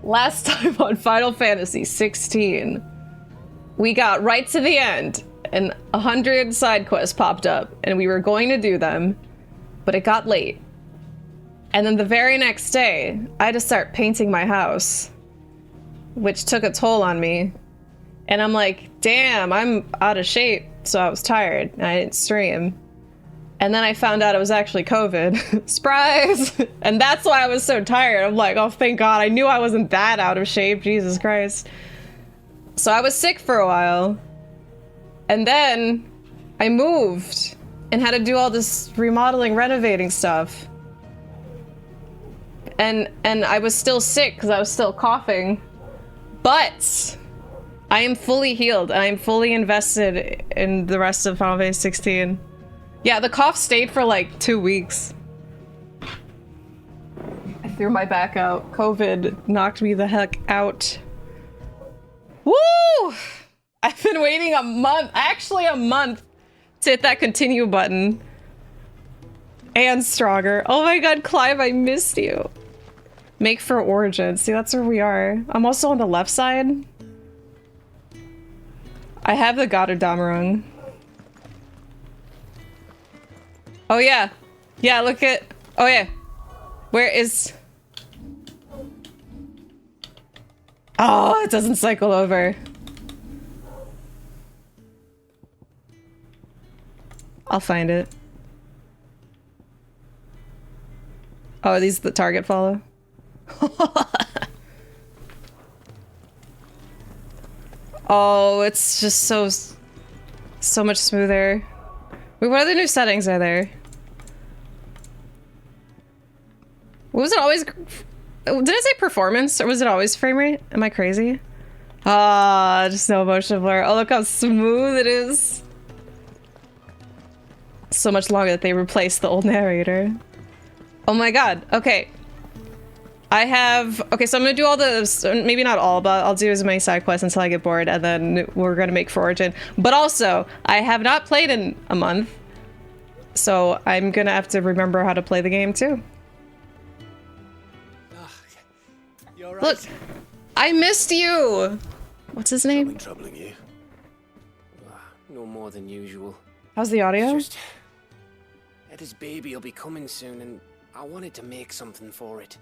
last time on Final Fantasy 16, we got right to the end and 100 side quests popped up and we were going to do them, but it got late. And then the very next day, I had to start painting my house, which took a toll on me. And I'm like, damn, I'm out of shape. So I was tired and I didn't stream. And then I found out it was actually COVID. Surprise! And that's why I was so tired. I'm like, oh, thank God. I knew I wasn't that out of shape. Jesus Christ. So I was sick for a while. And then I moved and had to do all this remodeling, renovating stuff. And I was still sick because I was still coughing. But I am fully healed. I am fully invested in the rest of Final Fantasy 16. Yeah, the cough stayed for like 2 weeks. I threw my back out. COVID knocked me the heck out. Woo! I've been waiting a month, actually a month, to hit that continue button. And stronger. Oh my God, Clive, I missed you. Make for Origin. See, that's where we are. I'm also on the left side. I have the Gotterdammerung. Oh yeah. Yeah, look at... Oh yeah. Where is... Oh, it doesn't cycle over. I'll find it. Oh, are these the target follow? Oh, it's just so much smoother. Wait, what other new settings are there? What was it always? Did I say performance or was it always frame rate? Am I crazy? Ah, just no motion blur. Oh, look how smooth it is. So much longer that they replaced the old narrator. Oh my God. Okay. I have... Okay, so I'm gonna do all the... Maybe not all, but I'll do as many side quests until I get bored, and then we're gonna make for Origin. But also, I have not played in a month, so I'm gonna have to remember how to play the game, too. You're right. Look! I missed you! What's his name? Something troubling you? No more than usual. How's the audio? It's just... Eda's baby will be coming soon, and I wanted to make something for it.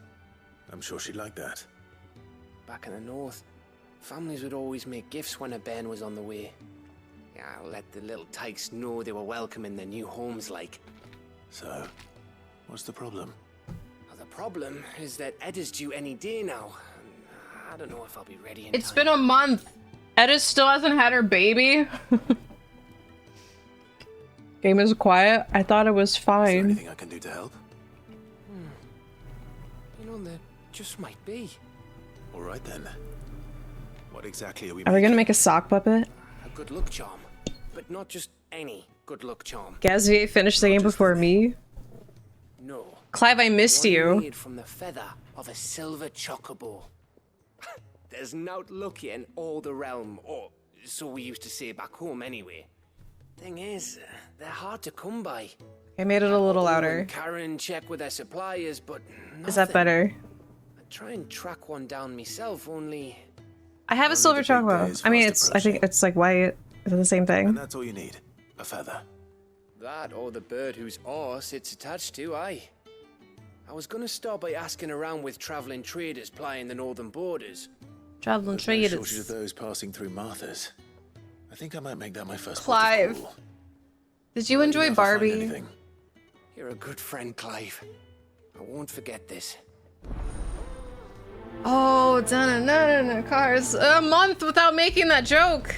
I'm sure she'd like that. Back in the north, families would always make gifts when a bairn was on the way. Yeah, let the little tykes know they were welcome in their new homes, like. So, what's the problem? Well, the problem is that Eda's due any day now. I don't know if I'll be ready in It's time. been a month. Edda still hasn't had her baby. Game is quiet. I thought it was Is there fine. anything I can do to help? You know, there just might be. All right then. What exactly are we Are we gonna make a sock puppet? A good luck charm. But not just any good luck charm. Gazvier finished the game before me. No. Clive, I missed One you. made from the feather of a silver chocobo. There's naught luckier in all the realm, or so we used to say back home anyway. Thing is, they're hard to come by. I made it a little Owen louder. and Karen check with their suppliers, but nothing. Is that better? I try and track one down myself, only I have a Only silver the big chocobo. days I mean, fast I think approaching. it's like white. Is it the same And thing? that's all you need. A feather. that or the bird whose horse it's attached to, aye. I was gonna start by asking around with traveling traders plying the northern borders. Traveling There's no shortage of traders. those passing through Martha's. I think I might make that my first Clive. port of call. Did you Let me enjoy know if I find Barbie? anything. You're a good friend, Clive. I won't forget this. Oh, dun cars. A month without making that joke.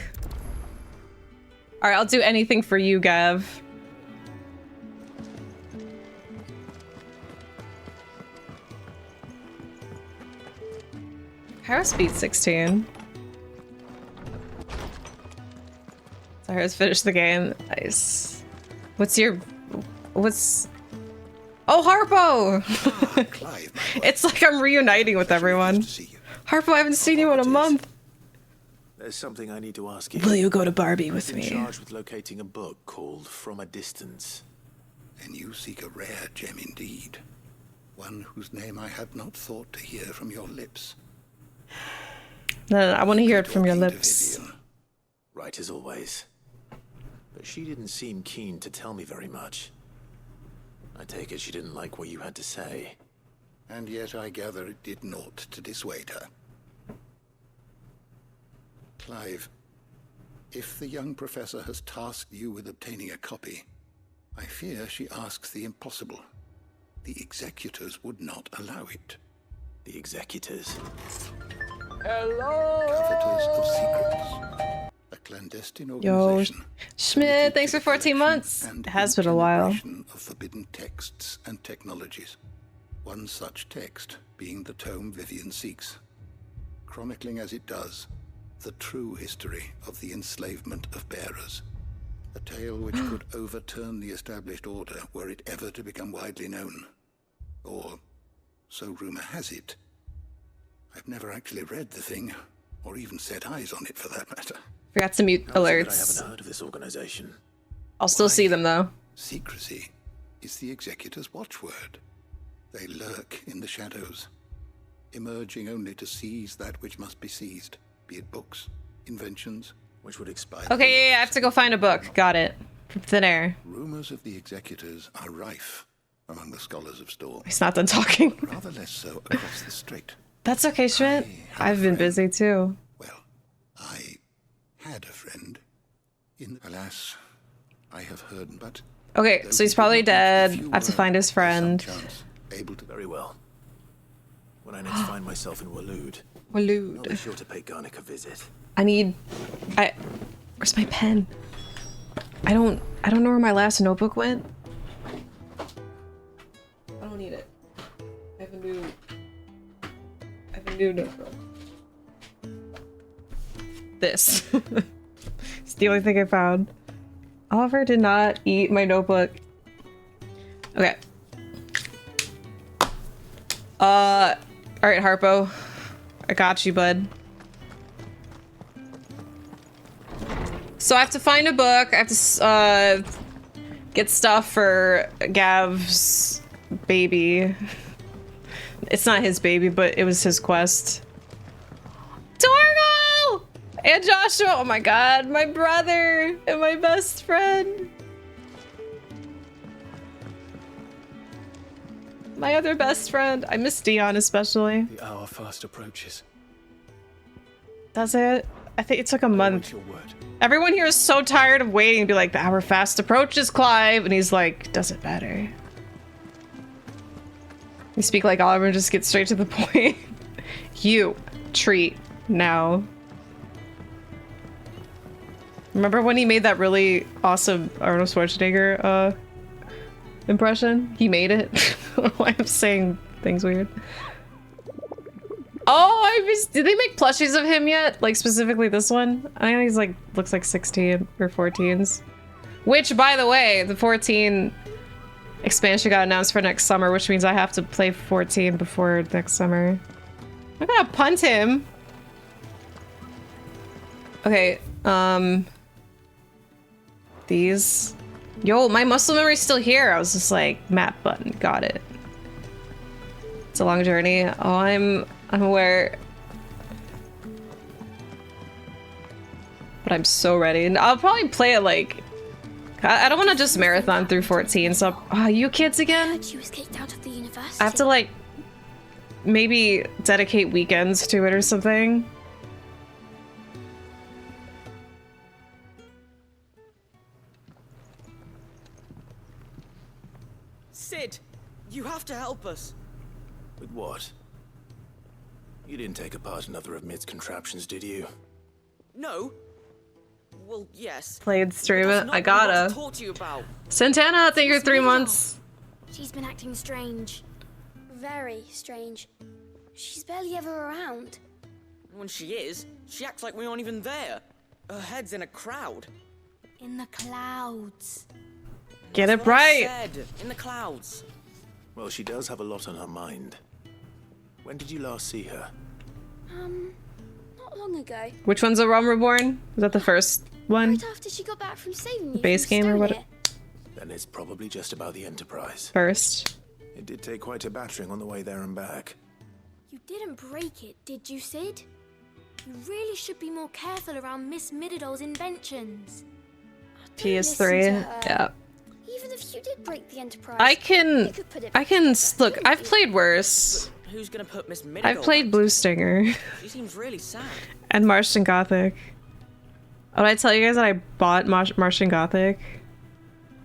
All right, I'll do anything for you, Gav. Hero speed 16. So Heroes finished the game. Nice. What's Oh, Harpo! Clive, my boy. It's like I'm reuniting with everyone. To see you. Harpo, I haven't seen you in a month. There's something I need to ask you. Will you go to Barbie with I've been me? charged with locating a book called From a Distance. Then you seek a rare gem indeed. One whose name I had not thought to hear from your lips. No, I want to hear it from your Talking to lips. Vivian. Right as always. But she didn't seem keen to tell me very much. I take it she didn't like what you had to say. And yet I gather it did naught to dissuade her. Clive, if the young professor has tasked you with obtaining a copy, I fear she asks the impossible. The Executors would not allow it. The Executors. Coveters of secrets. A clandestine Yo, organization. Schmidt, thanks for 14 months. And It has been a while. integration of forbidden texts and technologies. One such text being the tome Vivian seeks, chronicling as it does the true history of the enslavement of bearers. A tale which could overturn the established order were it ever to become widely known. Or, so rumor has it. I've never actually read the thing, or even set eyes on it for that matter. Forgot to mute How is it that I alerts. haven't heard of this organization. I'll still see them though. Secrecy is the Executor's watchword. They lurk in the shadows, emerging only to seize that which must be seized, be it books, inventions, Which would expire. Okay, yeah, I have to go find a book. Got it. From thin air. Rumors of the Executors are rife among the scholars of Storm. He's not done talking. Rather less so across the strait. That's okay, Schmidt. I have I've been a friend. busy too. Well, I had a friend. Alas, I have heard, but Okay, so he's probably dead. I have to find his friend. Able to Very well. When I next find myself in Waloed, I'll Waloed. be sure to pay Garnick a visit. Where's my pen? I don't know where my last notebook went. I don't need it. I have a new notebook. This. It's the only thing I found. Oliver did not eat my notebook. Okay. Alright, Harpo. I got you, bud. So I have to find a book. I have to get stuff for Gav's baby. It's not his baby, but it was his quest. Torgal! And Joshua! Oh my god, my brother and my best friend. My other best friend. I miss Dion especially. The hour fast approaches. Does it? I think it took a month. Your word. Everyone here is so tired of waiting to be like, the hour fast approaches, Clive. And he's like, doesn't matter. You speak like Oliver and just get straight to the point. You treat now. Remember when he made that really awesome Arnold Schwarzenegger impression? He made it. I don't know why I'm saying things weird. Oh, I missed. Did they make plushies of him yet? Like specifically this one? I think he's like looks like 16 or 14s. Which, by the way, the 14 expansion got announced for next summer, which means I have to play 14 before next summer. I'm gonna punt him. Okay, these. Yo, my muscle memory's still here. I was just like, map button, got it. It's a long journey. Oh, I'm aware. But I'm so ready. And I'll probably play it like... I don't want to just marathon through 14, so... you kids again? She was kicked out of the university. I have to like... maybe dedicate weekends to it or something. Sid, you have to help us. With what? You didn't take apart another of Mid's contraptions, did you? No. Well, yes. Played stream That's it. not I what gotta. want to talk to you about. Santana, thank you for 3 months. She's been acting strange. Very strange. She's barely ever around. When she is, she acts like we aren't even there. Her head's in a crowd. In the clouds. Get That's it what I right. said, in the clouds. Well, she does have a lot on her mind. When did you last see her? Not long ago. Which one's a Realm Reborn? Was that the first one? Right after she got back from saving you. Base from game or what- Stonehair. Then it's probably just about the Enterprise. First. It did take quite a battering on the way there and back. You didn't break it, did you, Sid? You really should be more careful around Miss Mididol's inventions. Don't PS3. listen to her. Yeah. Even if you did break the Enterprise, I you can could put it look, together, I've played worse. Who's gonna put Miss Mididol I've played back Blue together? Stinger She seems really sad. and Martian Gothic. Oh, did I tell you guys that I bought Martian Gothic?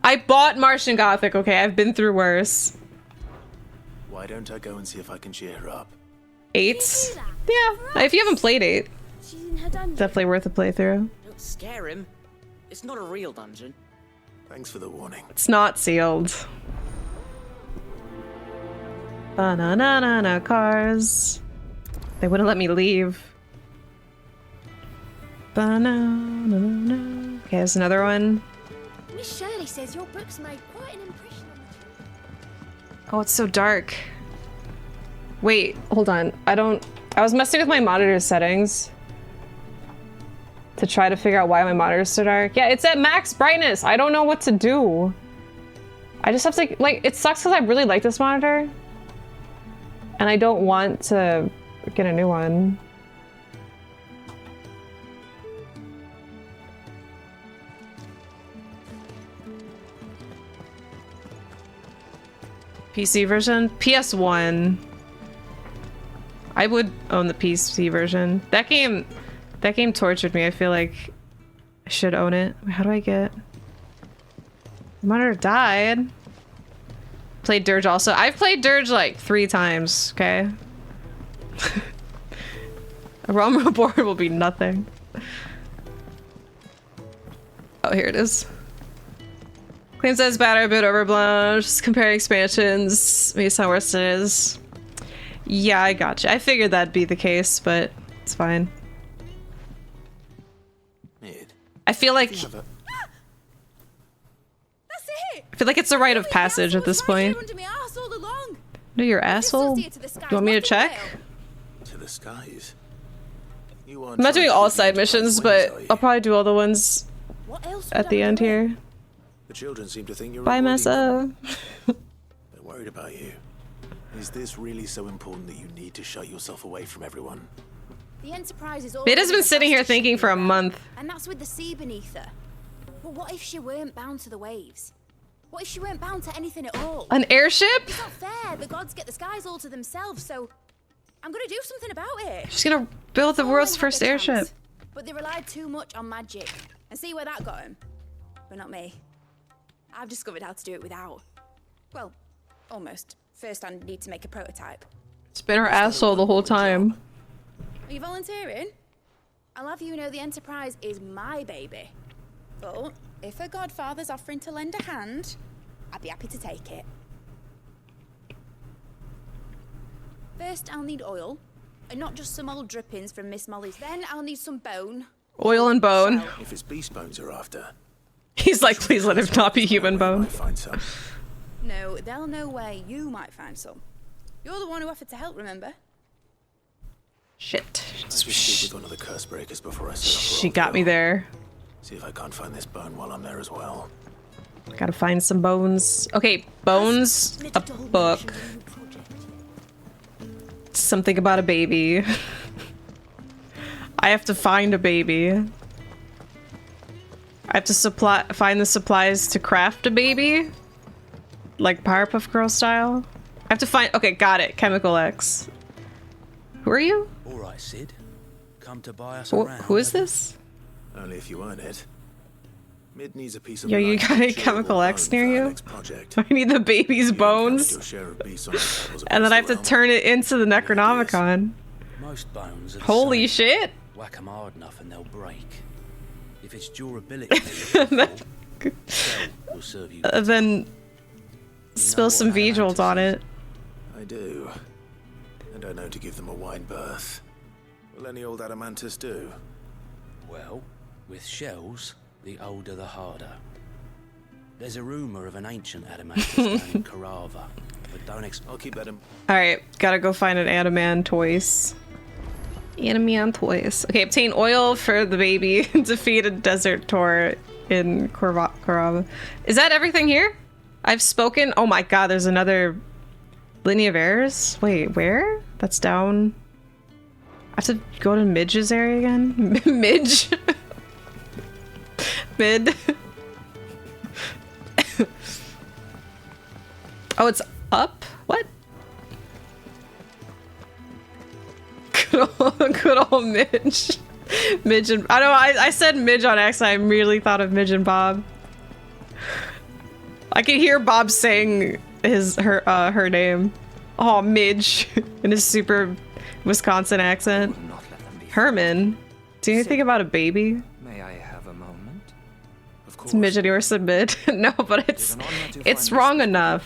I bought Martian Gothic, okay? I've been through worse. Why don't I go and see if I can cheer her up? 8? do that? Yeah, if you haven't played 8, She's in her dungeon. definitely worth a playthrough. Don't scare him. It's not a real dungeon. Thanks for the warning. It's not sealed. Banana cars. They wouldn't let me leave. Banana. Okay, there's another one. Miss Shirley says your books made quite an impression on the children. Oh, it's so dark. Wait, hold on. I was messing with my monitor settings to try to figure out why my monitor's so dark. Yeah, it's at max brightness. I don't know what to do. I just have to, like, it sucks because I really like this monitor. And I don't want to get a new one. PC version? PS1. I would own the PC version. That game tortured me. I feel like I should own it. How do I get... The monitor died. Played Dirge also. I've played Dirge like 3 times, okay? A Realm board will be nothing. Oh, here it is. Claims that it's bad or a bit overblown. Just comparing expansions. Maybe it's how worse it is. Yeah, I gotcha. I figured that'd be the case, but it's fine. Mid, I feel like have a- That's it! I feel like it's a rite of passage at this point. Under my arse all along. No, you're asshole. Just to the skies You want me to like a check? whale. to the skies. You aren't I'm not trying doing to all lead me side to missions, find ways, but are you? I'll probably do all the ones What else at would the I end do? here. The children seem to think you're Bye, avoiding them. Messa. They're worried about you. Is this really so important that you need to shut yourself away from everyone? The Enterprise is all Bit has over been the sitting here fastest thinking ship for a around. month. And that's with the sea beneath her. But what if she weren't bound to the waves? What if she weren't bound to anything at all? An airship? It's not fair. The gods get the skies all to themselves, so I'm gonna do something about it. She's gonna build the world's Someone had first the airship. chance, but they relied too much on magic. And see where that got him? But not me. I've discovered how to do it without. Well, almost. First, I need to make a prototype. It's been her asshole the whole time. Are you volunteering? I'll have you know the Enterprise is my baby. But if her godfather's offering to lend a hand, I'd be happy to take it. First, I'll need oil. And not just some old drippings from Miss Molly's. Then I'll need some bone. Oil and bone. Shell. If it's beast bones you're after, He's like, please let it not be human I bone. might find some. No, they'll know where you might find some. You're the one who offered to help, remember? Shit. I should speak with one of the curse breakers before I set off for She got me Oakville. there. See if I can't find this bone while I'm there as well. Gotta find some bones. Okay, bones, a book. Something about a baby. I have to find a baby. I have to find the supplies to craft a baby. Like Powerpuff Girl style. I have to find, okay, got it. Chemical X. Who are you? All right, Sid. Come to buy us Who, around. who is have you? this? Only if you earn it. Mid needs a piece of Yo, you light got any chewable Chemical X bone near for our you? next project. I need the baby's You can count bones. your share of beasts on the tables And then I have across to the realm. turn it into the Necronomicon. Most bones are the Holy same. shit. Whack 'em hard enough and they'll break. If it's durability that you're looking for, Shell will serve you. Then spill some V-Jolt on it. I do. And I know to give them a wide berth. Will any old adamantus do? Well, with shells, the older the harder. There's a rumor of an ancient adamantus down in Carava, but don't I'll keep that in. Alright, gotta go find an Animan toys. Animan toys. Okay, obtain oil for the baby. Defeat a desert tour in Carava. Is that everything here? I've spoken. Oh my god, there's another Lineage of Errors. Wait, where? That's down. I have to go to Midge's area again? Midge? Mid? Oh, it's up? What? Good old Midge. Midge and... I know, I said Midge on accident. I immediately thought of Midge and Bob. I can hear Bob saying her name. Oh, Midge. In his super Wisconsin accent. Herman. Do you think about a baby? May I have a moment? Of course. It's Midge and yours submit. No, but it's wrong enough.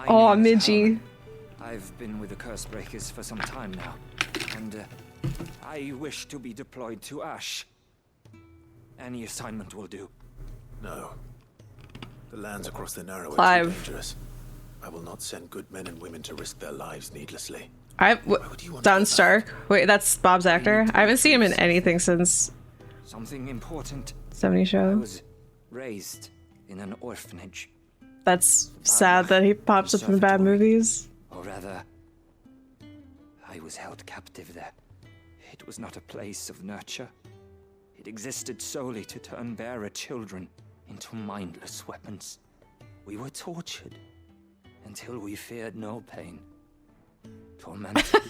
Oh, Midgie. I've been with the Cursebreakers for some time now, and I wish to be deployed to Ash. Any assignment will do. No. The lands across the Narrow are Clive. too dangerous. I will not send good men and women to risk their lives needlessly. Don Stark. Wait, that's Bob's actor? I haven't seen him in anything since Something important. 70 I Show. was raised in an orphanage. That's sad that he pops up in bad movies. Or rather, I was held captive there. It was not a place of nurture. It existed solely to turn bearer children into mindless weapons. We were tortured until we feared no pain. Tormented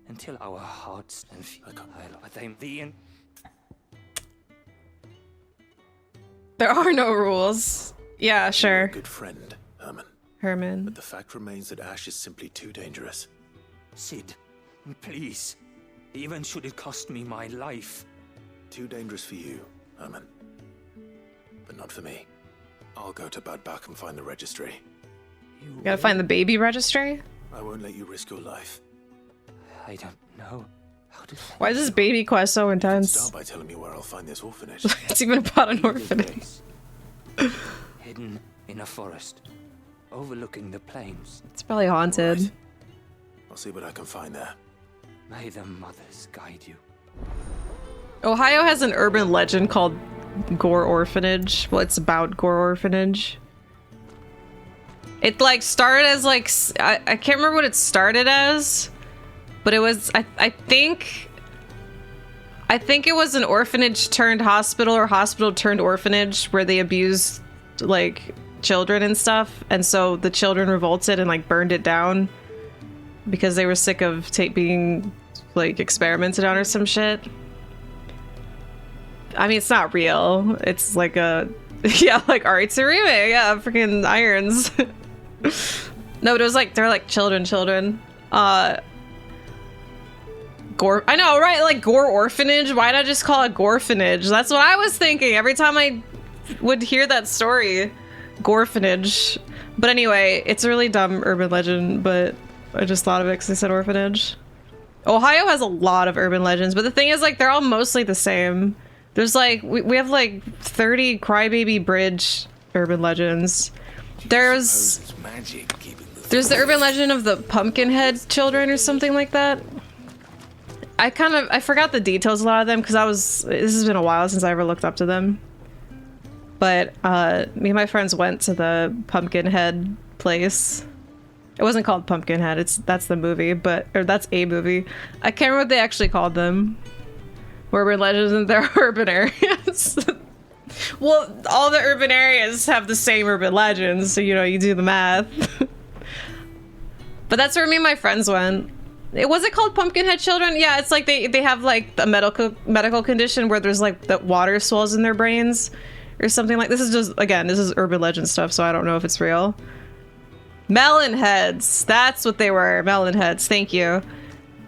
until our hearts and feet There are no rules. Yeah, sure. Good friend, Herman. Herman. But the fact remains that Ash is simply too dangerous. Sid, please. Even should it cost me my life. Too dangerous for you, Herman. But not for me. I'll go to Bad Bach and find the registry. You gotta find the baby registry? I won't let you risk your life. I don't know how to. Why is this baby quest so intense? Start by telling me where I'll find this orphanage. It's even about an orphanage. Hidden in a forest, overlooking the plains. It's probably haunted. Right. I'll see what I can find there. May the mothers guide you. Ohio has an urban legend called Gore Orphanage. Well, it's about Gore Orphanage. It like started as like I can't remember what it started as, but it was I think it was an orphanage turned hospital or hospital turned orphanage where they abused like children and stuff, and so the children revolted and like burned it down because they were sick of being like experimented on or some shit. I mean, it's not real. It's like a yeah, like Ari Tsurime, yeah, freaking irons. No, but it was like they're like children. Gore. I know, right? Like Gore Orphanage. Why not just call it Gorphanage? That's what I was thinking every time I would hear that story. Gorphanage. But anyway, it's a really dumb urban legend, but I just thought of it because I said orphanage. Ohio has a lot of urban legends, but the thing is, like, they're all mostly the same. There's like we have like 30 Crybaby Bridge urban legends. There's the urban legend of the Pumpkinhead children or something like that. I forgot the details of a lot of them because this has been a while since I ever looked up to them. But me and my friends went to the Pumpkinhead place. It wasn't called Pumpkinhead. That's the movie, or that's a movie. I can't remember what they actually called them. Urban legends in their urban areas. Well, all the urban areas have the same urban legends, so you know, you do the math. But that's where me and my friends went. Was it called Pumpkinhead Children? Yeah, it's like they have like a medical condition where there's like the water swells in their brains or something like. This is urban legend stuff, so I don't know if it's real. Melon heads. That's what they were. Melon heads. Thank you.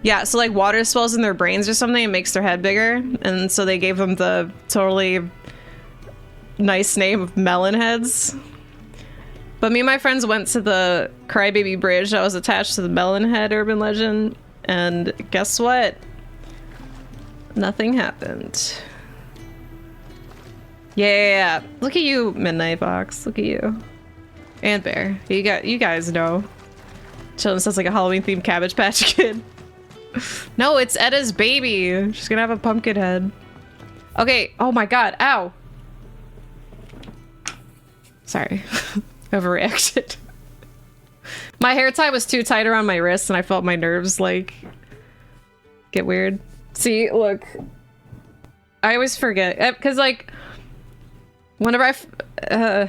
Yeah, so like water swells in their brains or something and makes their head bigger, and so they gave them the totally nice name of melon heads. But me and my friends went to the Crybaby Bridge that was attached to the Melonhead urban legend, and guess what? Nothing happened. Yeah. Look at you, Midnight Fox. Look at you. And Bear. You guys know. Chillin' sounds like a Halloween themed Cabbage Patch Kid. No, it's Edda's baby. She's gonna have a pumpkin head. Okay. Oh my god. Ow. Sorry. Overreacted. My hair tie was too tight around my wrist and I felt my nerves like get weird. See, look. I always forget. Because, like, whenever I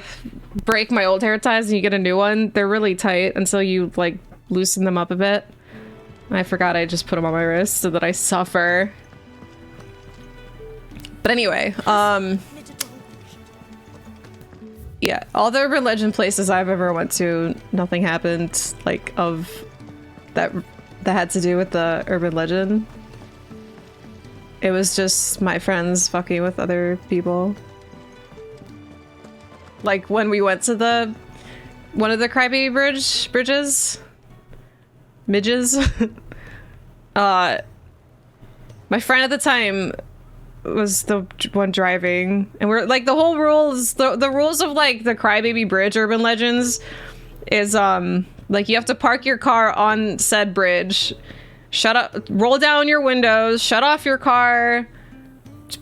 break my old hair ties and you get a new one, they're really tight until you, like, loosen them up a bit. I forgot I just put them on my wrist so that I suffer. But anyway, yeah, all the urban legend places I've ever went to, nothing happened, like, of that had to do with the urban legend. It was just my friends fucking with other people. Like, when we went to one of the Crybaby bridges? Midges? My friend at the time was the one driving, and we're like, the whole rules, the rules of like the Crybaby Bridge urban legends is like, you have to park your car on said bridge, roll down your windows, shut off your car,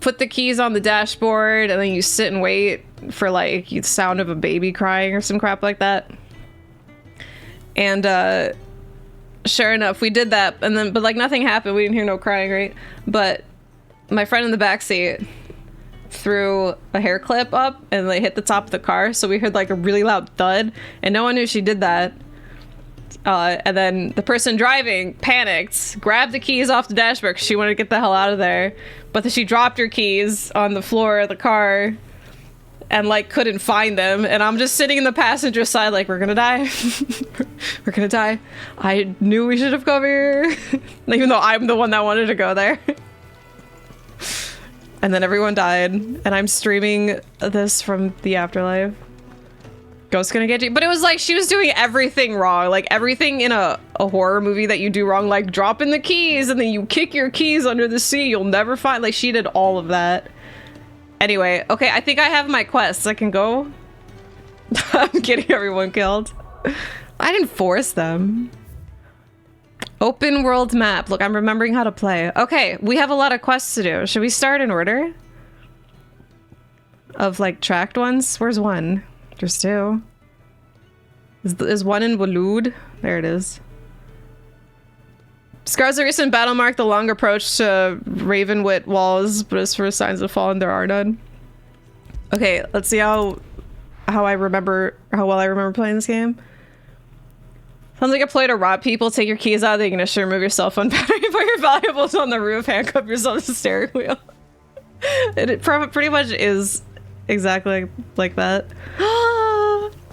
put the keys on the dashboard, and then you sit and wait for like the sound of a baby crying or some crap like that. And sure enough, we did that, and then, but like, nothing happened. We didn't hear no crying, right? But my friend in the backseat threw a hair clip up and they hit the top of the car, so we heard like a really loud thud, and no one knew she did that. And then the person driving panicked, grabbed the keys off the dashboard because she wanted to get the hell out of there, but then she dropped her keys on the floor of the car and like couldn't find them, and I'm just sitting in the passenger side like, we're gonna die. We're gonna die. I knew we should have come here. Even though I'm the one that wanted to go there. And then everyone died, and I'm streaming this from the afterlife. Ghost's gonna get you. But it was like, she was doing everything wrong. Like, everything in a horror movie that you do wrong, like dropping the keys and then you kick your keys under the sea, you'll never find. Like, she did all of that. Anyway, okay, I think I have my quests. I can go. I'm getting everyone killed. I didn't force them. Open world map. Look, I'm remembering how to play. Okay, we have a lot of quests to do. Should we start in order? Of, like, tracked ones? Where's one? There's two. Is one in Waloed? There it is. Scars a recent battle mark the long approach to Ravenwit walls, but as for signs of fallen, there are none. Okay, let's see how well I remember playing this game. Sounds like a play to rob people. Take your keys out of the ignition, remove your cell phone battery, put your valuables on the roof, handcuff yourself to the steering wheel. It pretty much is exactly like that.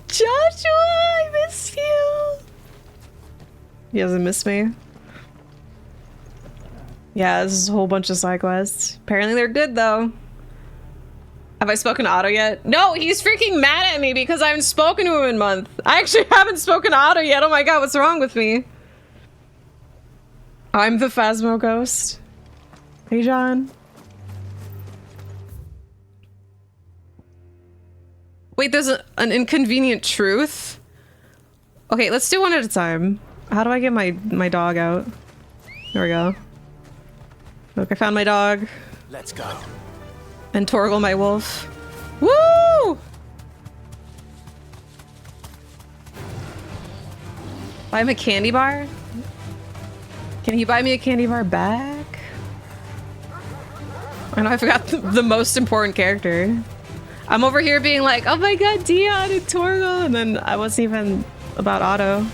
Joshua, I missed you. He doesn't miss me. Yeah, this is a whole bunch of side quests. Apparently they're good, though. Have I spoken to Otto yet? No, he's freaking mad at me because I haven't spoken to him in a month. I actually haven't spoken to Otto yet. Oh my god, what's wrong with me? I'm the Phasmo ghost. Hey, John. Wait, there's an inconvenient truth? Okay, let's do one at a time. How do I get my dog out? There we go. Look, I found my dog. Let's go. And Torgal, my wolf. Woo! Buy him a candy bar? Can he buy me a candy bar back? I know I forgot the most important character. I'm over here being like, oh my god, Dion and Torgal, and then I wasn't even about Otto.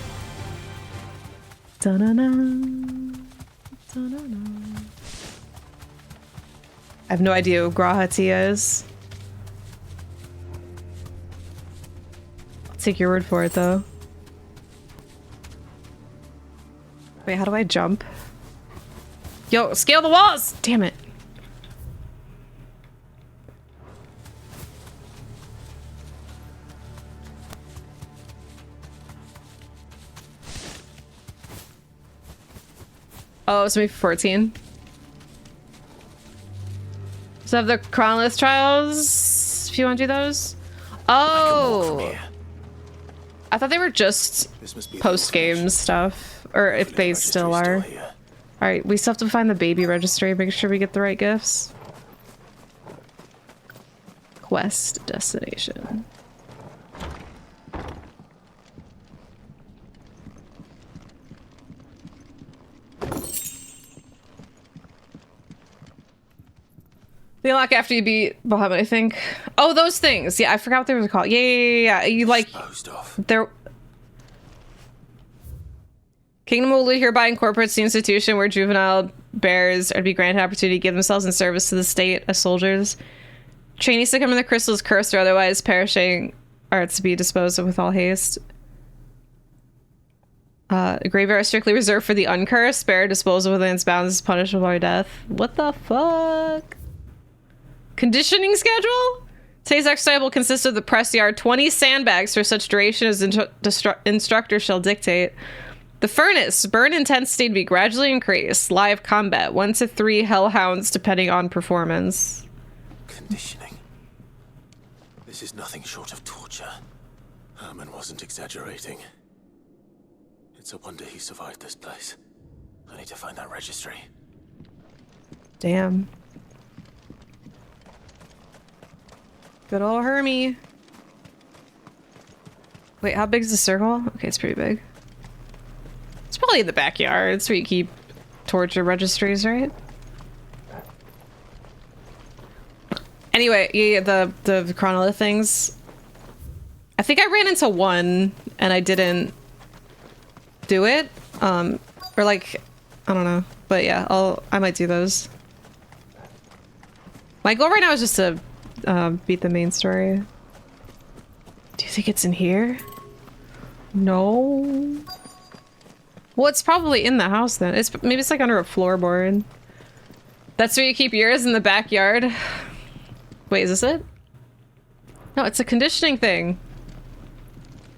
Da-na-na. Da-na-na. I have no idea who Grahatia is. I'll take your word for it, though. Wait, how do I jump? Yo, scale the walls! Damn it. Oh, it's maybe 14. So have the Chronolith trials, if you want to do those. Oh! I thought they were just post-game stuff. Or if they still are. Alright, we still have to find the baby registry, make sure we get the right gifts. Quest destination. They unlock after you beat Behemoth, I think. Oh, those things. Yeah, I forgot what they were called. Yeah. You like... Disposed of. They're... Kingdom will hereby incorporates the institution where juvenile bears are to be granted opportunity to give themselves in service to the state as soldiers. Trainees succumb in the crystal's cursed or otherwise perishing are to be disposed of with all haste. Graveyard is strictly reserved for the uncursed. Bear disposal within its bounds is punishable by death. What the fuck? Conditioning schedule? Today's exercise will consist of the press yard, 20 sandbags for such duration as instructor shall dictate. The furnace, burn intensity to be gradually increased. Live combat, 1 to 3 hellhounds depending on performance. Conditioning. This is nothing short of torture. Herman wasn't exaggerating. It's a wonder he survived this place. I need to find that registry. Damn. Good old Hermie. Wait, how big is the circle? Okay, it's pretty big. It's probably in the backyard. It's where you keep torture registries, right? Anyway, yeah, the chronolith things. I think I ran into one and I didn't do it. Or like, I don't know. But yeah, I might do those. My goal right now is just to beat the main story. Do you think it's in here? No. Well, it's probably in the house then. Maybe it's like under a floorboard. That's where you keep yours, in the backyard. Wait, is this it? No, it's a conditioning thing.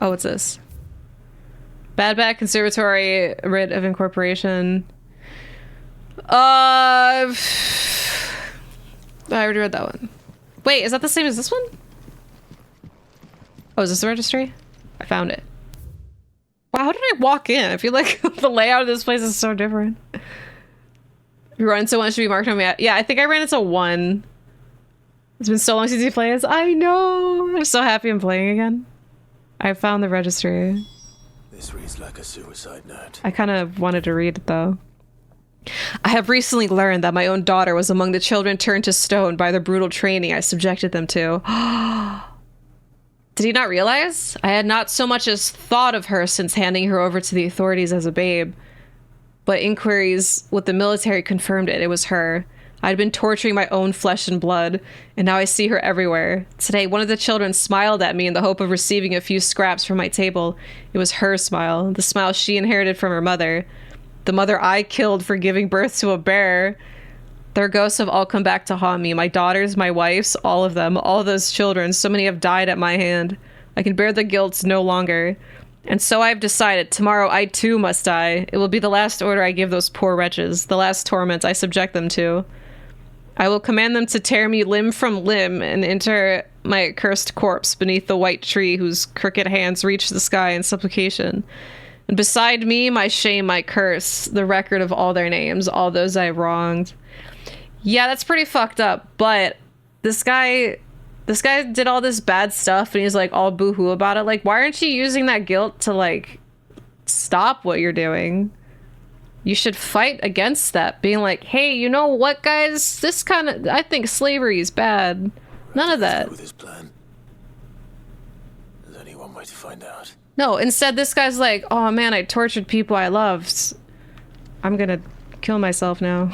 Oh, what's this? Bad Bat Conservatory, writ of incorporation. I already read that one. Wait, is that the same as this one? Oh, is this the registry? I found it. Wow, how did I walk in? I feel like the layout of this place is so different. If you run into one, it should be marked on me. Yeah, I think I ran into one. It's been so long since you played this. I know! I'm so happy I'm playing again. I found the registry. This reads like a suicide note. I kind of wanted to read it, though. I have recently learned that my own daughter was among the children turned to stone by the brutal training I subjected them to. Did he not realize? I had not so much as thought of her since handing her over to the authorities as a babe. But inquiries with the military confirmed it. It was her. I'd been torturing my own flesh and blood, and now I see her everywhere. Today, one of the children smiled at me in the hope of receiving a few scraps from my table. It was her smile, the smile she inherited from her mother. The mother I killed for giving birth to a bear. Their ghosts have all come back to haunt me. My daughters, my wife's, all of them, all those children. So many have died at my hand. I can bear the guilt no longer. And so I've decided, tomorrow I too must die. It will be the last order I give those poor wretches, the last torment I subject them to. I will command them to tear me limb from limb and inter my accursed corpse beneath the white tree whose crooked hands reach the sky in supplication. And beside me, my shame, my curse, the record of all their names, all those I wronged. Yeah, that's pretty fucked up, but this guy did all this bad stuff and he's like all boo-hoo about it. Like, why aren't you using that guilt to like stop what you're doing? You should fight against that, being like, hey, you know what, guys? This kind of, I think slavery is bad. None of that. With his plan. There's only one way to find out. No, instead this guy's like, oh man, I tortured people I loved. I'm gonna kill myself now.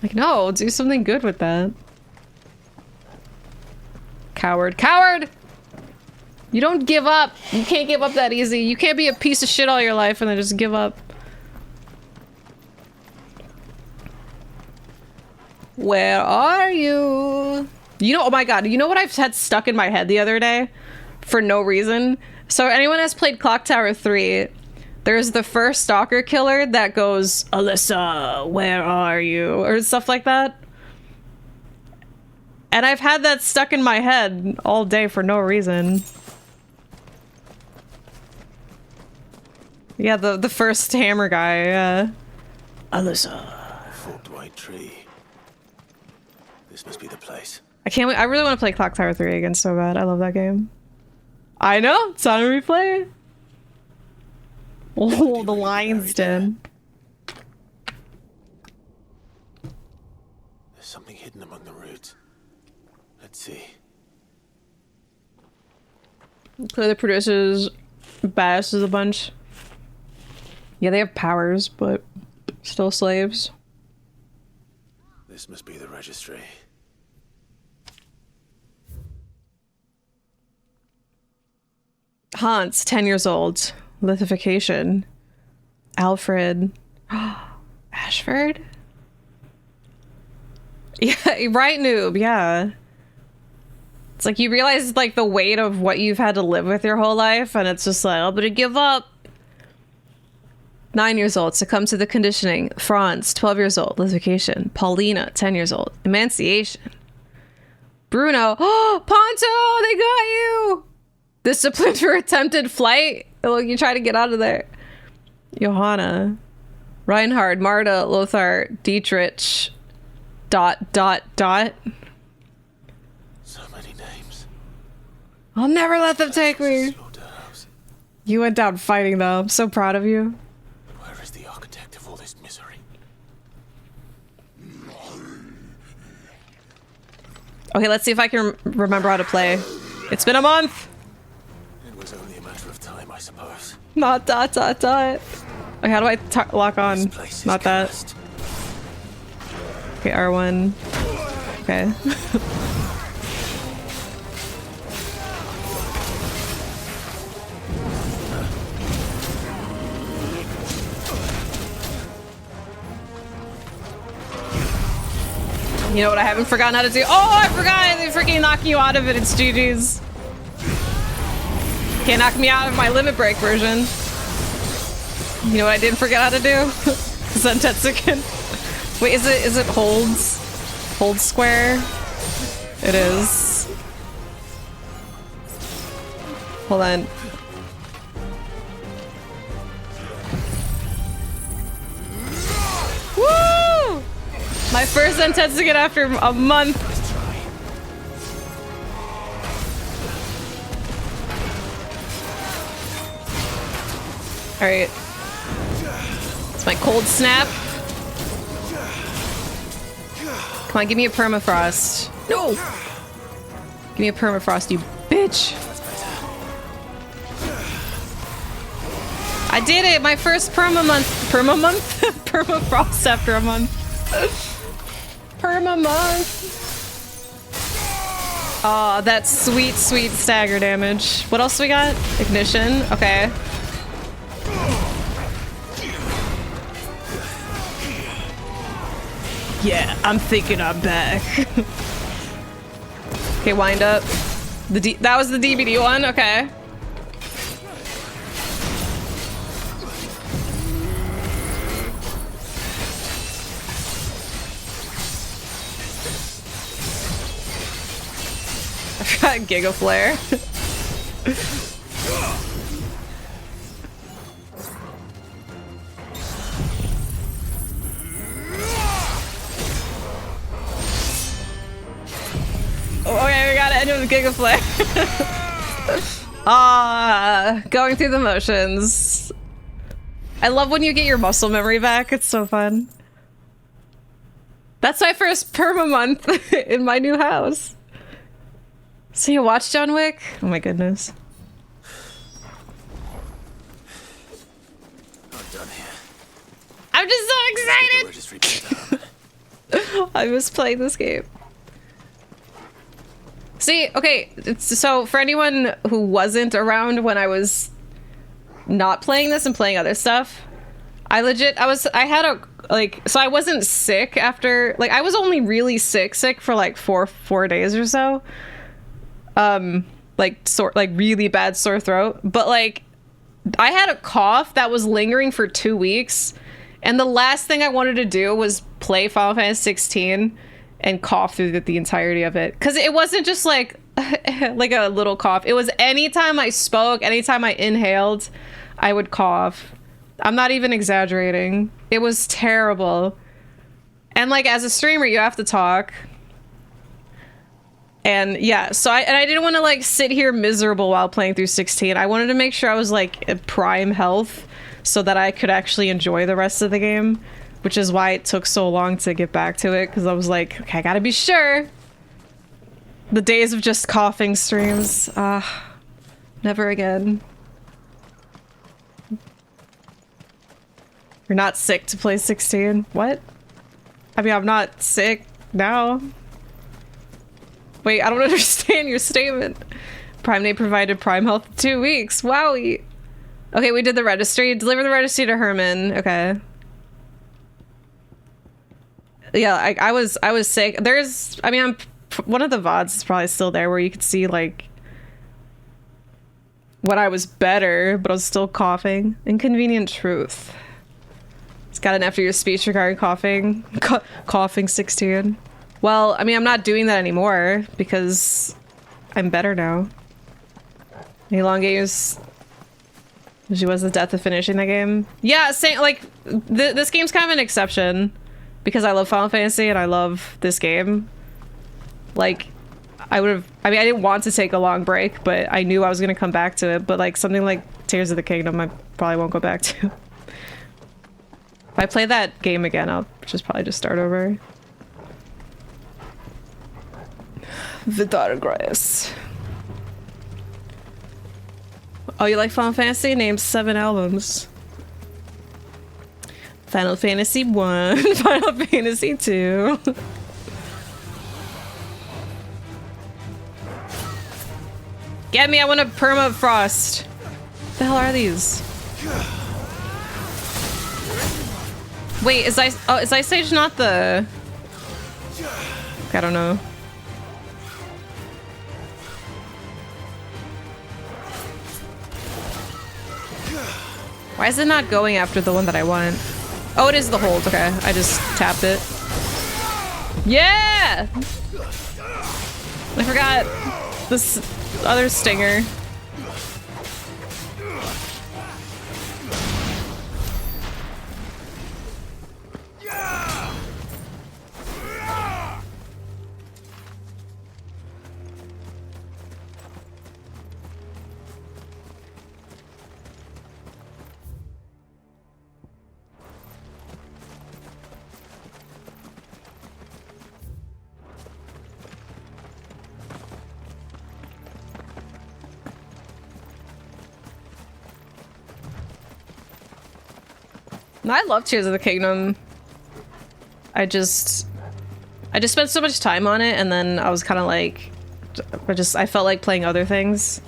Like, no, do something good with that. Coward. Coward! You don't give up. You can't give up that easy. You can't be a piece of shit all your life and then just give up. Where are you? You know, oh my god, you know what I've had stuck in my head the other day? For no reason? So anyone has played Clock Tower 3, there's the first stalker killer that goes, Alyssa, where are you? Or stuff like that. And I've had that stuck in my head all day for no reason. Yeah, the first hammer guy, Alyssa. Forked white tree. This must be the place. I can't wait. I really want to play Clock Tower 3 again so bad. I love that game. I know. It's on replay. Oh, the lion's den. There's something hidden among the roots. Let's see. Clearly produces badasses a bunch. Yeah, they have powers, but still slaves. This must be the registry. Hans, 10 years old. Lithification. Alfred. Ashford? Yeah, right, noob, yeah. It's like you realize like the weight of what you've had to live with your whole life, and it's just like, I'm gonna give up. 9 years old, succumb to the conditioning. Franz, 12 years old, lithification. Paulina, 10 years old, emanciation. Bruno, oh, Ponto, they got you! Disciplined for attempted flight. Look, you try to get out of there. Johanna, Reinhard, Marta, Lothar, Dietrich, ... So many names. I'll never let them take me. You went down fighting though. I'm so proud of you. Where is the architect of all this misery? Okay, let's see if I can remember how to play. It's been a month. It was only a matter of time, I suppose. Not ... Okay, how do I lock on? Not that. Cursed. Okay, R1. Okay. You know what I haven't forgotten how to do? Oh, I forgot! They freaking knock you out of it. It's GG's. Can't knock me out of my limit break version. You know what I didn't forget how to do? Zentetsuken. Wait, is it holds? Hold square? It is. Hold on. Woo! My first Zentetsuken after a month. Alright. It's my cold snap. Come on, give me a permafrost. No! Give me a permafrost, you bitch! I did it! My first permafrost after a month. Perma-month! Aw, that sweet, sweet stagger damage. What else we got? Ignition, okay. Yeah, I'm thinking I'm back. Okay, wind up. That was the DVD one? Okay. I've got Giga Flare. Okay, we gotta end with Giga Flare. Going through the motions. I love when you get your muscle memory back. It's so fun. That's my first perma-month in my new house. So you watch John Wick? Oh my goodness. I'm done here. I'm just so excited! I miss playing this game. See, okay, so for anyone who wasn't around when I was not playing this and playing other stuff, I had a, like, so I wasn't sick after, like, I was only really sick for like four days or so. Like really bad sore throat, but like, I had a cough that was lingering for 2 weeks, and the last thing I wanted to do was play Final Fantasy 16 and cough through the entirety of it. Because it wasn't just like like a little cough. It was anytime I spoke, anytime I inhaled, I would cough. I'm not even exaggerating. It was terrible. And like as a streamer, you have to talk. And yeah, so I didn't want to like sit here miserable while playing through 16. I wanted to make sure I was like at prime health so that I could actually enjoy the rest of the game. which is why it took so long to get back to it, because I was like, okay, I gotta be sure. The days of just coughing streams. Never again. You're not sick to play 16? What? I mean, I'm not sick now. Wait, I don't understand your statement. Primate provided Prime Health 2 weeks. Wowie. Okay, we did the registry. Deliver the registry to Herman. Okay. Yeah, I was sick. There's, I mean, one of the VODs is probably still there where you could see, like, when I was better, but I was still coughing. Inconvenient truth. It's got an after your speech regarding coughing. Coughing 16. Well, I mean, I'm not doing that anymore because I'm better now. Any long games? She was the death of finishing the game. Yeah, same, like, this game's kind of an exception because I love Final Fantasy and I love this game. Like, I mean, I didn't want to take a long break, but I knew I was going to come back to it. But, like, something like Tears of the Kingdom, I probably won't go back to. If I play that game again, I'll probably just start over. Vidar Grace. Oh, you like Final Fantasy? Name 7 albums. Final Fantasy 1, Final Fantasy 2. Get me, I want a permafrost. What the hell are these? Wait, is Ice Age not the... I don't know. Why is it not going after the one that I want? Oh, it is the hold. Okay, I just tapped it. Yeah! I forgot this other stinger. I love Tears of the Kingdom. I just spent so much time on it, and then I was kind of like, I felt like playing other things.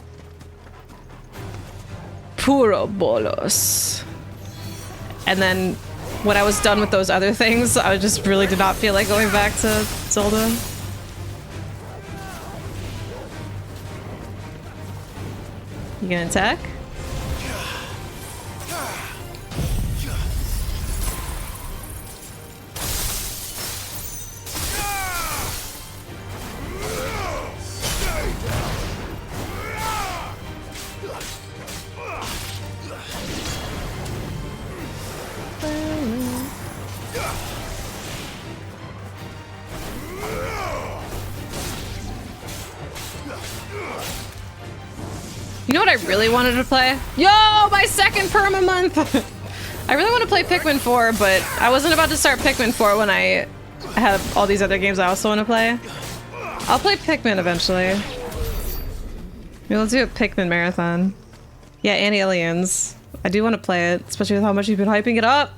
Puro bolos. And then when I was done with those other things, I just really did not feel like going back to Zelda. You gonna attack? You know what I really wanted to play? Yo, my second perma month! I really want to play Pikmin 4, but I wasn't about to start Pikmin 4 when I have all these other games I also want to play. I'll play Pikmin eventually. Maybe let's do a Pikmin marathon. Yeah, and Aliens. I do want to play it, especially with how much you've been hyping it up.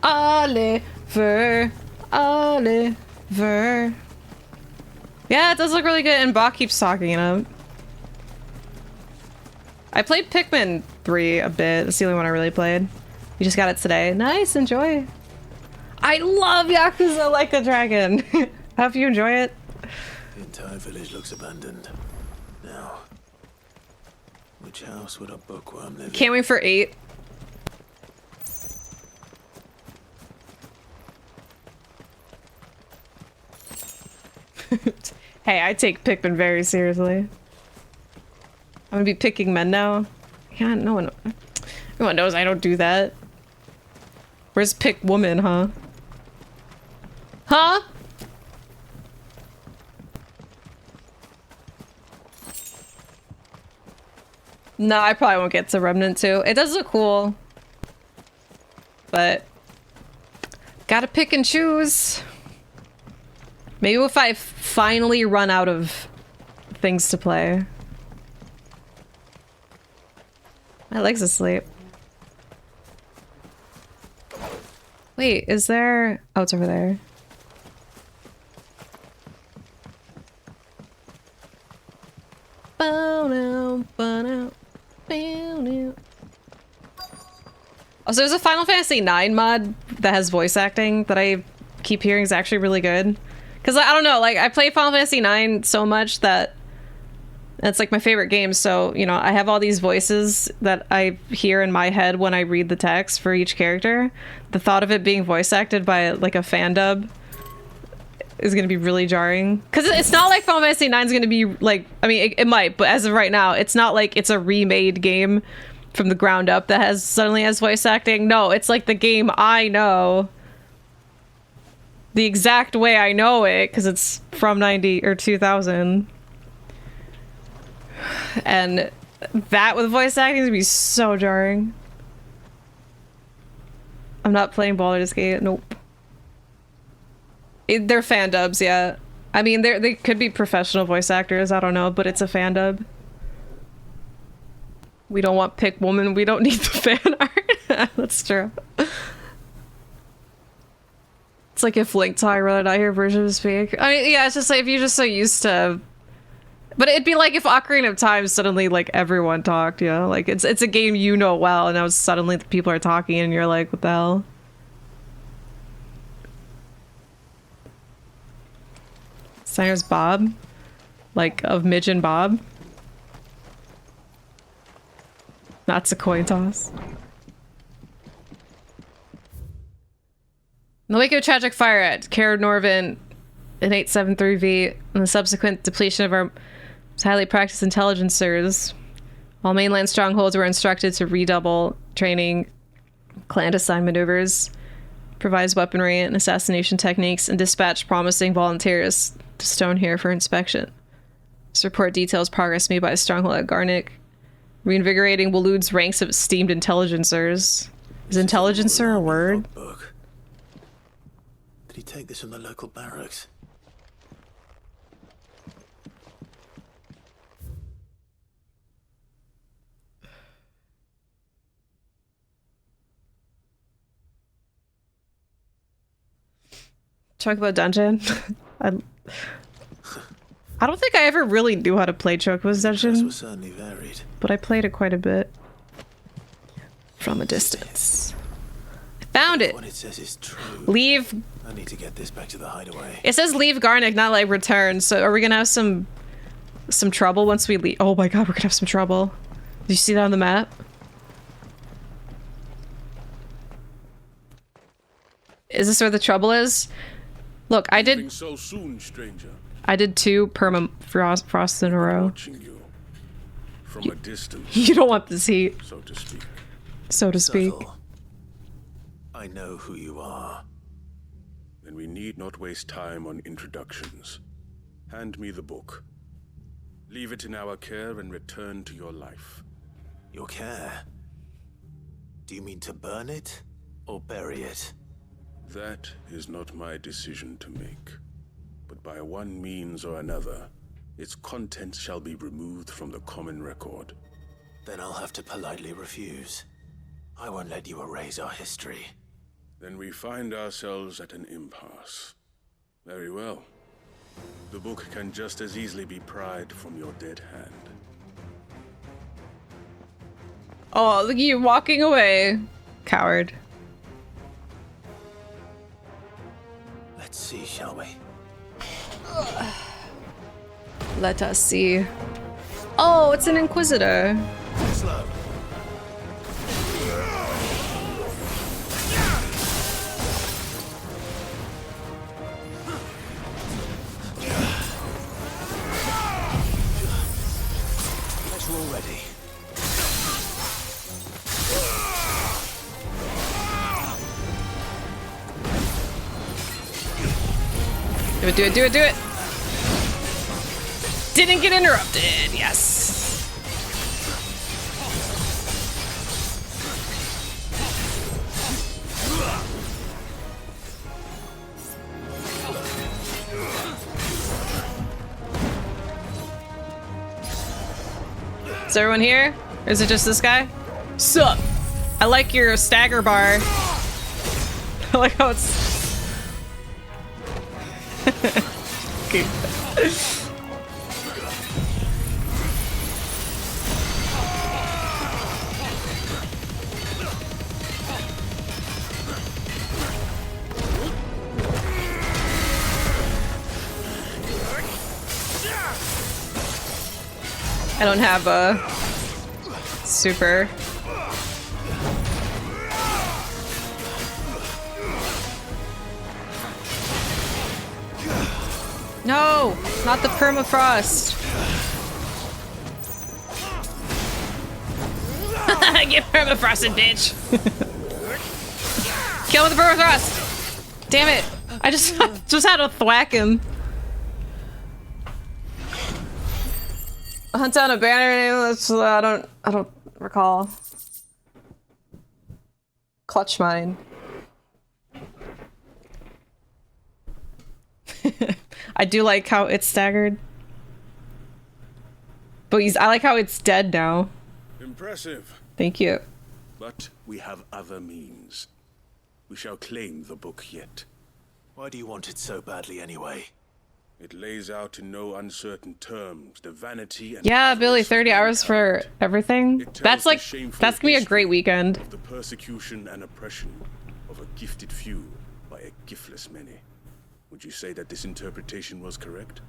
Oliver. Oliver. Yeah, it does look really good, and Bach keeps talking it up. I played Pikmin 3 a bit. That's the only one I really played. You just got it today. Nice, enjoy. I love Yakuza Like a Dragon. Hope you enjoy it. The entire village looks abandoned. Now, which house would a bookworm live in? Can't wait for 8. Hey, I take Pikmin very seriously. I'm gonna be picking men now. Yeah, no one knows I don't do that. Where's pick woman, huh? Huh? No, I probably won't get to Remnant 2. It does look cool. but gotta pick and choose. Maybe if I finally run out of things to play. My leg's asleep. Wait, is there... Oh, it's over there. Also, there's a Final Fantasy IX mod that has voice acting that I keep hearing is actually really good. Because I don't know, like, I play Final Fantasy IX so much that it's like my favorite game, so, you know, I have all these voices that I hear in my head when I read the text for each character. The thought of it being voice acted by, like, a fan dub is going to be really jarring. Because it's not like Final Fantasy IX is going to be, like, I mean, it might, but as of right now, it's not like it's a remade game from the ground up that suddenly has voice acting. No, it's like the game I know. The exact way I know it, because it's from 90 or 2000. And that with voice acting is gonna be so jarring. I'm not playing Baldur's Gate. Nope. They're fan dubs, yeah. I mean, they could be professional voice actors. I don't know, but it's a fan dub. We don't want pick woman. We don't need the fan art. That's true. It's like if Link Tie rather not hear version of speak. I mean, yeah, it's just like if you're just so used to. But it'd be like if Ocarina of Time suddenly like everyone talked, you know? Like it's a game you know well, and now suddenly the people are talking, and you're like, what the hell? Singer's Bob, like of Midge and Bob. That's a coin toss. In the wake of a tragic fire at Kaer Norvin in 873V, and the subsequent depletion of our highly practiced intelligencers, all mainland strongholds were instructed to redouble training, clandestine maneuvers, improvise weaponry and assassination techniques, and dispatch promising volunteers to Stonehere for inspection. This report details progress made by the stronghold at Garnick, reinvigorating Waloed's ranks of esteemed intelligencers. Is intelligencer a word? Did he take this from the local barracks? Chocobo Dungeon? I don't think I ever really knew how to play Chocobo's Dungeon, Was certainly varied. but I played it quite a bit. From a distance. I found it! What it says is true. Leave. I need to get this back to the hideaway. It says leave Garnick, not like return, so are we gonna have some trouble once we leave? Oh my god, we're gonna have some trouble. Did you see that on the map? Is this where the trouble is? Look, I did so soon, stranger. I did 2 permafrosts in a row. Watching you from a distance. You don't want this heat. So to speak. So to speak. Subtle. I know who you are. Then we need not waste time on introductions. Hand me the book. Leave it in our care and return to your life. Your care? Do you mean to burn it or bury it? That is not my decision to make. But by one means or another, its contents shall be removed from the common record. Then I'll have to politely refuse. I won't let you erase our history. Then we find ourselves at an impasse. Very well. The book can just as easily be pried from your dead hand. Oh, look at you walking away. Coward. Let's see, shall we? Let us see. Oh, it's an Inquisitor. Slow. Unless you're all ready. Do it, do it, do it, do it. Didn't get interrupted. Yes. Is everyone here? Or is it just this guy? Sup? I like your stagger bar. I like how it's... Okay. I don't have a super. No, not the permafrost. Get permafrosted, bitch. Kill with the permafrost. Damn it! I just had to thwack him. Hunt down a banner name. That's I don't recall. Clutch mine. I do like how it's staggered. But I like how it's dead now. Impressive. Thank you. But we have other means. We shall claim the book yet. Why do you want it so badly anyway? It lays out in no uncertain terms the vanity and Yeah, Billy, 30 hours for everything. That's like, that's gonna be a great weekend. Of the persecution and oppression of a gifted few by a giftless many. Would you say that this interpretation was correct?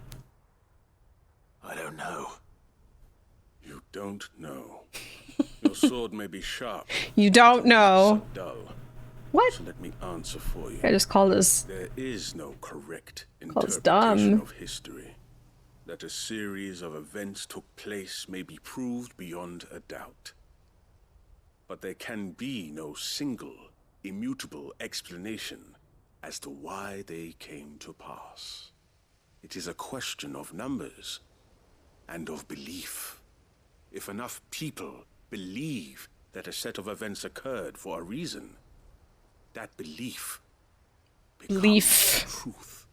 I don't know. You don't know. Your sword may be sharp. You don't know. Dull. What? So let me answer for you. I just called this. There is no correct Calls interpretation dumb. of history. That a series of events took place may be proved beyond a doubt. But there can be no single, immutable explanation as to why they came to pass. It is a question of numbers and of belief. If enough people believe that a set of events occurred for a reason, that belief becomes truth.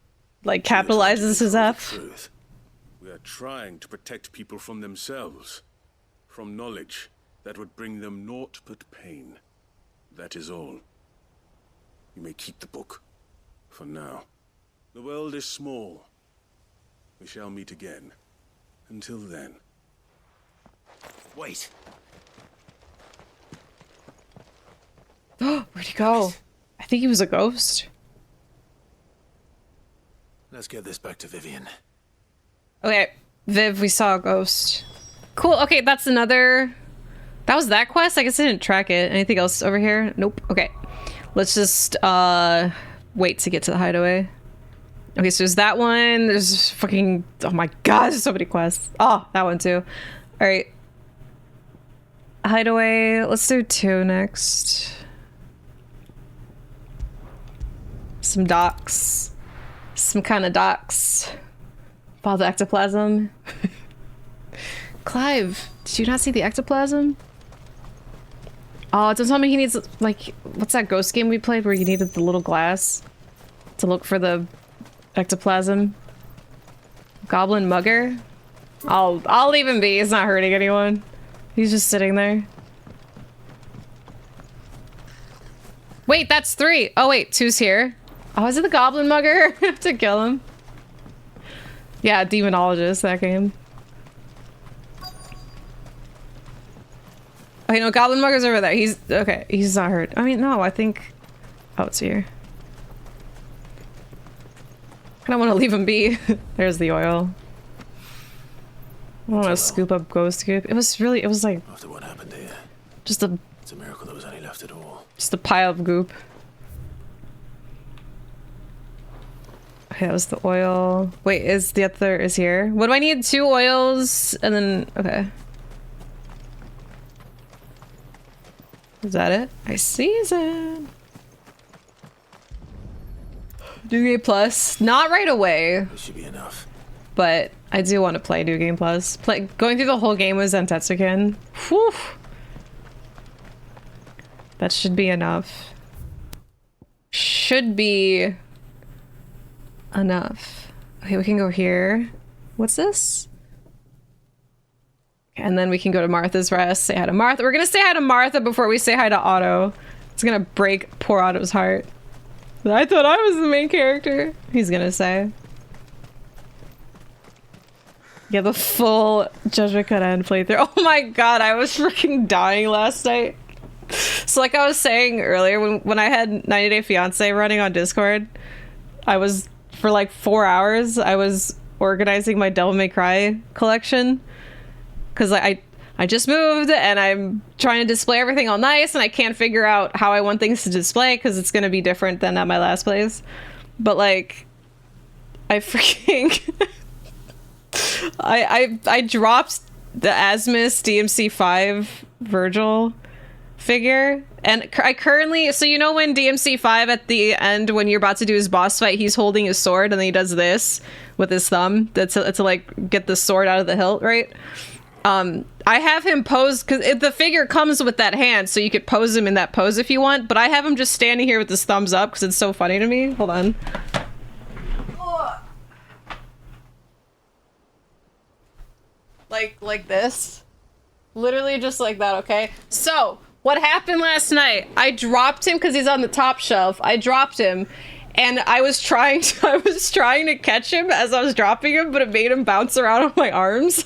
Like capitalizes his F. Truth. We are trying to protect people from themselves, from knowledge that would bring them naught but pain. That is all. You may keep the book, for now. The world is small. We shall meet again. Until then. Wait. Where'd he go? I think he was a ghost. Let's get this back to Vivian. Okay, Viv, we saw a ghost. Cool, okay, that's another... That was that quest? I guess I didn't track it. Anything else over here? Nope. Okay. Let's just, wait to get to the hideaway. Okay, so there's that one. There's fucking... Oh my god, there's so many quests. Oh, that one too. Alright. Hideaway. Let's do 2 next. Some docks. Some kind of docks. Follow the ectoplasm. Clive, did you not see the ectoplasm? Oh, don't tell me he needs, like, what's that ghost game we played where you needed the little glass to look for the ectoplasm? Goblin mugger? I'll leave him be. He's not hurting anyone. He's just sitting there. Wait, that's 3. Oh wait, 2's here. Oh, is it the goblin mugger? I have to kill him. Yeah, demonologist, that game. Okay, no, goblin mugger's over there. He's okay. He's not hurt. I mean, no, I think. Oh, it's here. I don't want to leave him be. There's the oil. I don't want to scoop up ghost goop. It was really. It was like. After what happened here, just a. It's a miracle there was any left at all. Just a pile of goop. Okay, that was the oil. Wait, is the other is here? What do I need? 2 oils and then okay. Is that it? I season. New Game Plus. Not right away. This should be enough. But I do want to play New Game Plus. Going through the whole game with Zentetsuken. Whew. That should be enough. Should be enough. Okay, we can go here. What's this? And then we can go to Martha's Rest, say hi to Martha. We're gonna say hi to Martha before we say hi to Otto. It's gonna break poor Otto's heart. I thought I was the main character, he's gonna say. Yeah, the full Judgment Cut End playthrough. Oh my god, I was freaking dying last night. So like I was saying earlier, when I had 90 Day Fiancé running on Discord, I was, for like 4 hours, I was organizing my Devil May Cry collection. Because I just moved and I'm trying to display everything all nice and I can't figure out how I want things to display because it's going to be different than at my last place. But like, I freaking... I dropped the Asmus DMC5 Virgil figure, and I currently, so you know when DMC5 at the end, when you're about to do his boss fight, he's holding his sword and then he does this with his thumb to like get the sword out of the hilt, right? I have him pose, because the figure comes with that hand, so you could pose him in that pose if you want, but I have him just standing here with his thumbs up because it's so funny to me. Hold on. Like this. Literally just like that, okay? So, what happened last night? I dropped him because he's on the top shelf. I dropped him, and I was trying to catch him as I was dropping him, but it made him bounce around on my arms.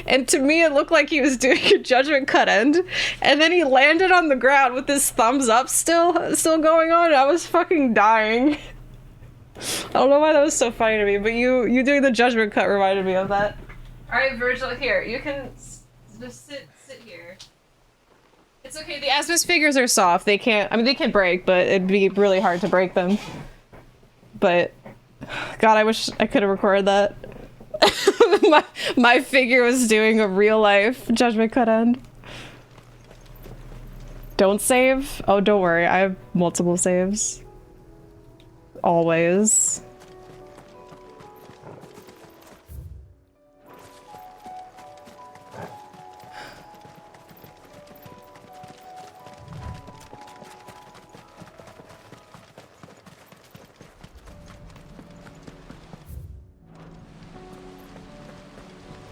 And to me, it looked like he was doing a Judgment Cut End, and then he landed on the ground with his thumbs up still going on. And I was fucking dying. I don't know why that was so funny to me, but you doing the Judgment Cut reminded me of that. All right, Virgil, here you can just sit here. It's okay. The Asmus figures are soft. They can't. I mean, they can break, but it'd be really hard to break them. But God, I wish I could have recorded that. my figure was doing a real life Judgment Cut End. Don't save? Oh, don't worry. I have multiple saves. Always.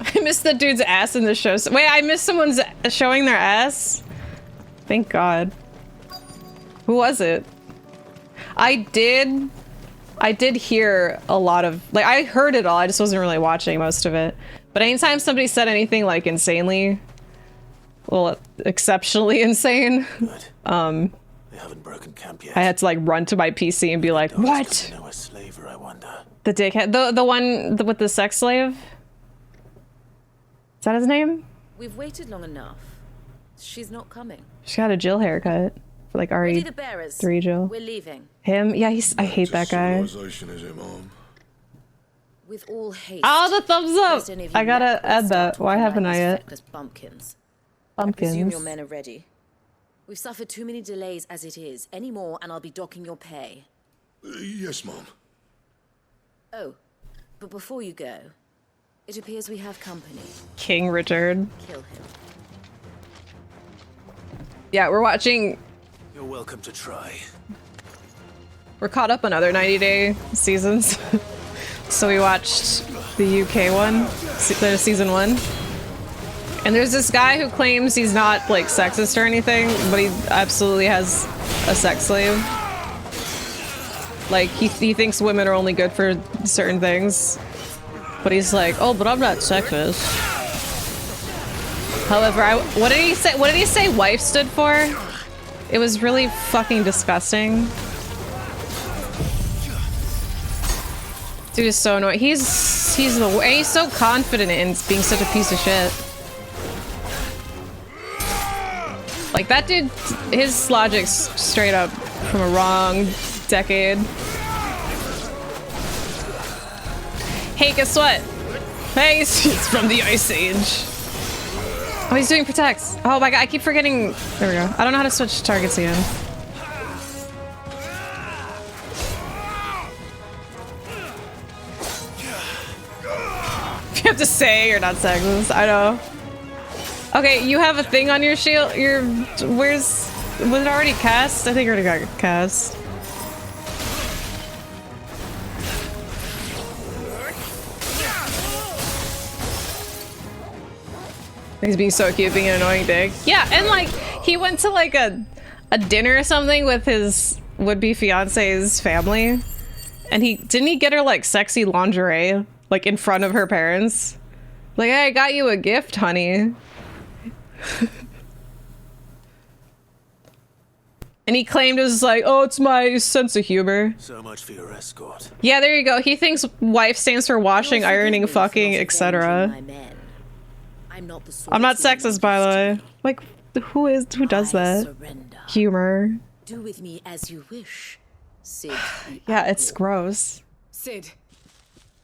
I missed the dude's ass in the show. Wait, I missed someone's showing their ass? Thank God. Who was it? I did hear a lot of, like, I heard it all, I just wasn't really watching most of it. But anytime somebody said anything like insanely, well, exceptionally insane, Good. They haven't broken camp yet. I had to like run to my PC and be like, what? A slaver, I wonder. The dickhead, the one with the sex slave? Is that his name? We've waited long enough. She's not coming. She's got a Jill haircut. Like RE3 Jill. We're leaving. Him? Yeah, I hate that guy. With all haste. Oh, the thumbs up! I gotta add that. Why haven't I yet? Bumpkins. Bumpkins. I presume your men are ready. We've suffered too many delays as it is. Any more and I'll be docking your pay. Yes, Mom. Oh, but before you go, it appears we have company. King Richard. Kill him. Yeah, we're watching. You're welcome to try. We're caught up on other 90-day seasons. So we watched the UK one, season 1. And there's this guy who claims he's not like sexist or anything, but he absolutely has a sex slave. Like he thinks women are only good for certain things. But he's like, oh, but I'm not sexist. However, what did he say? What did he say wife stood for? It was really fucking disgusting. Dude is so annoying. He's so confident in being such a piece of shit. Like that dude, his logic's straight up from a wrong decade. Hey, guess what? Hey, it's from the Ice Age. Oh, he's doing protects. Oh my god, I keep forgetting. There we go. I don't know how to switch targets again. You have to say you're not sexist. I know. Okay, you have a thing on your shield. Was it already cast? I think it already got cast. He's being so cute, being an annoying dick. Yeah, and like he went to like a dinner or something with his would-be fiance's family, and didn't he get her like sexy lingerie like in front of her parents? Like, hey, I got you a gift, honey. And he claimed it was like, oh, it's my sense of humor. So much for your escort. Yeah, there you go. He thinks wife stands for washing, ironing, fucking, etc. I'm not sexist, by the way. Like, who does that? Humor. Do with me as you wish, Sid. Yeah, it's gross. Sid.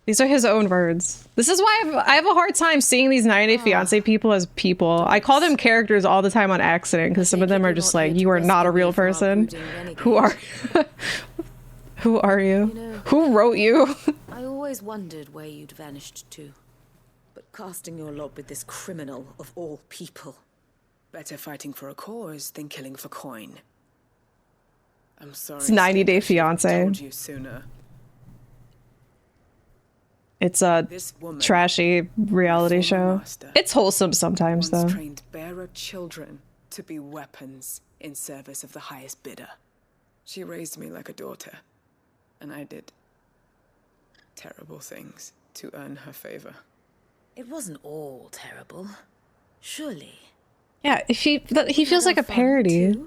These are his own words. This is why I have a hard time seeing these 90 Day Fiancé people as people. I call them characters all the time on accident because some of them are just like, you are not a real person. Who are Who are you? Who wrote you? I always wondered where you'd vanished to. But casting your lot with this criminal of all people. Better fighting for a cause than killing for coin. I'm sorry. It's 90 Day Fiancé. Told you sooner. It's a trashy reality show. It's wholesome sometimes, though. Trained bearer children to be weapons in service of the highest bidder. She raised me like a daughter, and I did terrible things to earn her favor. It wasn't all terrible, surely. Yeah, he feels like a parody.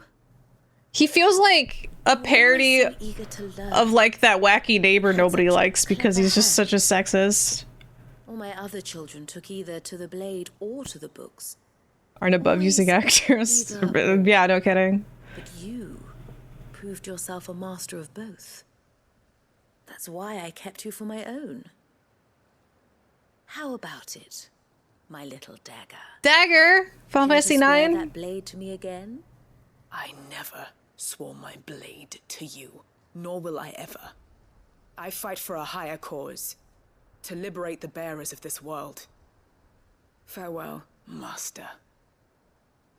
He feels like a parody of like that wacky neighbor nobody likes because he's just such a sexist. All my other children took either to the blade or to the books. Aren't above using actors. Yeah, no kidding. But you proved yourself a master of both. That's why I kept you for my own. How about it, my little dagger? Dagger? Final Fantasy 9? That blade to me again? I never swore my blade to you, nor will I ever. I fight for a higher cause, to liberate the bearers of this world. Farewell, Master.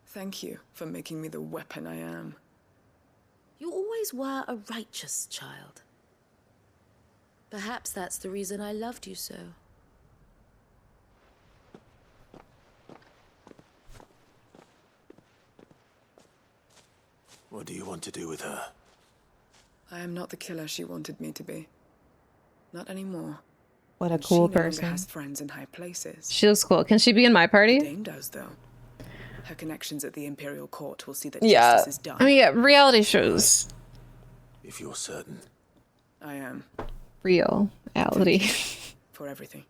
Thank you for making me the weapon I am. You always were a righteous child. Perhaps that's the reason I loved you so. What do you want to do with her? I am not the killer she wanted me to be. Not anymore. What a cool she no person. Longer has friends in high places. She looks cool. Can she be in my party? Dame does, though. Her connections at the Imperial Court will see that Yeah. justice is done. I mean, yeah, reality shows. If you're certain. I am. Reality. For everything.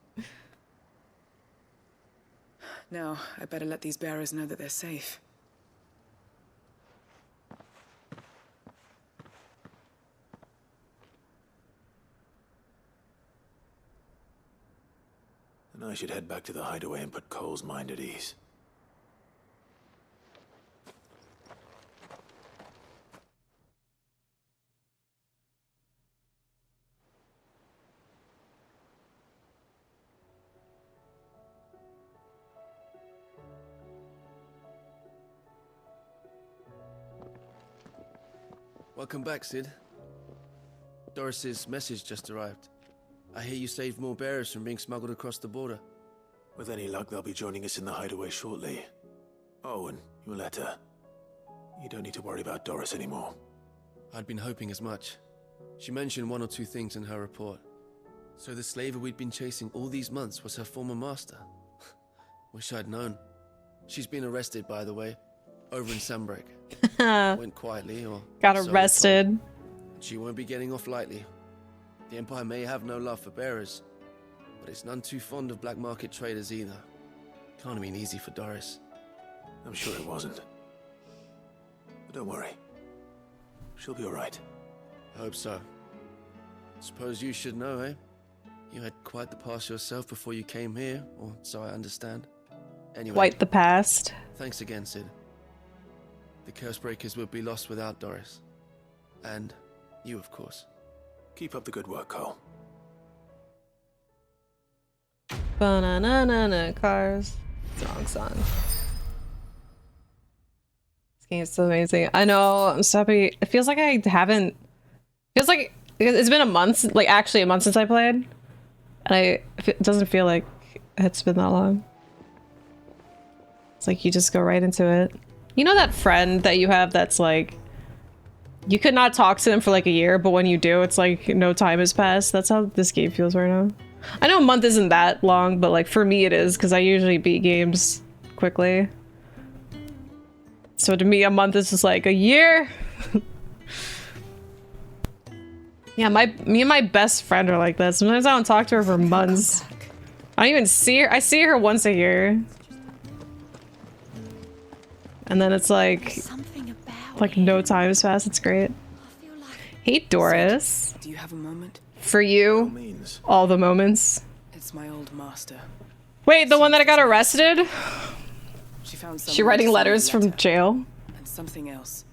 Now, I better let these bearers know that they're safe. And I should head back to the hideaway and put Cole's mind at ease. Welcome back, Sid. Doris's message just arrived. I hear you saved more bearers from being smuggled across the border. With any luck, they'll be joining us in the hideaway shortly. Oh, and your letter. You don't need to worry about Doris anymore. I'd been hoping as much. She mentioned one or two things in her report. So the slaver we'd been chasing all these months was her former master. Wish I'd known. She's been arrested, by the way, over in Sandbreak. Went quietly, or got arrested. She won't be getting off lightly. The Empire may have no love for bearers, but it's none too fond of black market traders either. Can't have been easy for Doris. I'm sure it wasn't. But don't worry. She'll be alright. I hope so. Suppose you should know, eh? You had quite the past yourself before you came here, or so I understand. Anyway. Quite the past. Thanks again, Sid. The Cursebreakers would be lost without Doris. And you, of course. Keep up the good work, Cole. Ba-na-na-na-na, cars. Wrong song. This game is so amazing. I know, I'm so happy. It feels like I haven't... Feels like it's been a month, like actually a month since I played. And it doesn't feel like it's been that long. It's like you just go right into it. You know that friend that you have that's like, you could not talk to them for like a year, but when you do, it's like no time has passed. That's how this game feels right now. I know a month isn't that long, but like for me it is, because I usually beat games quickly. So to me, a month is just like a year. Yeah, me and my best friend are like that. Sometimes I don't talk to her for months. I don't even see her. I see her once a year. And then it's like no time has passed. It's great. Hey, Doris. Do you have a moment? For you, all the moments. It's my old master. Wait, the one that I got arrested? She writing letters from jail? And something else.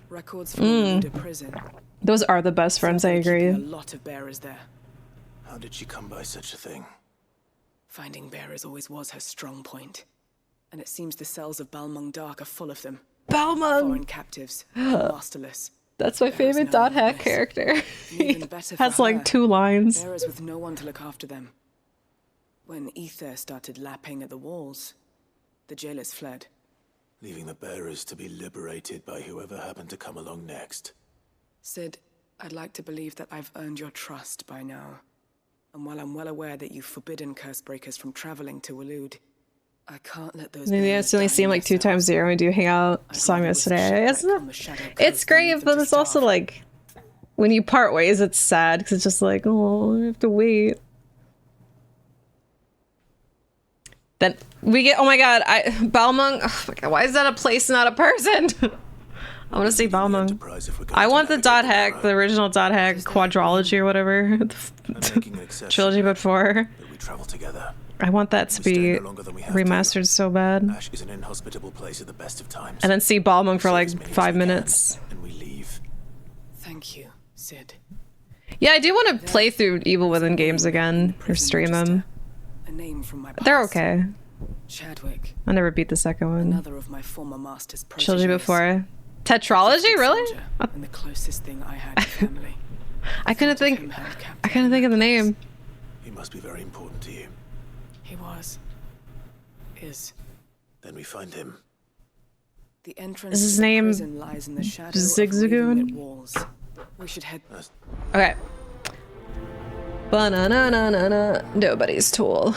Records from the prison. Those are the best friends, I agree. A lot of bearers there. How did she come by such a thing? Finding bearers always was her strong point. And it seems the cells of Balmung Dark are full of them. Balmung! Foreign captives, masterless. That's my favorite dot hack character. He has like 2 lines. Bearers with no one to look after them. When ether started lapping at the walls, the jailers fled. Leaving the bearers to be liberated by whoever happened to come along next. Sid, I'd like to believe that I've earned your trust by now. And while I'm well aware that you've forbidden Cursebreakers from traveling to Waloed, I can't let those. Maybe I've only seen like 2 times a year when we do hang out. Saw him yesterday. It's great, but it's also like when you part ways, it's sad because it's just like, oh, I have to wait. Then we get, oh my god, Balmung. Oh my god, why is that a place, not a person? I want to see Balmung. I want the dot hack, the original dot hack quadrology or whatever, trilogy before. I want that to be remastered so bad. Ash is an inhospitable place at the best of times. And then see Balmung for like 5 minutes. And we leave. Thank you, Sid. Yeah, I do want to play through Evil Within games again or stream them. A name from my past. They're okay. Chadwick. I never beat the second one. Another of my former master's Trilogy before. Tetralogy, really? And the closest thing I had to family. I couldn't think of the name. He must be very important to you. He was. Is. Then we find him. The entrance Is his to the name prison lies in the shadow Zigzagoon? of walls. We should head. Okay. Ba-na-na-na-na-na. Nobody's tool.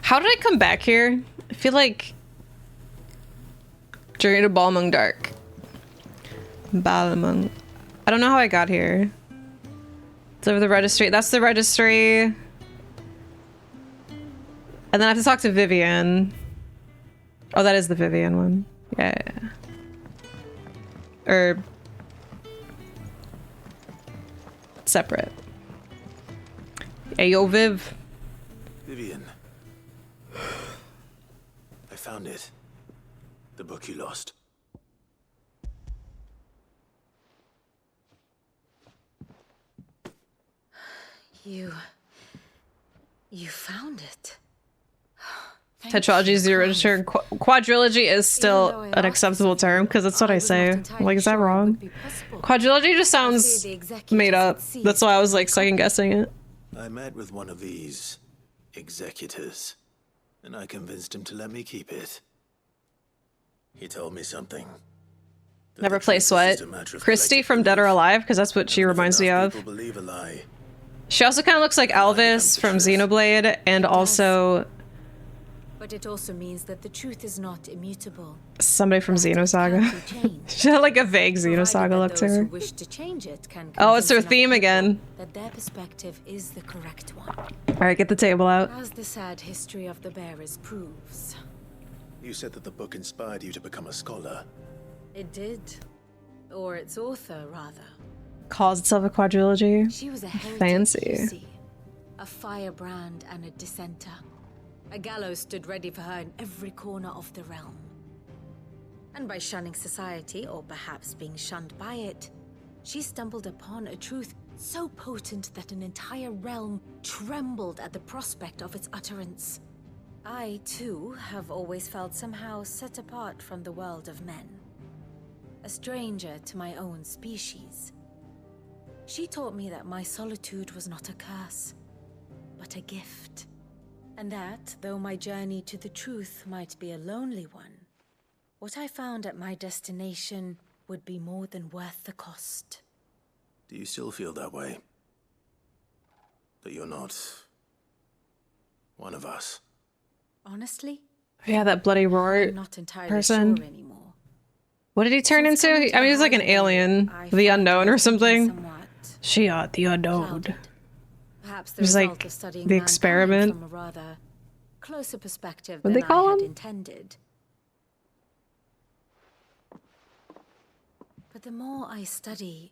How did I come back here? I feel like Journey to Balmung Dark. Balmung. I don't know how I got here. It's over the registry. That's the registry. And then I have to talk to Vivian. Oh, that is the Vivian one. Yeah. Or separate. Hey, yo, Viv. Vivian. I found it. The book you lost. You found it. Tetralogy is the original term. Quadrilogy is still an acceptable term because that's what I say. Like, is that wrong? Quadrilogy just sounds made up. That's why I was like second guessing it. I met with one of these executors, and I convinced him to let me keep it. He told me something. Never placed what? Christy from Dead or Alive, because that's what she reminds me of. Believe a lie. She also kind of looks like Elvis from Xenoblade, and also but it also means that the truth is not immutable. Somebody from Xenosaga. She had like a vague Xenosaga look to her. Oh, it's her theme again. That their perspective is the correct one. All right, get the table out. As the sad history of the bearers proves. You said that the book inspired you to become a scholar. It did. Or its author, rather. Calls itself a quadrilogy. She was a heretic, Fancy. you see. A firebrand and a dissenter. A gallows stood ready for her in every corner of the realm. And by shunning society, or perhaps being shunned by it, she stumbled upon a truth so potent that an entire realm trembled at the prospect of its utterance. I, too, have always felt somehow set apart from the world of men. A stranger to my own species. She taught me that my solitude was not a curse, but a gift. And that, though my journey to the truth might be a lonely one, what I found at my destination would be more than worth the cost. Do you still feel that way? That you're not one of us? Honestly? Yeah, that bloody roar I'm not entirely person. sure anymore. What did he turn into? I mean, he was like an alien. The unknown or something. Shiat, the unknown. Perhaps the It was result like of studying the mankind experiment. from a rather closer perspective What'd than they call I had him? intended. But the more I study,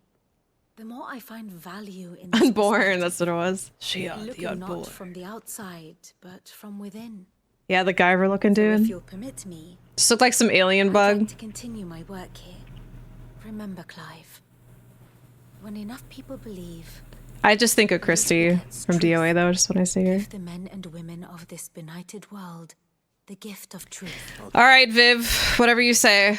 the more I find value in this Unborn, that's what it was. Shiat, the looking unborn. not from the outside, but from within. Yeah, the Guyver looking So if dude. you'll permit me, Just looked like some alien I'd bug. like to continue my work here. Remember, Clive, when enough people believe, I just think of Christy from DOA though, just when I see her. give the men and women of this benighted world the gift of truth. All right, Viv, whatever you say.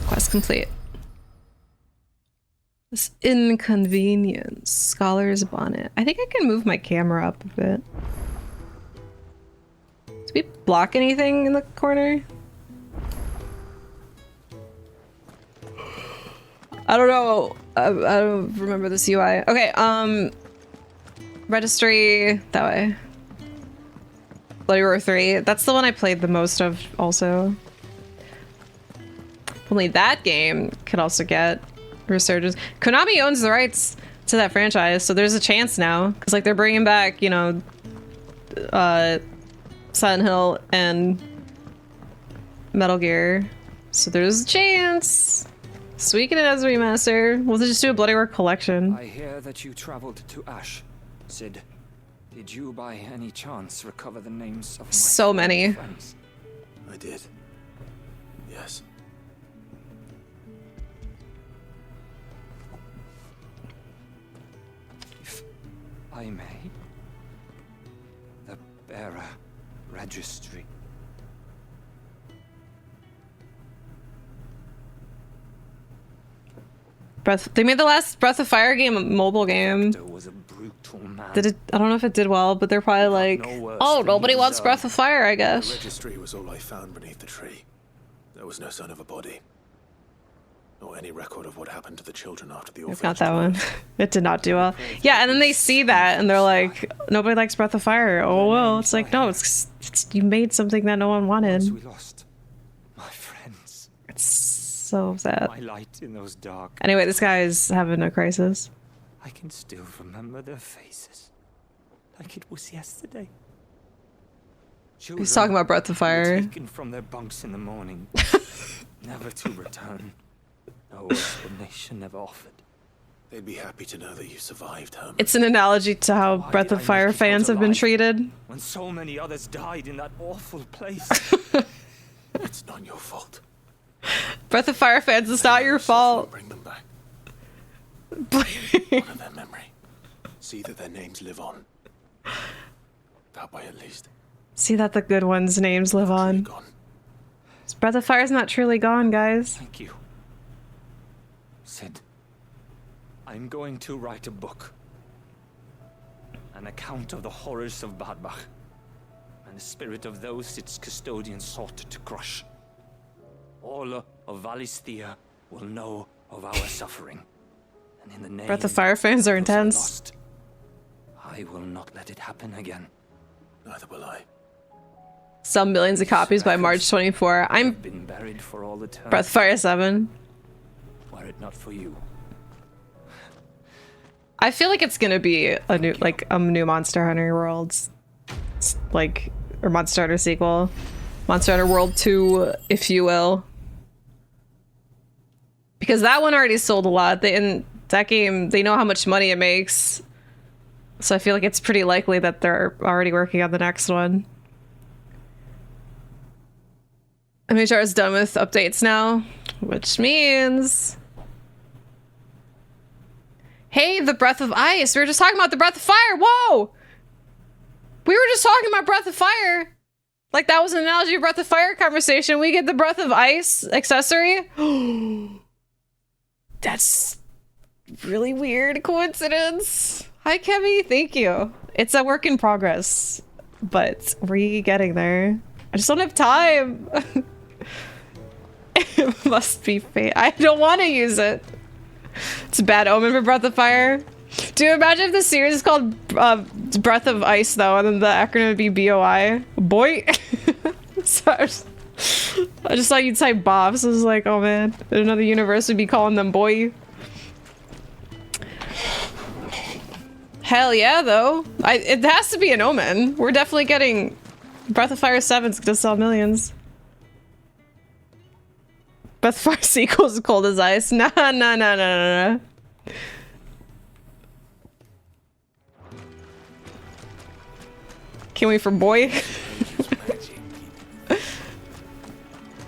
Quest complete. This inconvenience. Scholar's bonnet. I think I can move my camera up a bit. Did we block anything in the corner? I don't know. I don't remember this UI. Okay, registry that way. Bloody Roar 3. That's the one I played the most of also. Only that game could also get resurgence. Konami owns the rights to that franchise, so there's a chance now. Because like they're bringing back, you know, Silent Hill and Metal Gear. So there's a chance. Sweeten it as a remaster. We'll just do a Bloody Roar collection. I hear that you traveled to Ash. Sid, did you by any chance recover the names of my So many. friends? I did. Yes. If I may, the bearer registry. They made the last Breath of Fire game a mobile game. Was a brutal man. Did it? I don't know if it did well, but they're probably like, oh, nobody wants Breath of Fire, I The guess. registry was all I found beneath the tree. There was no sign of a body. Or any record of what happened to the children after the I've orphanage. got that one. It did not do well. Yeah, and then they see that and they're like, nobody likes Breath of Fire. Oh well, it's like, no, it's you made something that no one wanted. We lost my friends. It's so sad. My light in those dark. Anyway, this guy is having a crisis. I can still remember their faces, like it was yesterday. He's talking about Breath of Fire. Taken from their bunks in the morning, never to return. No explanation ever offered. They'd be happy to know that you survived, Herman. It's an analogy to how Breath of Fire fans have been treated. When so many others died in that awful place. It's not your fault. Breath of Fire fans, it's not your fault. Bring them back. Honor their memory. See that their names live on. That way, at least. See that the good ones' names live on. Breath of Fire's not truly gone, guys. Thank you. Sid, I'm going to write a book. An account of the horrors of Badbach and the spirit of those its custodians sought to crush. All of Valisthea will know of our suffering. And in the name Breath of Fire fans are of those I intense. lost, I will not let it happen again. Neither will I. Sell millions of copies by March 24. I'm Been buried for all eternity. Breath of Fire 7. Were it not for you. I feel like it's gonna be a new Monster Hunter Worlds, like, or Monster Hunter sequel, Monster Hunter World 2, if you will, because that one already sold a lot. In that game, they know how much money it makes, so I feel like it's pretty likely that they're already working on the next one. MHR is done with updates now, which means. Hey, the Breath of Ice. We were just talking about the Breath of Fire. Whoa! We were just talking about Breath of Fire. Like that was an analogy of Breath of Fire conversation. We get the Breath of Ice accessory. That's really weird coincidence. Hi, Kemi. Thank you. It's a work in progress, but we're getting there. I just don't have time. It must be fate. I don't want to use it. It's a bad omen for Breath of Fire. Dude, imagine if the series is called Breath of Ice, though, and then the acronym would be BOI. Boy. So I just thought you'd type Bob, so I was like, oh man. In another universe, we'd be calling them boy. Hell yeah, though. It has to be an omen. We're definitely getting... Breath of Fire 7's gonna sell millions. Breath of Fire sequel's cold as ice. Nah. Can't wait for boy.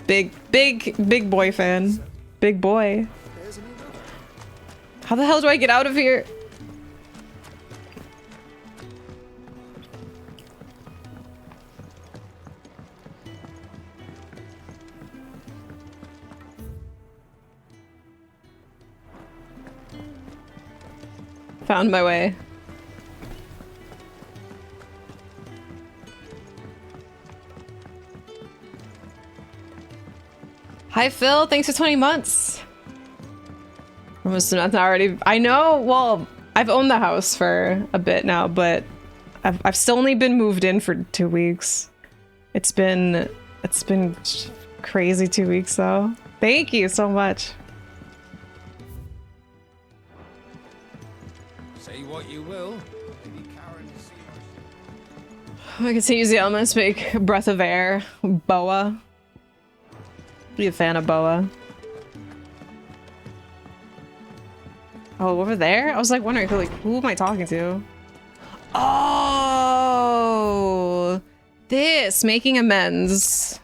Big boy fan. Big boy. How the hell do I get out of here? Found my way. Hi Phil, thanks for 20 months. Almost not already. I know, well, I've owned the house for a bit now, but I've still only been moved in for 2 weeks. It's been crazy 2 weeks though. Thank you so much. Say what you will. I can see use the elements, make breath of air, boa. Be a fan of boa. Oh, over there? I was like wondering who am I talking to? Oh, this making amends.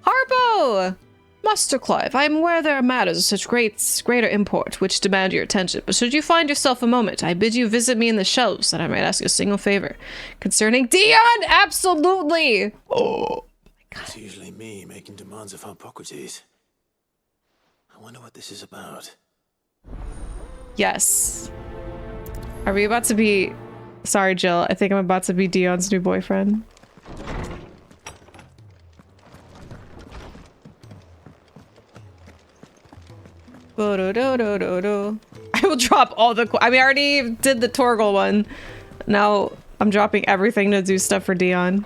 Harpo! Master Clive, I am aware there are matters of such greater import which demand your attention, but should you find yourself a moment, I bid you visit me in the shelves that I might ask you a single favor. Concerning Dion, absolutely! Oh my god. It's usually me making demands of Hippocrates. I wonder what this is about. Yes. Are we about to be... Sorry, Jill. I think I'm about to be Dion's new boyfriend. I will drop all the... I mean, I already did the Torgal one. Now I'm dropping everything to do stuff for Dion.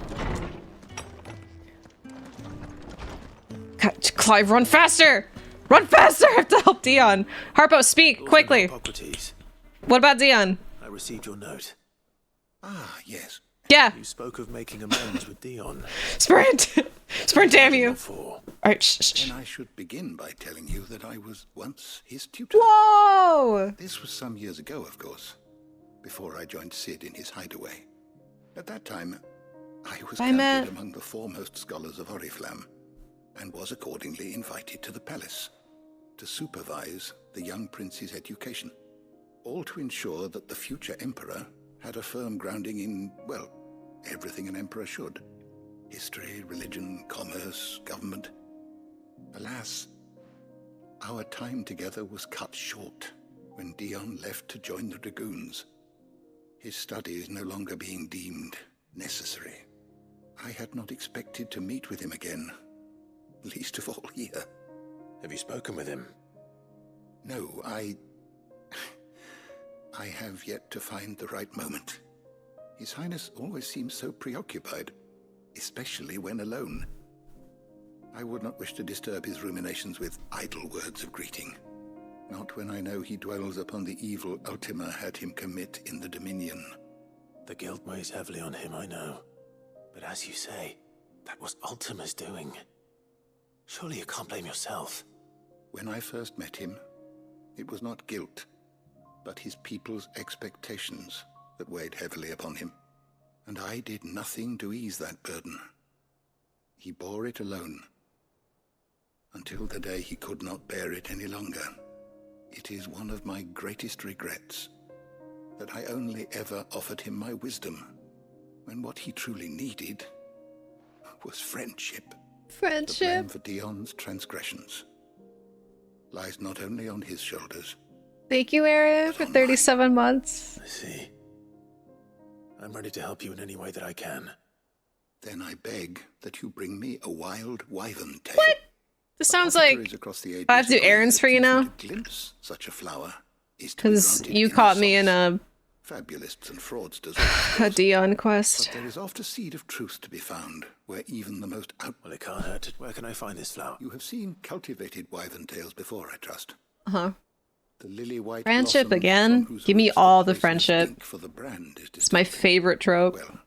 Clive, run faster! Run faster! I have to help Dion. Harpo, speak quickly. Hippocrates. What about Dion? I received your note. Ah, yes. Yeah. You spoke of making amends with Dion. Sprint! Sprint, damn you! Alright, shh. Then I should begin by telling you that I was once his tutor. Whoa! This was some years ago, of course, before I joined Sid in his hideaway. At that time, I was counted among the foremost scholars of Oriflamme, and was accordingly invited to the palace to supervise the young prince's education, all to ensure that the future emperor had a firm grounding in, well, everything an emperor should. History, religion, commerce, government. Alas, our time together was cut short when Dion left to join the Dragoons, his studies no longer being deemed necessary. I had not expected to meet with him again, least of all here. Have you spoken with him? No, I have yet to find the right moment. His Highness always seems so preoccupied, especially when alone. I would not wish to disturb his ruminations with idle words of greeting, not when I know he dwells upon the evil Ultima had him commit in the Dominion. The guilt weighs heavily on him, I know. But as you say, that was Ultima's doing. Surely you can't blame yourself. When I first met him, it was not guilt, but his people's expectations that weighed heavily upon him. And I did nothing to ease that burden. He bore it alone, until the day he could not bear it any longer. It is one of my greatest regrets that I only ever offered him my wisdom, when what he truly needed was friendship. Friendship? The blame for Dion's transgressions lies not only on his shoulders, Thank you, Aaron, for 37 months. I see. I'm months. I see. I'm ready to help you in any way that I can. Then I beg that you bring me a wild wyvern tail. What? This sounds like I have to do errands for you now. Glimpse such a flower is because you caught me in a fabulists and fraudsters. A Dion quest. But there is oft a seed of truth to be found, where even the most Well, it can't hurt. Where can I find this flower? You have seen cultivated wyvern tails before, I trust. Uh-huh. The lily white friendship again. Give me all the friendship. It's my favorite trope. Well,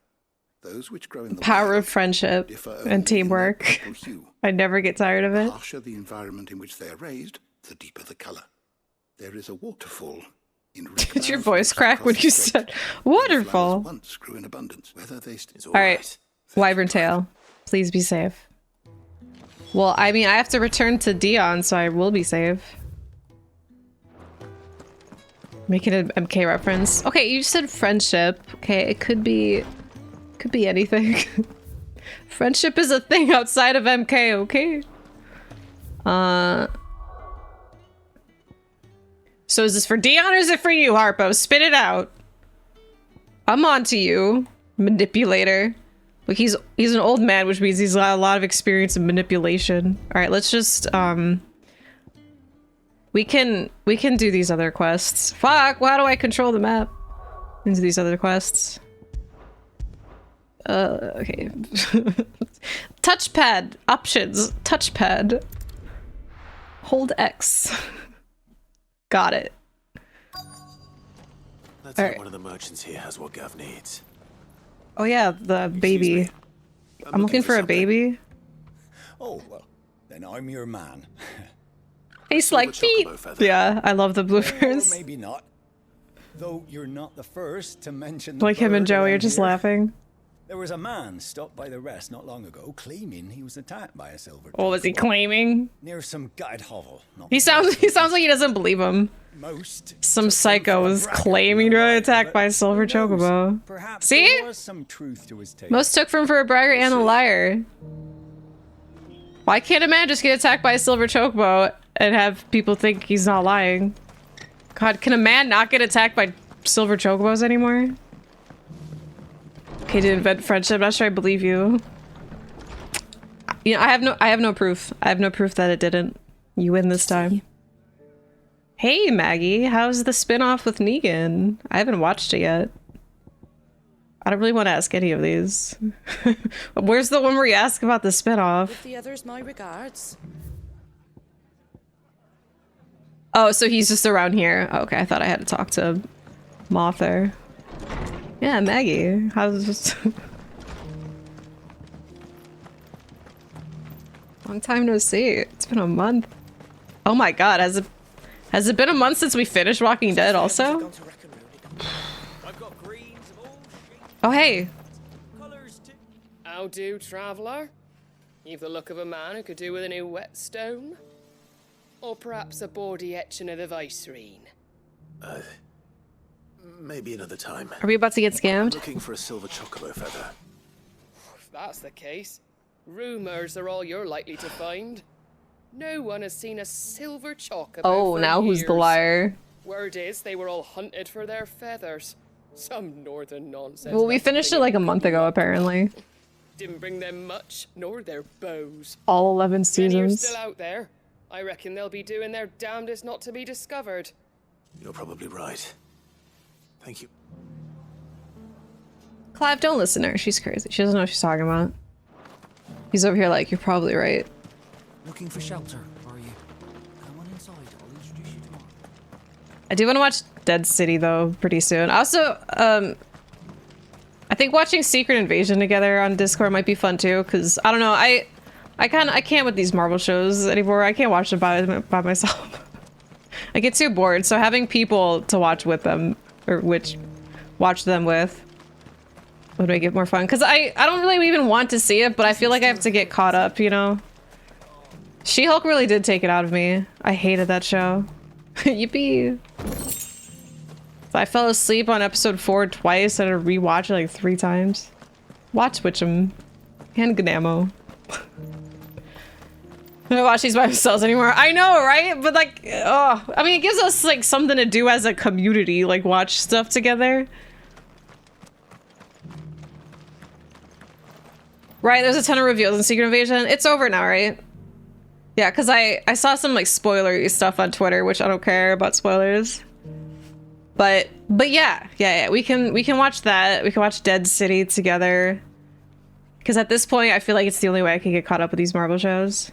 those which grow in the power of friendship and teamwork. I never get tired of it. The harsher the environment in which they are raised, the deeper the color. There is a waterfall in Did your voice crack when you said waterfall? Once grew in abundance. Whether they all right, wyvern tail, please be safe. Well, I mean, I have to return to Dion, so I will be safe. Making an MK reference. Okay, you said friendship. Okay, it could be anything. Friendship is a thing outside of MK, okay? So is this for Dion or is it for you, Harpo? Spit it out. I'm on to you, manipulator. Like he's an old man, which means he's got a lot of experience in manipulation. All right, let's just we can do these other quests. Fuck, how do I control the map into these other quests? Okay. Touchpad options. Touchpad. Hold X. Got it. Let's hope one of the merchants here has what Gav needs. Oh yeah, the baby. I'm looking for a baby. Oh, well, then I'm your man. Tastes like feet. Yeah, I love the bloopers. Or maybe not. Though you're not the first to mention like him and Joey are just laughing. There was a man stopped by the rest not long ago claiming he was attacked by a silver. What was he claiming? Near some gutted hovel. He sounds like he doesn't believe him. Some psycho was claiming to be attacked by a silver chocobo. See? There was some truth to his tale. Most took from for a bragger and a liar. Why can't a man just get attacked by a silver chocobo and have people think he's not lying? God, can a man not get attacked by silver chocobos anymore? Okay, to invent friendship. I'm not sure I believe you. You know, I have no proof. I have no proof that it didn't. You win this time. Hey, Maggie, how's the spin-off with Negan? I haven't watched it yet. I don't really want to ask any of these. Where's the one where you ask about the spin-off? With the others, my regards. Oh, so he's just around here. Oh, okay, I thought I had to talk to Mother. Yeah, Maggie, how's this? Long time no see. It's been a month. Oh my god, has it been a month since we finished Walking Dead also? Oh hey. How do, traveller? You've the look of a man who could do with a new whetstone. Or perhaps a bawdy etching of the Vicerine. Maybe another time. Are we about to get scammed? I'm looking for a silver chocobo feather. If that's the case, rumors are all you're likely to find. No one has seen a silver chocobo Oh, for now years. Who's the liar? Word is they were all hunted for their feathers. Some northern nonsense. Well, we finished it like a month ago, apparently. Didn't bring them much, nor their bows. All 11 Many are seasons. still out there. I reckon they'll be doing their damnedest not to be discovered. You're probably right. Thank you. Clive, don't listen to her. She's crazy. She doesn't know what she's talking about. He's over here like, you're probably right. Looking for shelter, are you? Come on inside, I'll introduce you to Mark. I do want to watch Dead City though pretty soon. Also, I think watching Secret Invasion together on Discord might be fun too, because I don't know, I can't with these Marvel shows anymore. I can't watch them by myself. I get too bored, so having people to watch with them, or watch them with, would make it more fun. Because I don't really even want to see it, but I feel like I have to get caught up, you know? She-Hulk really did take it out of me. I hated that show. Yippee! I fell asleep on episode 4 twice and I had to rewatch it like 3 times. Watch Witchem. And Gnamo. don't watch these by themselves anymore. I know, right? But like, oh, I mean, it gives us like something to do as a community, like watch stuff together. Right, there's a ton of reveals in Secret Invasion. It's over now, right? Yeah, because I saw some like spoilery stuff on Twitter, which I don't care about spoilers. But yeah, we can watch that. We can watch Dead City together. Because at this point, I feel like it's the only way I can get caught up with these Marvel shows.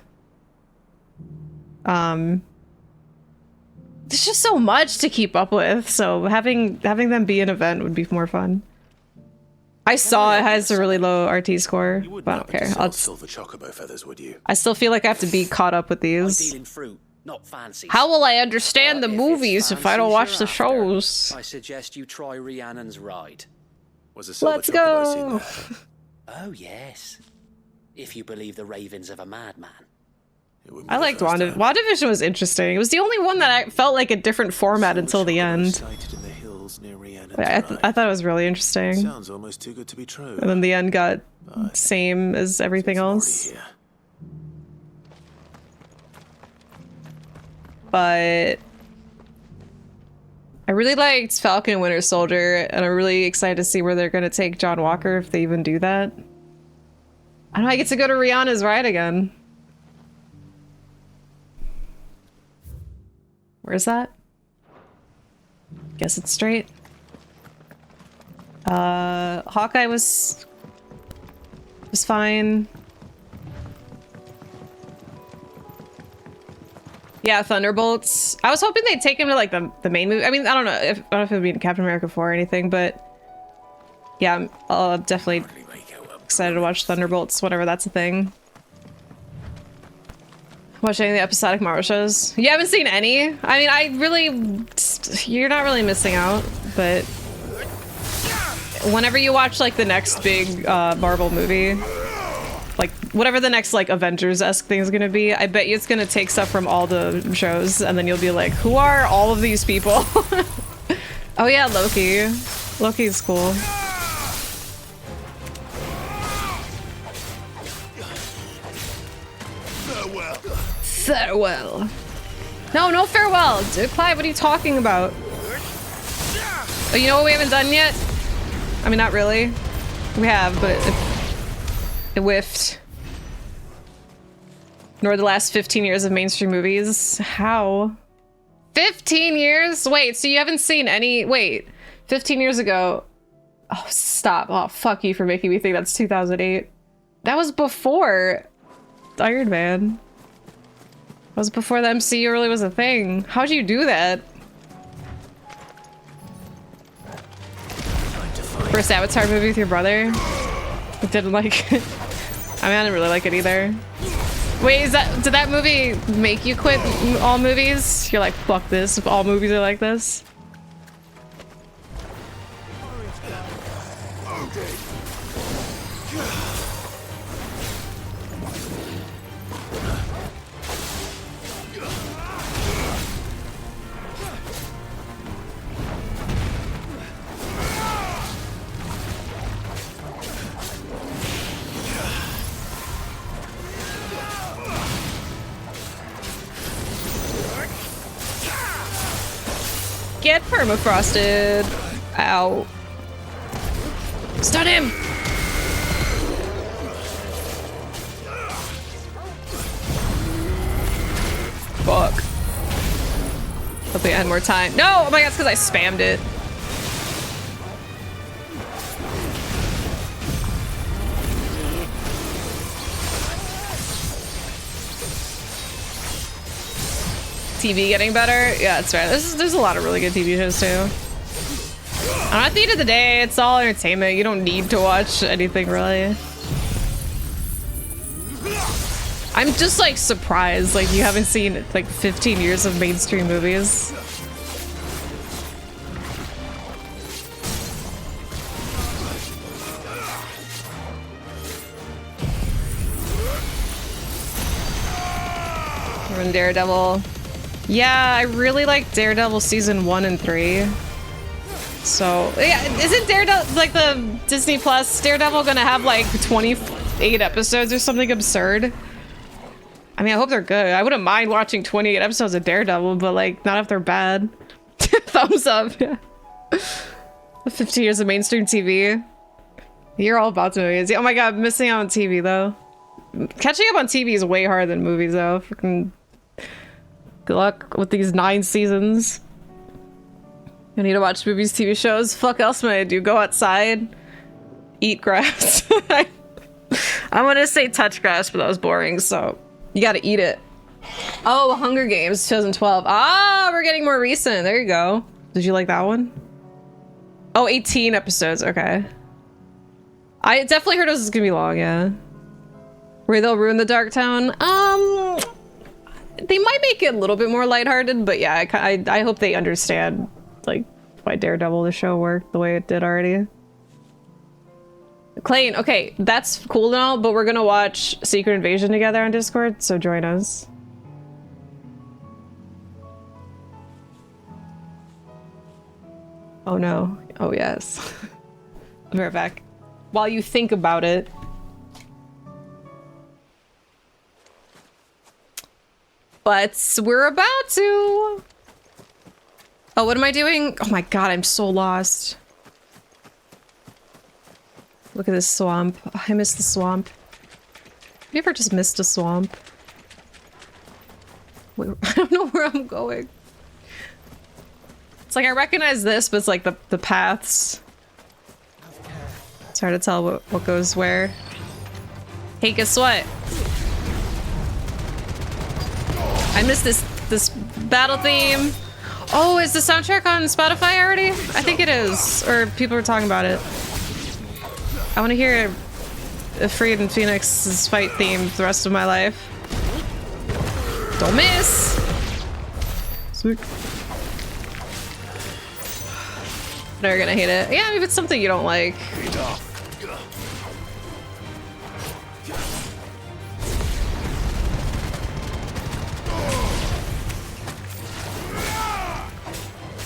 There's just so much to keep up with, so having them be an event would be more fun. I saw it has a really low RT score, but I don't care. I'll silver chocobo feathers, would you? I still feel like I have to be caught up with these. Dealing fruit, not fancy. How will I understand the movies if I don't watch the shows? I suggest you try Rhiannon's ride. Was a silver Let's go. Oh yes, if you believe the ravings of a madman. I liked WandaVision was interesting. It was the only one that I felt like a different format until the end. I thought it was really interesting. Sounds almost too good to be true. And then the end got same as everything else. But I really liked Falcon and Winter Soldier, and I'm really excited to see where they're going to take John Walker if they even do that. I don't know, I get to go to Rihanna's ride again. Where's that? Guess it's straight. Hawkeye was fine. Yeah, Thunderbolts. I was hoping they'd take him to like the main movie. I mean, I don't know if it would be in Captain America 4 or anything, but yeah, I'm definitely excited to watch Thunderbolts whenever that's a thing. Watch any of the episodic Marvel shows? You haven't seen any? I mean, you're not really missing out, but whenever you watch like the next big Marvel movie, like whatever the next like Avengers-esque thing is gonna be, I bet you it's gonna take stuff from all the shows, and then you'll be like, who are all of these people? Oh yeah, Loki. Loki's cool. Farewell. No farewell. Dude, Clive, what are you talking about? Oh, you know what we haven't done yet? I mean, not really. We have, but it whiffed. Nor the last 15 years of mainstream movies. How? 15 years? Wait, so you haven't seen any... Wait, 15 years ago... Oh, stop. Oh, fuck you for making me think that's 2008. That was before Iron Man. That was before the MCU really was a thing. How'd you do that? First Avatar movie with your brother? It didn't like it. I mean, I didn't really like it either. Wait, did that movie make you quit all movies? You're like, fuck this, if all movies are like this? Get permafrosted. Ow. Stun him! Fuck. Hope we had more time. No! Oh my god, it's because I spammed it. TV getting better? Yeah, that's right. There's a lot of really good TV shows too. And at the end of the day, it's all entertainment. You don't need to watch anything really. I'm just like surprised like you haven't seen like 15 years of mainstream movies. We're in Daredevil. Yeah, I really like Daredevil season 1 and 3. So, yeah, isn't Daredevil, like the Disney Plus Daredevil gonna have like 28 episodes or something absurd? I mean, I hope they're good. I wouldn't mind watching 28 episodes of Daredevil, but like, not if they're bad. Thumbs up. Yeah. 15 years of mainstream TV. You're all about to movies. Oh my god, missing out on TV though. Catching up on TV is way harder than movies though. Freaking good luck with these 9 seasons. I need to watch movies, TV shows. Fuck else am I gonna do? Go outside, eat grass. I'm gonna say touch grass, but that was boring. So you gotta eat it. Oh, Hunger Games 2012. Ah, we're getting more recent. There you go. Did you like that one? Oh, 18 episodes. Okay. I definitely heard it was gonna be long. Yeah. Where they'll ruin the Dark Town. They might make it a little bit more lighthearted, but yeah, I hope they understand like why Daredevil the show worked the way it did already. Clayton, okay, that's cool and all, but we're gonna watch Secret Invasion together on Discord, so join us. Oh no. Oh yes. I'll be right back. While you think about it. But we're about to. Oh, what am I doing? Oh my god, I'm so lost. Look at this swamp. Oh, I miss the swamp. Have you ever just missed a swamp? Wait, I don't know where I'm going. It's like I recognize this, but it's like the paths. It's hard to tell what goes where. Hey, guess what? I missed this battle theme. Oh, is the soundtrack on Spotify already? I think it is. Or people are talking about it. I want to hear Freed and Phoenix's fight theme for the rest of my life. Don't miss! Sick. They're gonna hate it. Yeah, if it's something you don't like.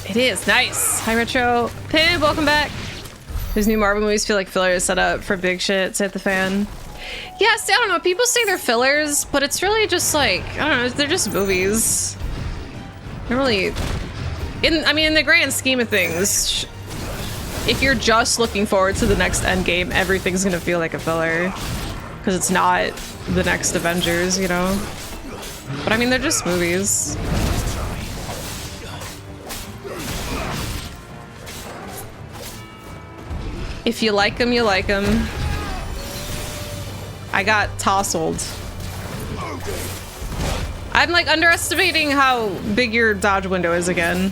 It is nice. Hi, Retro. Pim, welcome back. These new Marvel movies feel like fillers set up for big shit. Say the fan. Yes, I don't know. People say they're fillers, but it's really just like, I don't know. They're just movies. They're really, I mean, in the grand scheme of things, if you're just looking forward to the next Endgame, everything's gonna feel like a filler, because it's not the next Avengers, you know. But I mean, they're just movies. If you like them, you like them. I got tousled. I'm like underestimating how big your dodge window is again.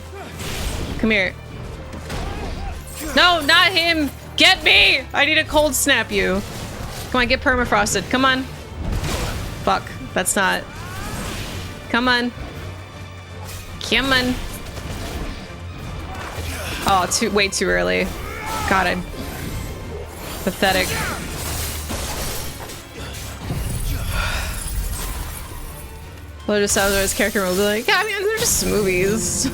Come here. No, not him. Get me! I need to cold snap you. Come on, get permafrosted. Come on. Fuck, that's not. Come on. Come on. Oh, way too early. Got it. Pathetic. Well, it just sounds like his character will be like, yeah, I mean, they're just movies.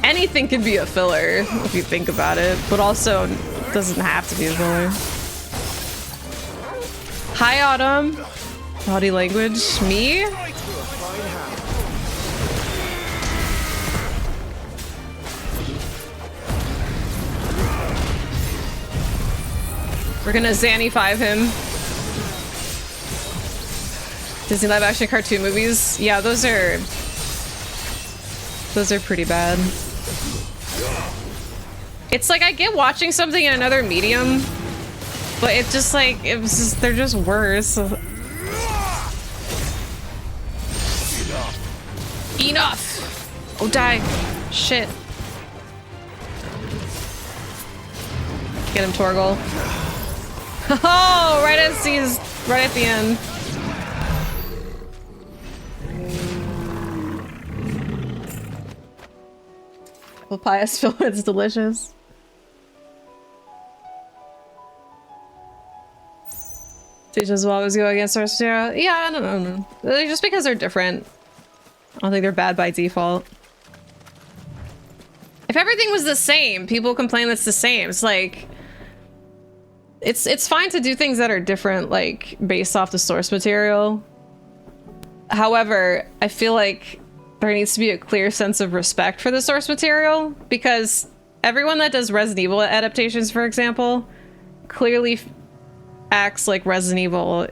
Anything could be a filler if you think about it, but also doesn't have to be a filler. Hi, Autumn. Body language. Me? We're gonna Zanny 5 him. Disney live action cartoon movies. Yeah, those are pretty bad. It's like I get watching something in another medium, but it just like they're just worse. Enough! Oh, die. Shit. Get him, Torgal. Oh, right as he's right at the end. Apple pie is filled. It's delicious. Teachers will always go against Sorcerer. Yeah, I don't know. Just because they're different. I don't think they're bad by default. If everything was the same, people complain that's the same. It's like, it's fine to do things that are different, like based off the source material. However, I feel like there needs to be a clear sense of respect for the source material, because everyone that does Resident Evil adaptations, for example, clearly acts like Resident Evil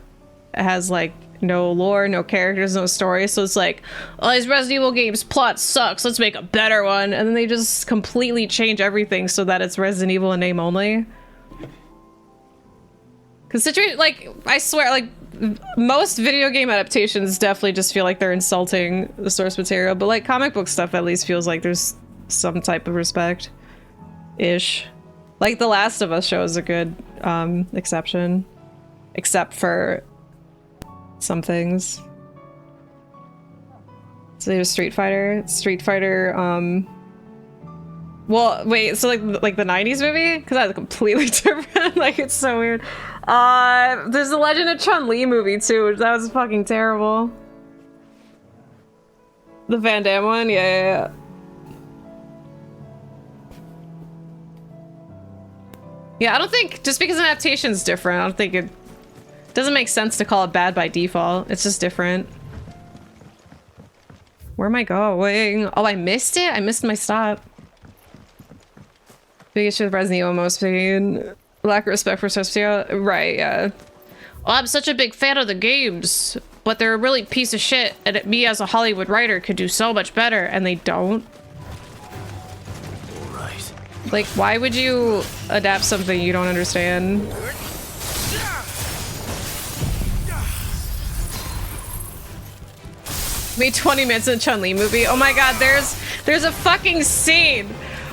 has like no lore, no characters, no story. So it's like, oh, these Resident Evil games plot sucks, let's make a better one. And then they just completely change everything so that it's Resident Evil in name only. Because like, I swear, like, most video game adaptations definitely just feel like they're insulting the source material, but like comic book stuff at least feels like there's some type of respect ish. Like The Last of Us show is a good exception, except for some things. So there's Street Fighter, well, wait, so like the 90s movie? Because that's completely different. Like, it's so weird. There's the Legend of Chun-Li movie too. That was fucking terrible. The Van Damme one? Yeah. Yeah, I don't think, just because an adaptation's different, I don't think it doesn't make sense to call it bad by default. It's just different. Where am I going? Oh, I missed it? I missed my stop. Big issue with Resident Evil, most pain. Lack of respect for source material. Right, yeah. Well, I'm such a big fan of the games, but they're a really piece of shit, and me as a Hollywood writer could do so much better, and they don't. Right. Like, why would you adapt something you don't understand? Made 20 minutes in a Chun-Li movie. Oh my god, there's a fucking scene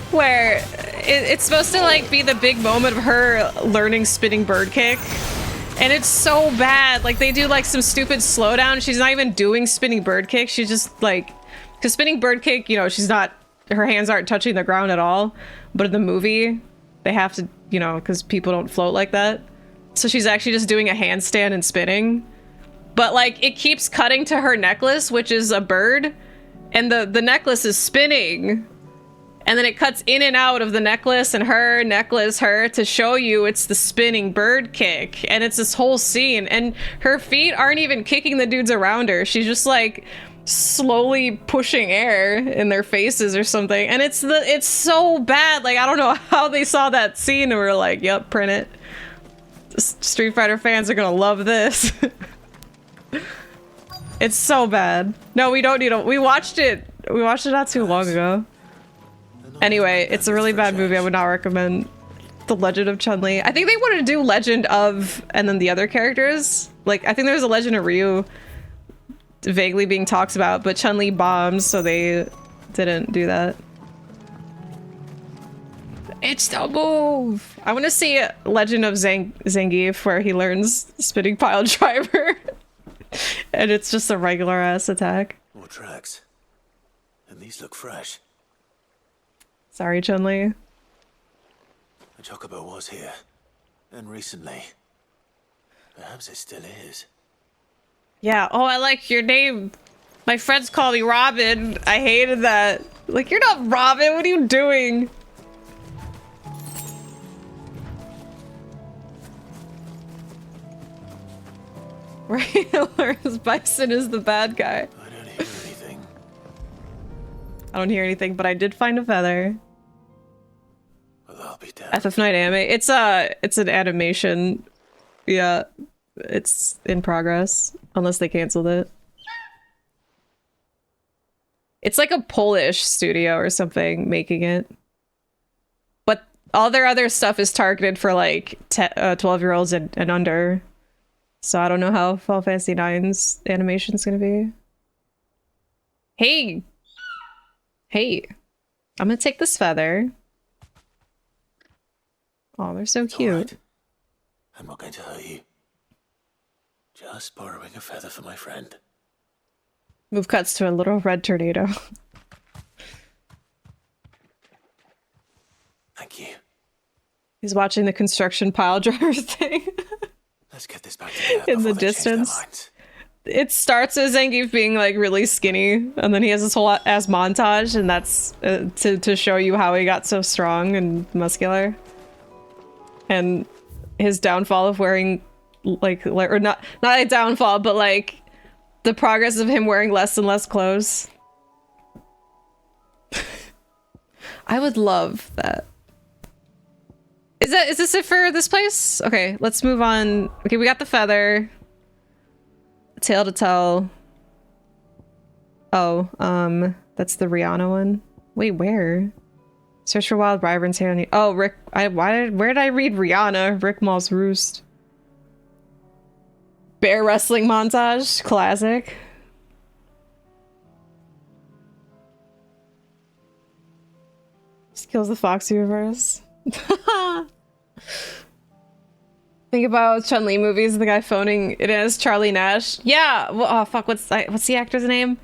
where it's supposed to like be the big moment of her learning spinning bird kick, and it's so bad. Like, they do like some stupid slowdown. She's not even doing spinning bird kick. She's just like, because spinning bird kick, you know, her hands aren't touching the ground at all. But in the movie, they have to, you know, because people don't float like that. So she's actually just doing a handstand and spinning. But like, it keeps cutting to her necklace, which is a bird, and the necklace is spinning. And then it cuts in and out of the necklace and her necklace, her, to show you it's the spinning bird kick. And it's this whole scene, and her feet aren't even kicking the dudes around her. She's just like slowly pushing air in their faces or something. And it's so bad. Like, I don't know how they saw that scene and were like, yep, print it. Street Fighter fans are gonna love this. It's so bad. No, we don't need to. We watched it not too long ago. Anyway, it's a really bad movie. I would not recommend The Legend of Chun-Li. I think they wanted to do Legend of and then the other characters. Like, I think there's a Legend of Ryu vaguely being talked about, but Chun-Li bombs, so they didn't do that. It's the move! I want to see Legend of Zangief where he learns spinning pile driver. And it's just a regular ass attack. More tracks. And these look fresh. Sorry, Chun-Li. The Chocobo was here. And recently. Perhaps it still is. Yeah, oh, I like your name. My friends call me Robin. I hated that. Like, you're not Robin, what are you doing? Right, Lawrence Bison is the bad guy. I don't hear anything. I don't hear anything, but I did find a feather. Well, I'll be damned. FF Night anime. It's an animation. Yeah, it's in progress, unless they canceled it. It's like a Polish studio or something making it. But all their other stuff is targeted for like 12-year-olds and under. So I don't know how Final Fantasy IX's animation's gonna be. Hey! Hey! I'm gonna take this feather. Oh, they're so cute. All right. I'm not going to hurt you. Just borrowing a feather for my friend. Move cuts to a little red tornado. Thank you. He's watching the construction pile driver thing. Let's get this back together In the distance. It starts as Zangief being like really skinny, and then he has this whole ass montage, and that's to show you how he got so strong and muscular. And his downfall of wearing or not a downfall, but like the progress of him wearing less and less clothes. I would love that. Is this it for this place? Okay, let's move on. Okay, we got the feather. Tale to tell. Oh, that's the Rihanna one. Wait, where? Search for wild wyverns here on the— oh, Rick. Where did I read Rihanna? Rick Moss Roost. Bear wrestling montage, classic. Just kills the Foxy reverse. Think about Chun-Li movies. The guy phoning it as Charlie Nash. Yeah. Well, oh fuck. What's the actor's name?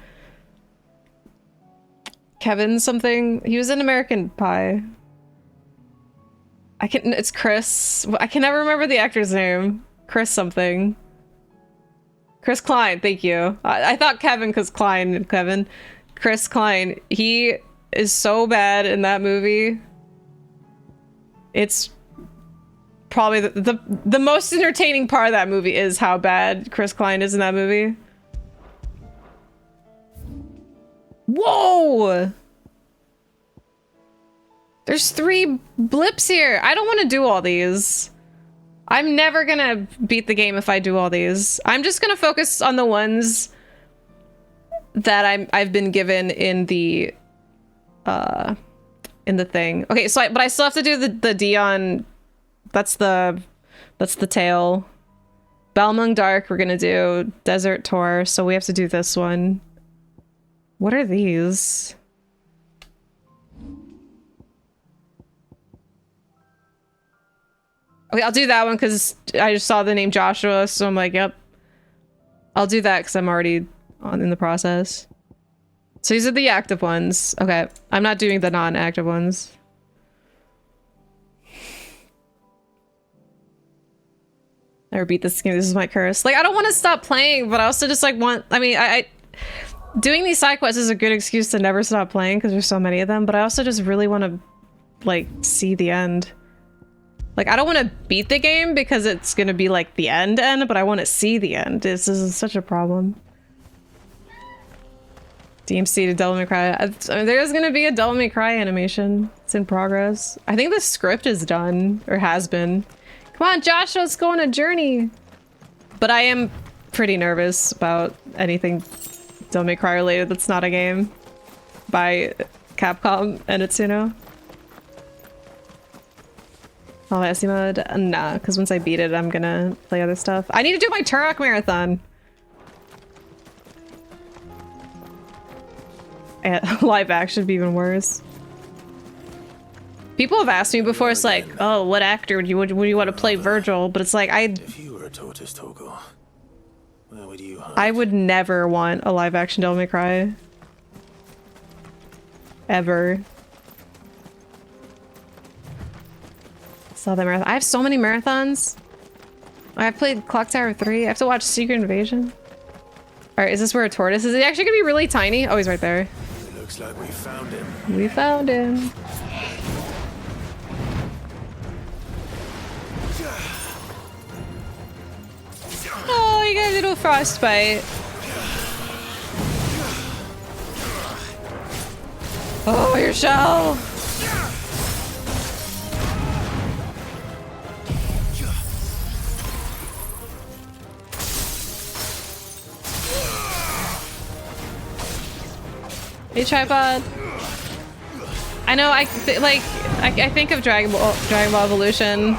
Kevin something. He was in American Pie. It's Chris. I can never remember the actor's name. Chris something. Chris Klein. Thank you. I thought Kevin because Klein and Kevin. Chris Klein. He is so bad in that movie. It's probably the most entertaining part of that movie is how bad Chris Klein is in that movie. Whoa! There's 3 blips here. I don't want to do all these. I'm never gonna beat the game if I do all these. I'm just gonna focus on the ones that I've been given in the thing. Okay, so but I still have to do the Dion. That's the tail. Balmung Dark we're gonna do. Desert Tour, so we have to do this one. What are these? Okay, I'll do that one because I just saw the name Joshua, so I'm like, yep. I'll do that because I'm already in the process. So these are the active ones. Okay, I'm not doing the non-active ones. I repeat this game. This is my curse. Like, I don't want to stop playing, but I also just like want. I mean, I doing these side quests is a good excuse to never stop playing because there's so many of them. But I also just really want to like see the end. Like, I don't want to beat the game because it's gonna be like the end, but I want to see the end. This is such a problem. DMC to Devil May Cry. I mean, there's gonna be a Devil May Cry animation. It's in progress. I think the script is done or has been. Come on, Josh, let's go on a journey. But I am pretty nervous about anything Devil May Cry related that's not a game by Capcom and Itsuno. Oh, SE mode? Nah, because once I beat it, I'm gonna play other stuff. I need to do my Turok marathon. Live action would be even worse. People have asked me before, it's like, oh, what actor would you want to play Virgil? But it's like, If you were a tortoise, Torgal, where would you hide? I would never want a live action Devil May Cry. Ever. Saw that marathon. I have so many marathons. I've played Clock Tower 3. I have to watch Secret Invasion. Alright, is this where a tortoise is? Is he actually gonna be really tiny? Oh, he's right there. It looks like we found him. We found him. Oh, you got a little frostbite. Oh, your shell. Hey, tripod. I know. I think of Dragon Ball Evolution.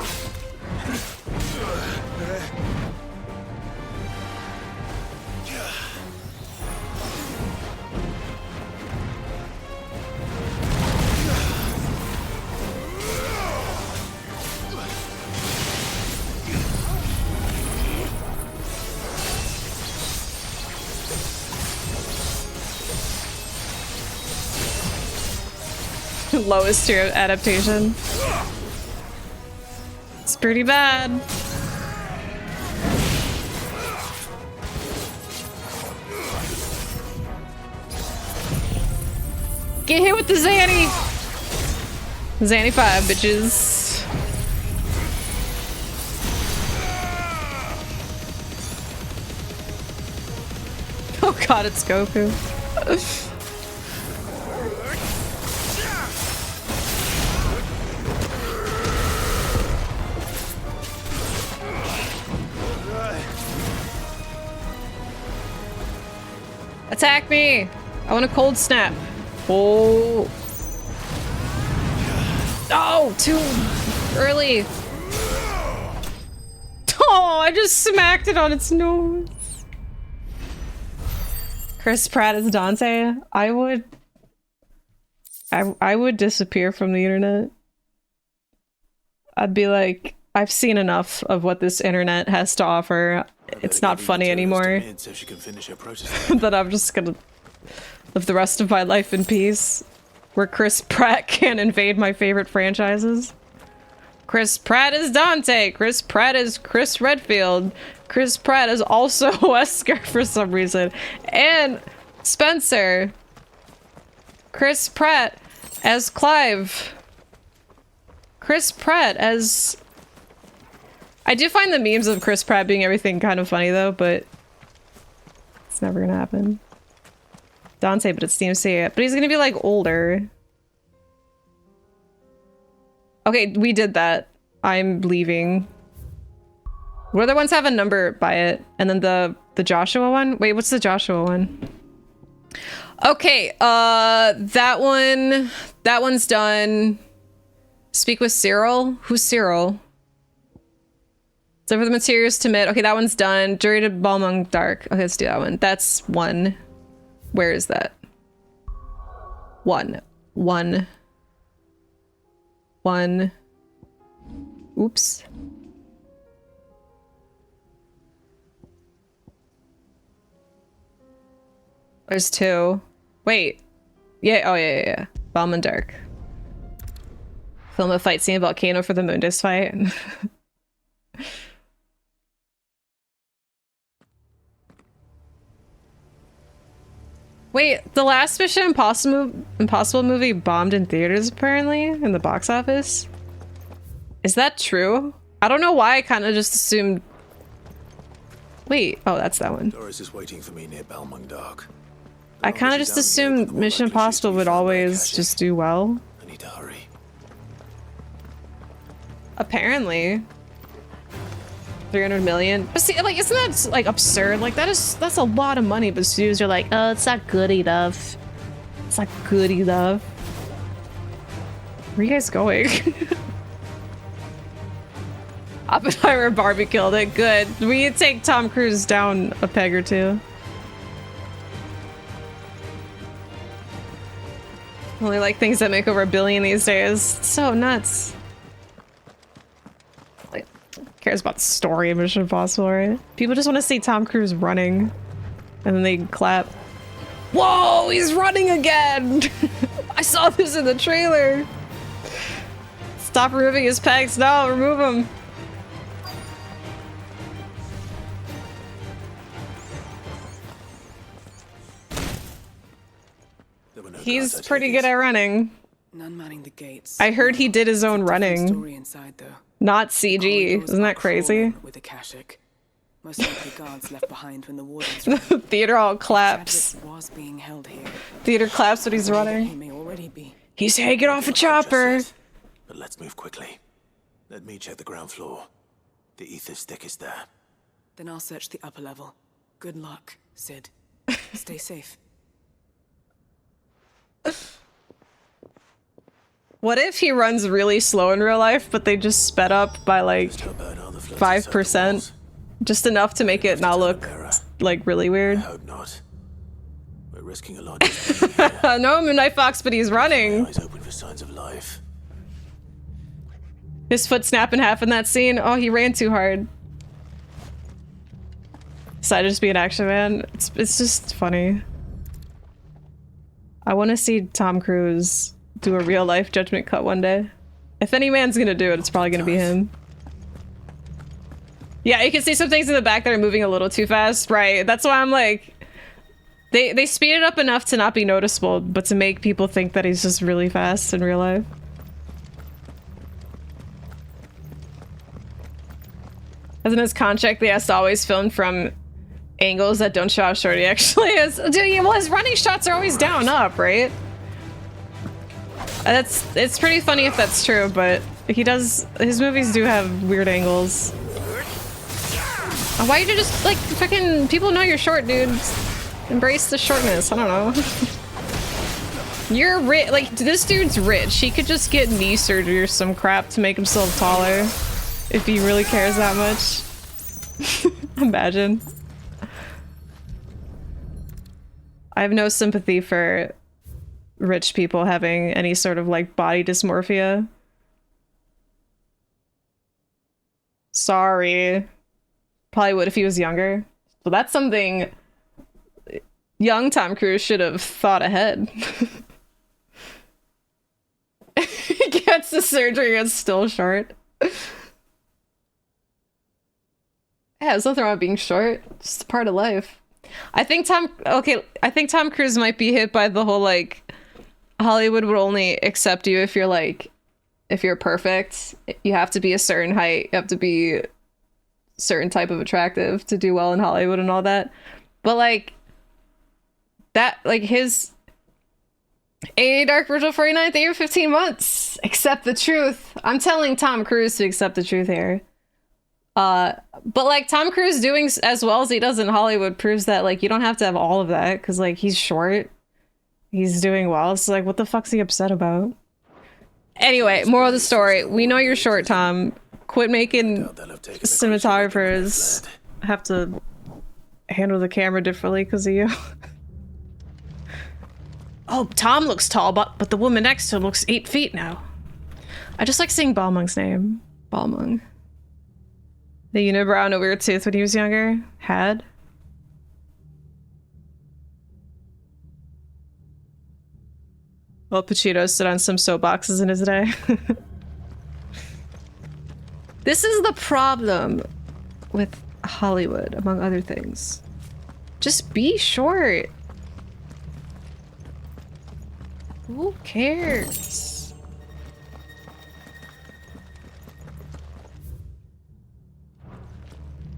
Lowest tier adaptation. It's pretty bad. Get hit with the Zanny! Zanny 5, bitches. Oh god, it's Goku. Attack me! I want a cold snap. Oh. Oh, too early. Oh, I just smacked it on its nose. Chris Pratt as Dante. I would disappear from the internet. I'd be like, I've seen enough of what this internet has to offer. It's not funny anymore. That I'm just gonna live the rest of my life in peace. Where Chris Pratt can invade my favorite franchises. Chris Pratt is Dante. Chris Pratt is Chris Redfield. Chris Pratt is also Wesker for some reason. And Spencer. Chris Pratt as Clive. Chris Pratt as... I do find the memes of Chris Pratt being everything kind of funny though, but it's never gonna happen. Dante, but it seems to say it. But he's gonna be like older. Okay, we did that. I'm leaving. What other ones have a number by it? And then the Joshua one? Wait, what's the Joshua one? Okay, that one's done. Speak with Cyril. Who's Cyril? So for the materials to mid. Okay, that one's done. Jury to Balmung Dark. Okay, let's do that one. That's one. Where is that? One. Oops. There's two. Wait. Yeah, oh yeah. Balmung Dark. Film a fight scene about Kano for the Mundus fight. Wait, the last Mission Impossible movie bombed in theaters apparently in the box office? Is that true? I don't know why I kind of just assumed... Wait, oh, that's that one. Doris is waiting for me near Balmung Dark. I kind of just assumed Mission Impossible would always just do well. I need to hurry. Apparently. 300 million. But see, like, isn't that like absurd? Like that's a lot of money, but studios are like, oh, it's not good enough. It's not good enough. Where are you guys going? Oppenheimer and Barbie killed it. Good. We need to take Tom Cruise down a peg or two. Only like things that make over $1 billion these days. It's so nuts. Like, who cares about the story of Mission Impossible, right? People just want to see Tom Cruise running. And then they clap. Whoa, he's running again! I saw this in the trailer! Stop removing his pegs. No, remove them. He's pretty good at running. None manning the gates. I heard he did his own running. Story inside, though. Not CG. Isn't that crazy? With a Kashik. Most likely guards left behind when the wardens The theater all claps. was being held here. Theater claps when he's running. He may already be. He's hanging off a chopper. But let's move quickly. Let me check the ground floor. The ether stick is there. Then I'll search the upper level. Good luck, Sid. Stay safe. What if he runs really slow in real life, but they just sped up by like 5%? Just enough to make it not look like really weird. I hope not. We're risking a lot. No, Midnight Fox, but he's running. Eyes open for signs of life. His foot snap in half in that scene. Oh, he ran too hard. Decided to just be an action man. It's just funny. I want to see Tom Cruise do a real life Judgment Cut one day. If any man's gonna do it, it's probably gonna be him. Yeah, you can see some things in the back that are moving a little too fast, right? That's why I'm like, they speed it up enough to not be noticeable, but to make people think that he's just really fast in real life. As in his contract, they has to always film from angles that don't show how short he actually is. Dude, yeah, well, his running shots are always down up, right? It's pretty funny if that's true, but his movies do have weird angles. Why you just like fucking people know you're short, dude? Embrace the shortness. I don't know. You're rich. Like, this dude's rich. He could just get knee surgery or some crap to make himself taller if he really cares that much. Imagine. I have no sympathy for rich people having any sort of like body dysmorphia. Sorry. Probably would if he was younger. But that's something young Tom Cruise should have thought ahead. He gets the surgery and still short. Yeah, there's nothing wrong with being short. It's just a part of life. I think Tom Cruise might be hit by the whole like Hollywood would only accept you if you're perfect. You have to be a certain height. You have to be certain type of attractive to do well in Hollywood and all that. But like that, like his Dark Virgil 49th year, 15 months. Accept the truth. I'm telling Tom Cruise to accept the truth here. But like Tom Cruise doing as well as he does in Hollywood proves that like you don't have to have all of that because like he's short. He's doing well. So like what the fuck's he upset about? Anyway, moral of the story. We know you're short, Tom. Quit making cinematographers have to handle the camera differently because of you. Oh, Tom looks tall, but the woman next to him looks 8 feet now. I just like seeing Balmung's name. Balmung. The unibrow and a weird tooth when he was younger. Had. Well, Pacino stood on some soapboxes in his day. This is the problem with Hollywood, among other things. Just be short. Who cares?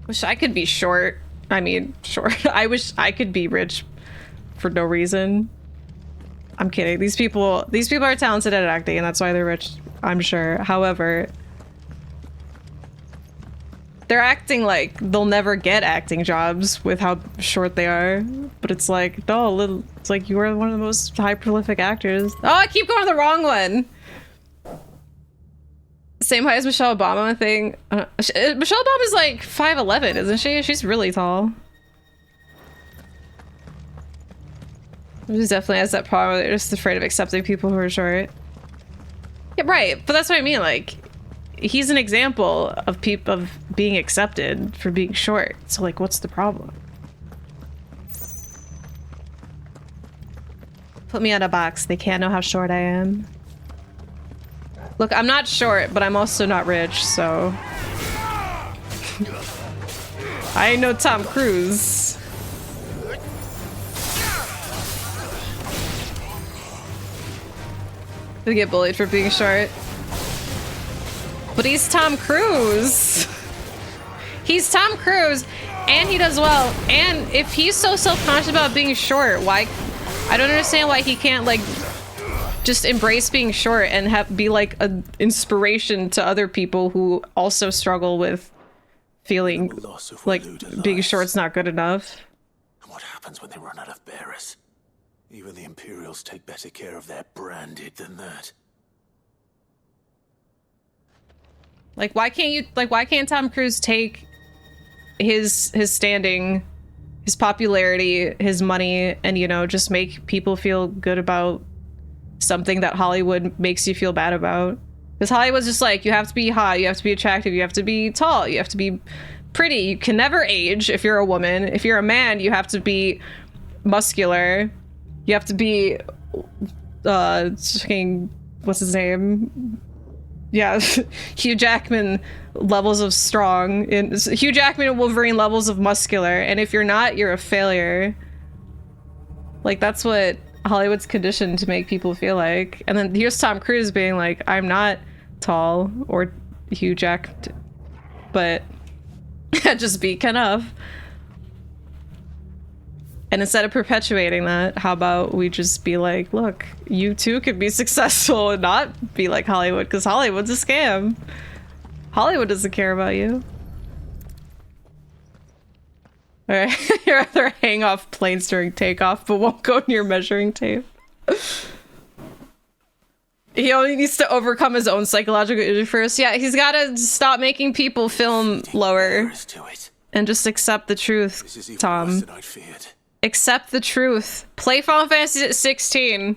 Wish I could be short. I mean, short. I wish I could be rich for no reason. I'm kidding. These people are talented at acting and that's why they're rich, I'm sure. However, they're acting like they'll never get acting jobs with how short they are. But it's like, no, it's like you are one of the most high prolific actors. Oh, I keep going the wrong one. Same height as Michelle Obama, I think. Michelle Obama's like 5'11", isn't she? She's really tall. She definitely has that problem where they're just afraid of accepting people who are short. Yeah, right. But that's what I mean. Like, he's an example of being accepted for being short. So like, what's the problem? Put me on a box. They can't know how short I am. Look, I'm not short, but I'm also not rich, so... I ain't no Tom Cruise. We get bullied for being short. But he's Tom Cruise. He's Tom Cruise, and he does well. And if he's so self-conscious about being short, why? I don't understand why he can't like just embrace being short and be like an inspiration to other people who also struggle with feeling like being short's not good enough. And what happens when they run out of bearers? Even the Imperials take better care of their branded than that. Like, why can't Tom Cruise take his standing, his popularity, his money, and, you know, just make people feel good about something that Hollywood makes you feel bad about? Because Hollywood's just like, you have to be hot, you have to be attractive, you have to be tall, you have to be pretty, you can never age if you're a woman. If you're a man, you have to be muscular, you have to be, what's his name? Yeah, Hugh Jackman levels of strong, Hugh Jackman and Wolverine levels of muscular, and if you're not, you're a failure. Like, that's what Hollywood's conditioned to make people feel like. And then here's Tom Cruise being like, I'm not tall or Hugh Jacked, but just be enough. And instead of perpetuating that, how about we just be like, look, you too could be successful and not be like Hollywood, because Hollywood's a scam. Hollywood doesn't care about you. Alright, you'd rather hang off planes during takeoff, but won't go near measuring tape. He only needs to overcome his own psychological issue first. Yeah, he's gotta stop making people film lower. And just accept the truth, Tom. Accept the truth. Play Final Fantasy 16.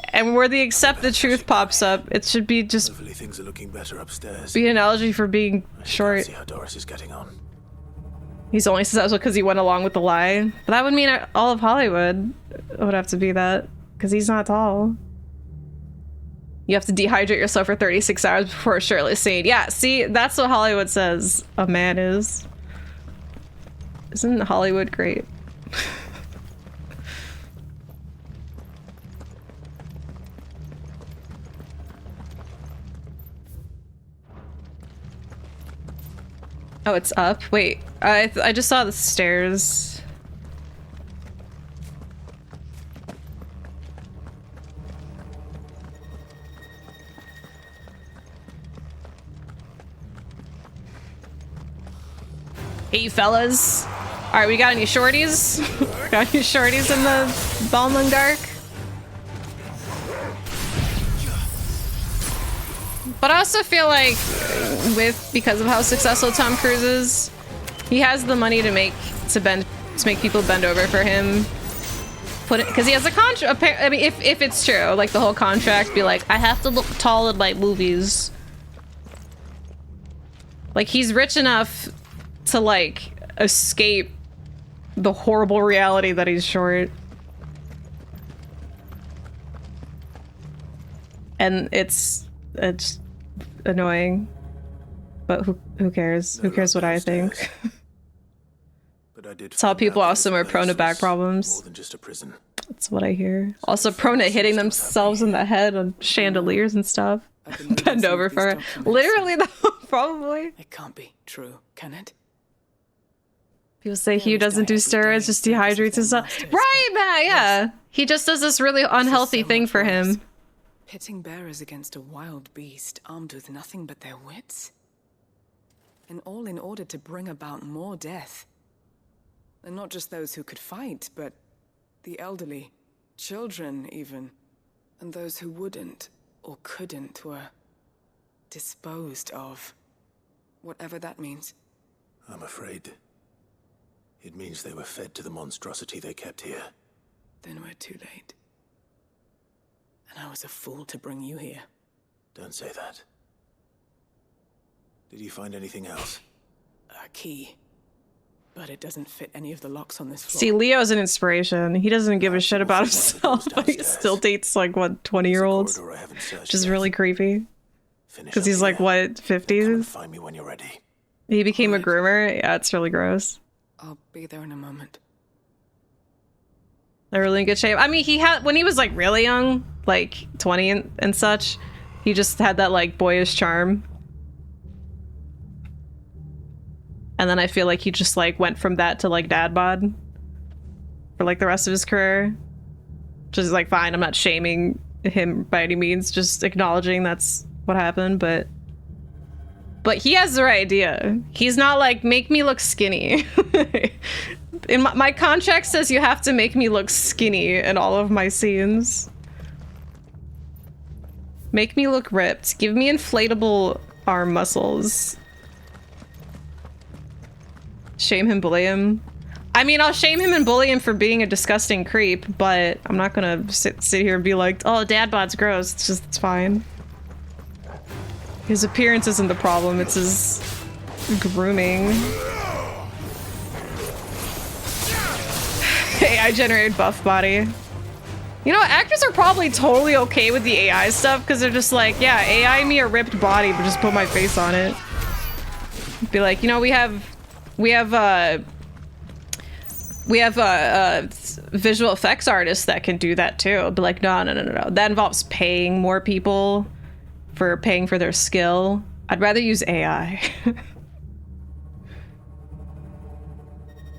And where the accept the truth pops up, it should be just Hopefully things are looking better upstairs. be an analogy for being short. See how Doris is getting on. He's only successful because he went along with the lie. But that would mean all of Hollywood would have to be that, because he's not tall. You have to dehydrate yourself for 36 hours before a shirtless scene. Yeah, see, that's what Hollywood says a man is. Isn't Hollywood great? Oh, it's up? Wait, I just saw the stairs. Hey, you fellas. Alright, we got any shorties? Got any shorties in the Balmung Dark? But I also feel like because of how successful Tom Cruise is, he has the money to make people bend over for him. Because he has a contract. I mean, if it's true, like the whole contract be like, I have to look tall in my movies. Like, he's rich enough to like escape the horrible reality that he's short. And it's annoying, but who cares? Who cares what I think? It's how people also are prone to back problems. More than just a prison. That's what I hear. Also prone to hitting themselves in the head on chandeliers and stuff. Bend over for it. Literally, though, probably. It can't be true, can it? People say Hugh doesn't do steroids, just dehydrates himself. Right, Matt, yeah. He just does this really unhealthy thing for him. Pitting bearers against a wild beast armed with nothing but their wits? And all in order to bring about more death. And not just those who could fight, but the elderly, children even. And those who wouldn't or couldn't were disposed of. Whatever that means. I'm afraid it means they were fed to the monstrosity they kept here. Then we're too late. And I was a fool to bring you here. Don't say that. Did you find anything else? A key. But it doesnesn't fit any of the locks on this floor. See, Leo's an inspiration. He doesn't give a shit about himself, but he still dates like, what, 20-year-olds? Which is really creepy. Because he's like, what, 50s? Find me when you're ready. He became a groomer? Yeah, it's really gross. I'll be there in a moment. They're really in good shape. I mean, when he was like really young, like 20 and such, he just had that like boyish charm. And then I feel like he just like went from that to like dad bod for like the rest of his career. Which is like fine, I'm not shaming him by any means, just acknowledging that's what happened, but he has the right idea. He's not like, make me look skinny. In my contract says you have to make me look skinny in all of my scenes. Make me look ripped. Give me inflatable arm muscles. Shame him, bully him. I mean, I'll shame him and bully him for being a disgusting creep, but I'm not gonna sit here and be like, oh, dad bod's gross. It's fine. His appearance isn't the problem, it's his grooming. AI generated buff body. You know, actors are probably totally okay with the AI stuff because they're just like, yeah, AI me a ripped body, but just put my face on it. Be like, you know, we have visual effects artists that can do that too. Be like, no. That involves paying more people for paying for their skill. I'd rather use AI.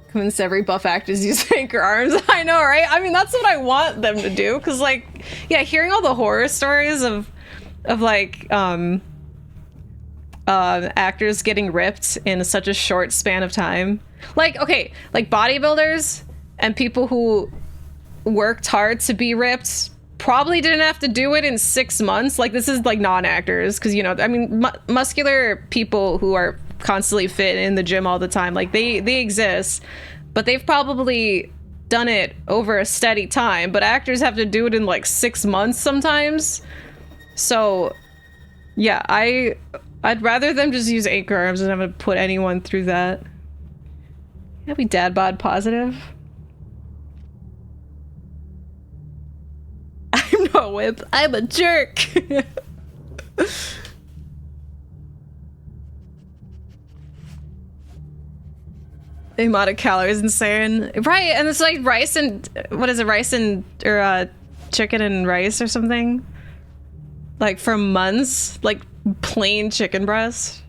Can Once every buff actors use anchor arms. I know, right? I mean, that's what I want them to do. Cause like, yeah, hearing all the horror stories of like, actors getting ripped in such a short span of time. Like, okay, like bodybuilders and people who worked hard to be ripped probably didn't have to do it in 6 months. Like, this is like non-actors, because, you know, I mean, muscular people who are constantly fit in the gym all the time, like they exist, but they've probably done it over a steady time. But actors have to do it in like 6 months sometimes. So yeah, I'd rather them just use anchor arms than have to put anyone through that. That'd be dad bod positive. I'm no whip. I'm a jerk. The amount of calories insane, right? And it's like rice and what is it? Rice and or chicken and rice or something. Like for months, like plain chicken breast.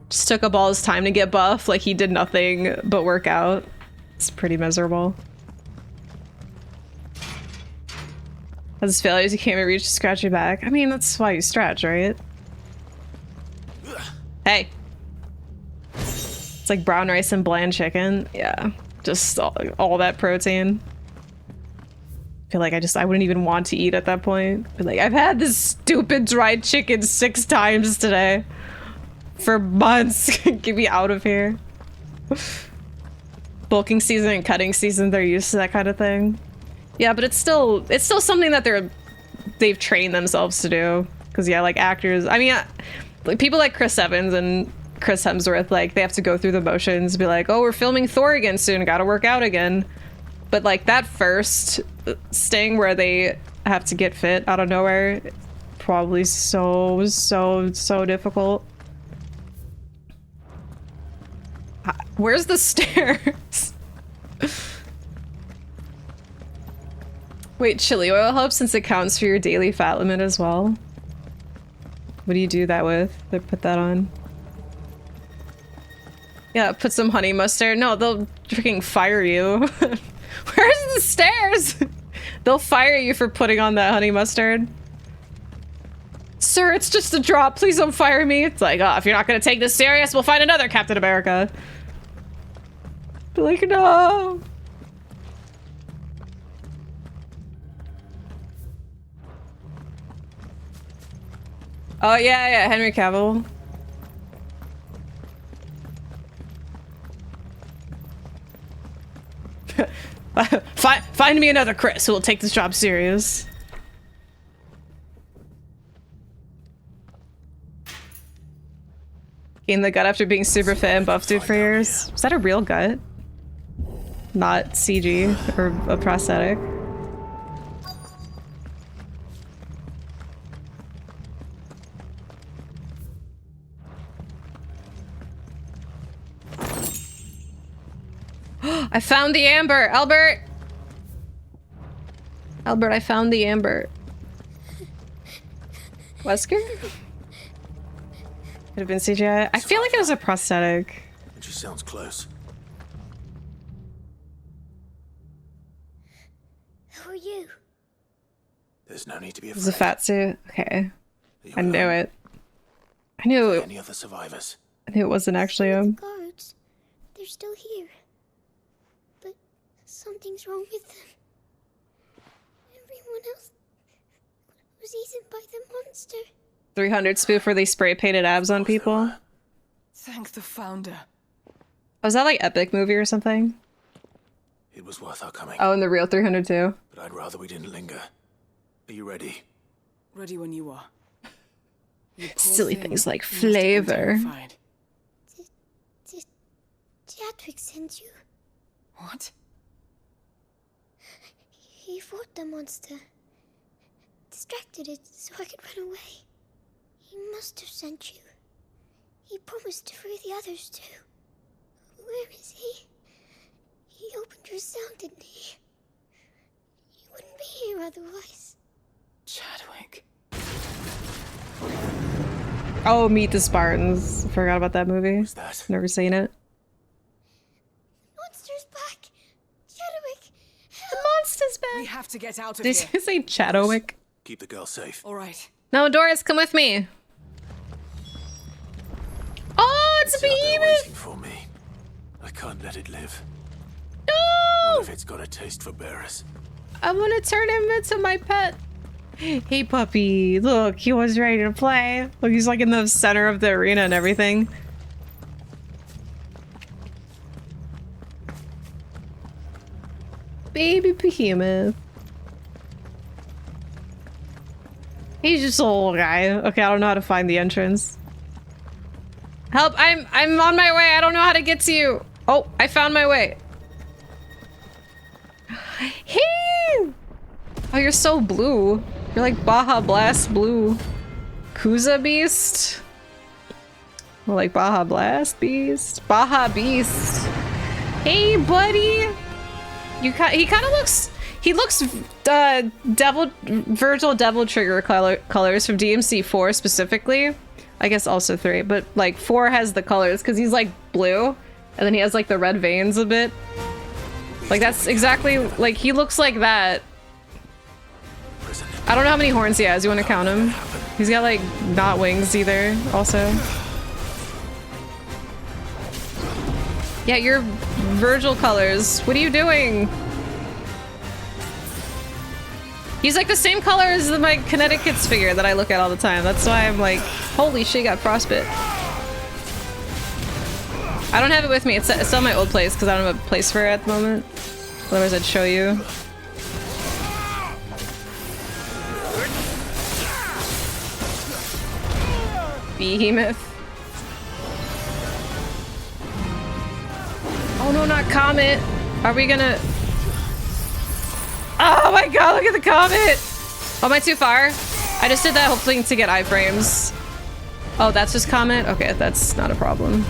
Just took up all his time to get buff. Like he did nothing but work out. It's pretty miserable. Has failures, you can't even reach to scratch your back. I mean, that's why you stretch, right? Hey. It's like brown rice and bland chicken. Yeah, just all that protein. I feel like I wouldn't even want to eat at that point. But like, I've had this stupid dried chicken 6 times today. For months. Get me out of here. Bulking season and cutting season, they're used to that kind of thing. Yeah, but it's still something that they've trained themselves to do. Because yeah, like actors, I mean, like people like Chris Evans and Chris Hemsworth, like they have to go through the motions, be like, oh, we're filming Thor again soon, gotta work out again. But like that first sting where they have to get fit out of nowhere, probably so difficult. Where's the stairs? Wait, chili oil helps since it counts for your daily fat limit as well. What do you do that with? They put that on. Yeah, put some honey mustard. No, they'll freaking fire you. Where's the stairs? They'll fire you for putting on that honey mustard. Sir, it's just a drop. Please don't fire me. It's like, oh, if you're not gonna take this serious, we'll find another Captain America. Be like, no. Oh yeah, Henry Cavill. Find me another Chris who will take this job serious. Gain the gut after being super fit and buffed it for years. Was that a real gut? Not CG or a prosthetic. I found the amber! Albert! Albert, I found the amber. Wesker? Could have been CGI. I feel like it was a prosthetic. It just sounds close. Who are you? There's no need to be It was a afraid. fat suit. Okay. I knew it. I knew it. Any other survivors? I knew it wasn't actually him. Guards. They're still here. But something's wrong with them. Everyone else was eaten by the monster. 300 spoof where they spray painted abs on people. Thank the Founder. Was that like Epic movie or something? It was worth our coming. Oh, and the real 300 too. But I'd rather we didn't linger. Are you ready? Ready when you are. You poor Silly thing. things like You must have been flavor. terrified. Did Chadwick send you? What? He fought the monster. Distracted it so I could run away. He must have sent you. He promised to free the others too. Where is he? He opened your cell, didn't he? He wouldn't be here otherwise. Chadwick. Oh, Meet the Spartans. Forgot about that movie. What's that? Never seen it. Not Chadwick! The monster's back! We have to get out of Did here. you say Chadwick? Keep the girl safe. All right. No, Doris, come with me. Oh, it's a behemoth! Waiting for me. I can't let it live. No! Not if it's got a taste for bearers. I want to turn him into my pet. Hey, puppy. Look, he was ready to play. Look, he's like in the center of the arena and everything. Baby behemoth. He's just a little guy. Okay, I don't know how to find the entrance. Help! I'm on my way. I don't know how to get to you. Oh, I found my way. Hey! Oh, you're so blue. You're like Baja Blast blue. Kuza Beast? More like Baja Blast Beast? Baja Beast. Hey, buddy! He kind of looks... He looks Virgil Devil Trigger colors from DMC 4 specifically. I guess also 3, but like 4 has the colors because he's like blue and then he has like the red veins a bit. Like that's exactly like he looks like that. I don't know how many horns he has. You want to count him? He's got like not wings either also. Yeah, you're Virgil colors. What are you doing? He's like the same color as my Connecticut's figure that I look at all the time. That's why I'm like, holy shit, got frostbit. I don't have it with me. It's still my old place because I don't have a place for it at the moment. Otherwise I'd show you. Behemoth. Oh no, not Comet. Are we gonna... Oh my god, look at the comet! Oh, am I too far? I just did that whole thing to get iframes. Oh, that's just Comet? Okay, that's not a problem.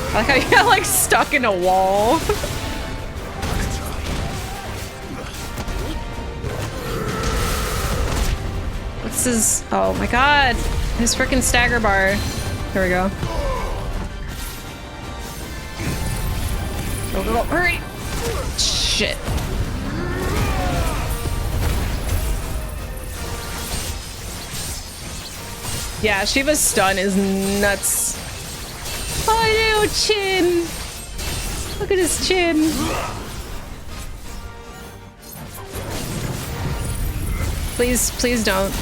I like how you got like stuck in a wall. What's his... Oh my god. His freaking stagger bar. Here we go. Go, go, go. Hurry! Shit. Yeah, Shiva's stun is nuts. Oh no, chin! Look at his chin. Please, please don't.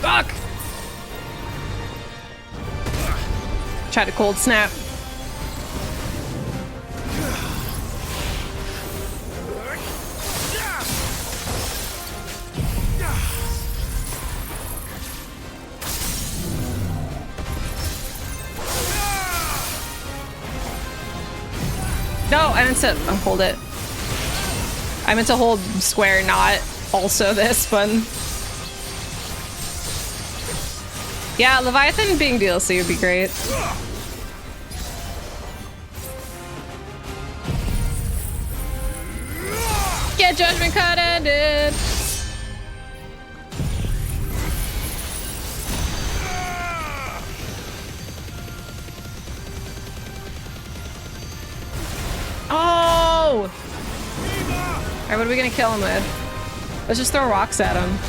Fuck! Try to cold snap. No, I meant to hold it. I meant to hold square, not also this button. Yeah, Leviathan being DLC would be great. Get Judgment Cut ended! Oh! Alright, what are we gonna kill him with? Let's just throw rocks at him.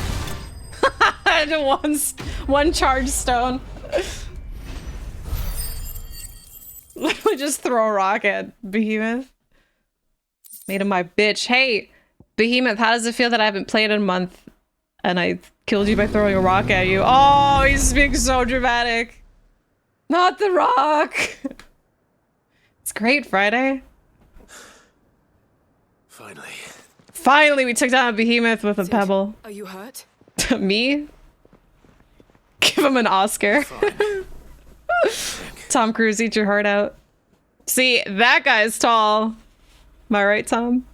One charge stone. Literally just throw a rock at Behemoth. Made him my bitch. Hey, Behemoth, how does it feel that I haven't played in a month and I killed you by throwing a rock at you? Oh, he's being so dramatic. Not the rock. It's great, Friday. Finally. Finally, we took down a Behemoth with a pebble. Are you hurt? Me? Give him an Oscar. Tom Cruise, eat your heart out. See, that guy's tall. Am I right, Tom?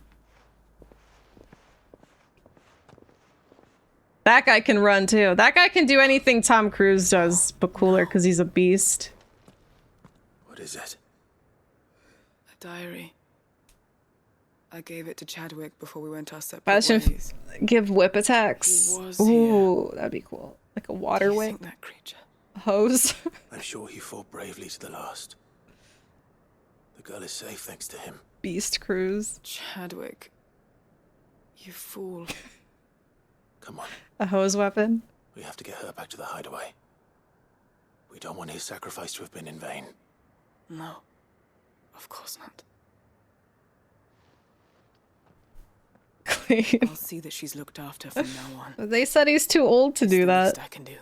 That guy can run too. That guy can do anything Tom Cruise does, but cooler because he's a beast. What is it? A diary. I gave it to Chadwick before we went our separate I should ways. give whip attacks. He was Ooh, that'd be cool. Like a water Do you whip. think that creature? Hose. I'm sure he fought bravely to the last. The girl is safe thanks to him. Beast Cruise. Chadwick. You fool. Come on. A hose weapon. We have to get her back to the hideaway. We don't want his sacrifice to have been in vain. No. Of course not. Clean. I'll see that she's looked after from now on. They said he's too old to do that. I can do.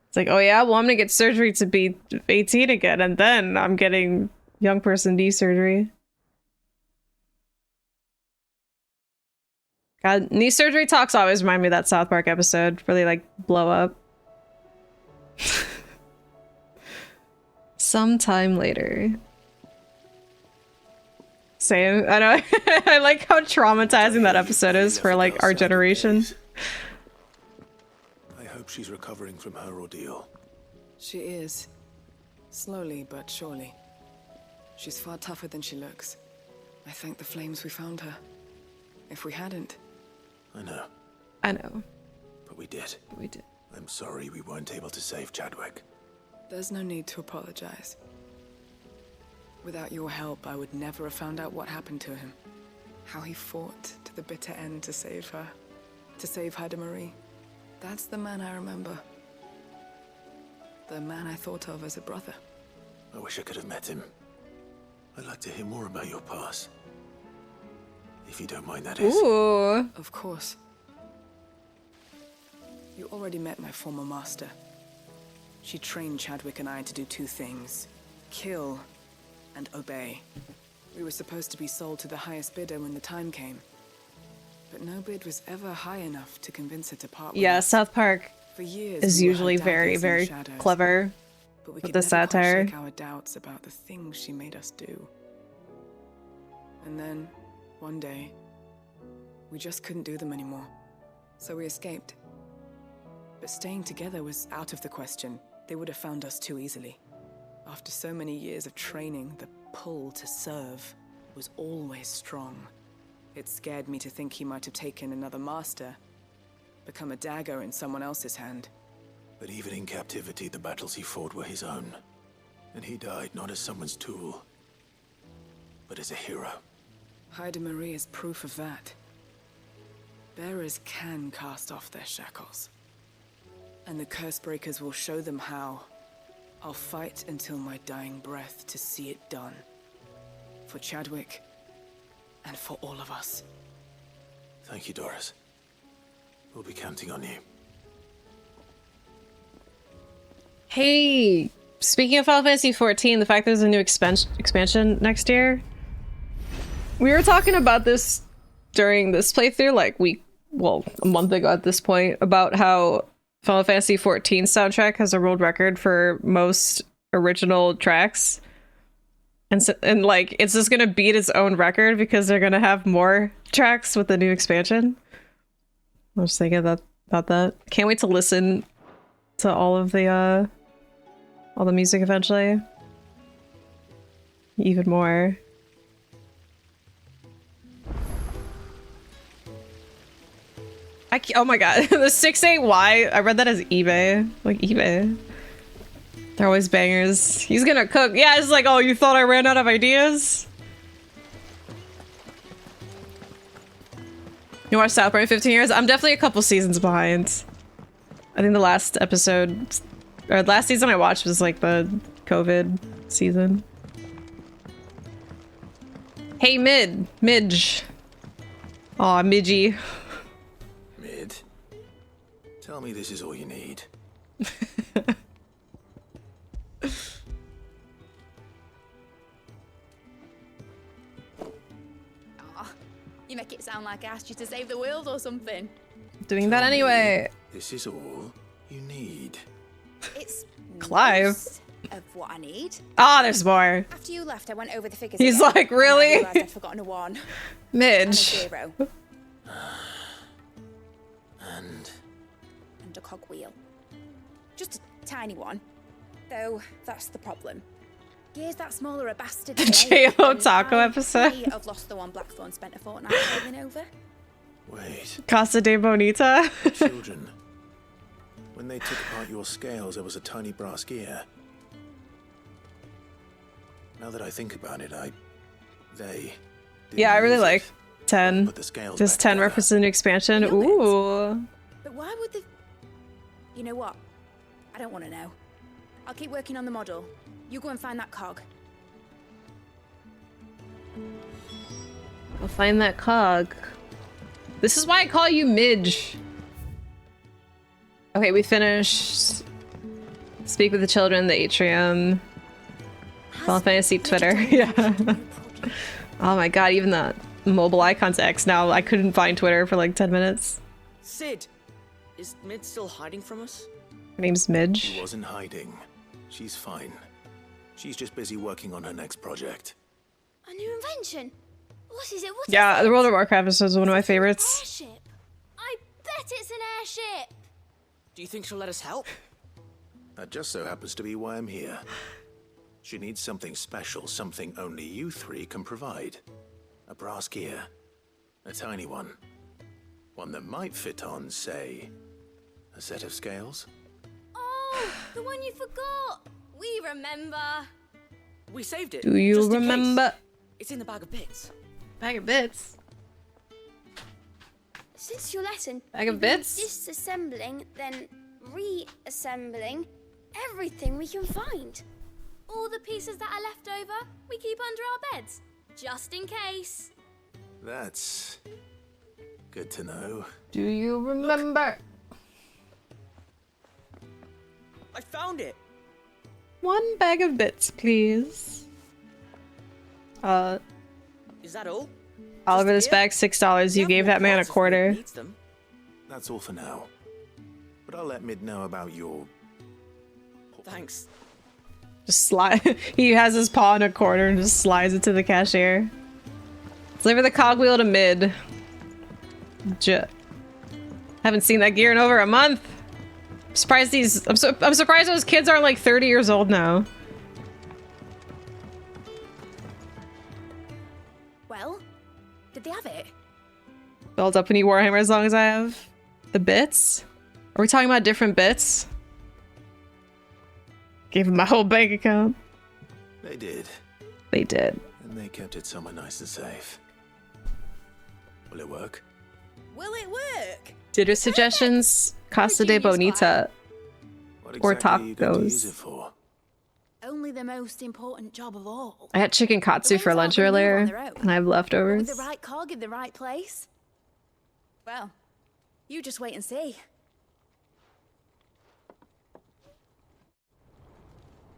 It's like, oh yeah, well I'm gonna get surgery to be 18 again, and then I'm getting young person D surgery. God, knee surgery talks always remind me of that South Park episode where they like blow up. Sometime later. Same. I know. I like how traumatizing that episode is for like our generation. I hope she's recovering from her ordeal. She is. Slowly but surely. She's far tougher than she looks. I thank the flames we found her. If we hadn't... I know. I know. But we did. We did. I'm sorry we weren't able to save Chadwick. There's no need to apologize. Without your help, I would never have found out what happened to him. How he fought to the bitter end to save her. To save Haida Marie. That's the man I remember. The man I thought of as a brother. I wish I could have met him. I'd like to hear more about your past. If you don't mind, that is. Ooh. Of course. You already met my former master. She trained Chadwick and I to do two things. Kill and obey. We were supposed to be sold to the highest bidder when the time came. But no bid was ever high enough to convince her to part with Yeah, us. South Park For years, is we were usually her very, daggers very and shadows, clever but we with could the never quite satire. shake our doubts about the things she made us do. And then, one day, we just couldn't do them anymore. So we escaped. But staying together was out of the question. They would have found us too easily. After so many years of training, the pull to serve was always strong. It scared me to think he might have taken another master, become a dagger in someone else's hand. But even in captivity, the battles he fought were his own. And he died not as someone's tool, but as a hero. Haida Marie is proof of that. Bearers can cast off their shackles. And the Cursebreakers will show them how. I'll fight until my dying breath to see it done. For Chadwick, and for all of us. Thank you, Doris. We'll be counting on you. Hey, speaking of Final Fantasy 14, the fact there's a new expansion next year. We were talking about this during this playthrough, like a month ago at this point, about how Final Fantasy 14 soundtrack has a world record for most original tracks. And like, it's just gonna beat its own record because they're gonna have more tracks with the new expansion. I was thinking about that. Can't wait to listen to all the music eventually. Even more. Oh my god, the 68Y, I read that as eBay. Like eBay. They're always bangers. He's gonna cook. Yeah, it's like, oh, you thought I ran out of ideas? You watched South Park in 15 years? I'm definitely a couple seasons behind. I think the last episode, or last season I watched was like the COVID season. Hey, Midge. Aw, Midgie. Mid, tell me this is all you need. You make it sound like I asked you to save the world or something. Doing that anyway. This is all you need. It's Clive. most of what I need. Ah, there's more. After you left, I went over the figures. He's again, like, and really? I realized I'd forgotten a 1. Midge. And a 0. And a cogwheel. Just a tiny one. Though, that's the problem. Gears that small are a bastard. The J.O. Taco episode. I've lost the one Blackthorn spent a fortnight sailing over. Wait. Casa de Bonita. Children. When they took apart your scales, there was a tiny brass gear. Now that I think about it, they... Yeah, I really like 10. Put the scales Just back 10 together. references to new expansion. Ooh. But why would they... You know what? I don't want to know. I'll keep working on the model. You go and find that cog. I'll find that cog. This is why I call you Midge. Okay, we finished. Speak with the children in the atrium. Final Fantasy Twitter. Yeah. Oh my god, even the mobile icons X now. I couldn't find Twitter for like 10 minutes. Sid, is Mid still hiding from us? Her name's Midge. She wasn't hiding. She's fine. She's just busy working on her next project. A new invention? What is it? What Yeah, is the it? World of Warcraft episode is one of my favorites. Airship. I bet it's an airship. Do you think she'll let us help? That just so happens to be why I'm here. She needs something special, something only you three can provide. A brass gear. A tiny one. One that might fit on, say, a set of scales. Oh, the one you forgot. We remember. We saved it. Do you just in remember? case. It's in the bag of bits. Bag of bits. Since your lesson, Bag of we've been bits? disassembling, then reassembling everything we can find. All the pieces that are left over, we keep under our beds, just in case. That's good to know. Do you remember? I found it. One bag of bits, please. Is that all? Oliver, this bag's $6. You gave that man a quarter. That's all for now. But I'll let Mid know about your... Thanks. Just slide. He has his paw in a quarter and just slides it to the cashier. Deliver the cogwheel to Mid. Haven't seen that gear in over a month. I'm surprised I'm surprised those kids aren't like 30 years old now. Well, did they have it? Build up any Warhammer as long as I have the bits. Are we talking about different bits? Gave him my whole bank account. They did. They did. And they kept it somewhere nice and safe. Will it work? Will it work? Dinner suggestions, Casa de Bonita, What or exactly are you going to use it tacos. for? Only the most important job of all. I had chicken katsu for lunch earlier, and I have With leftovers. the right cog in the right place. Well, you just wait and see.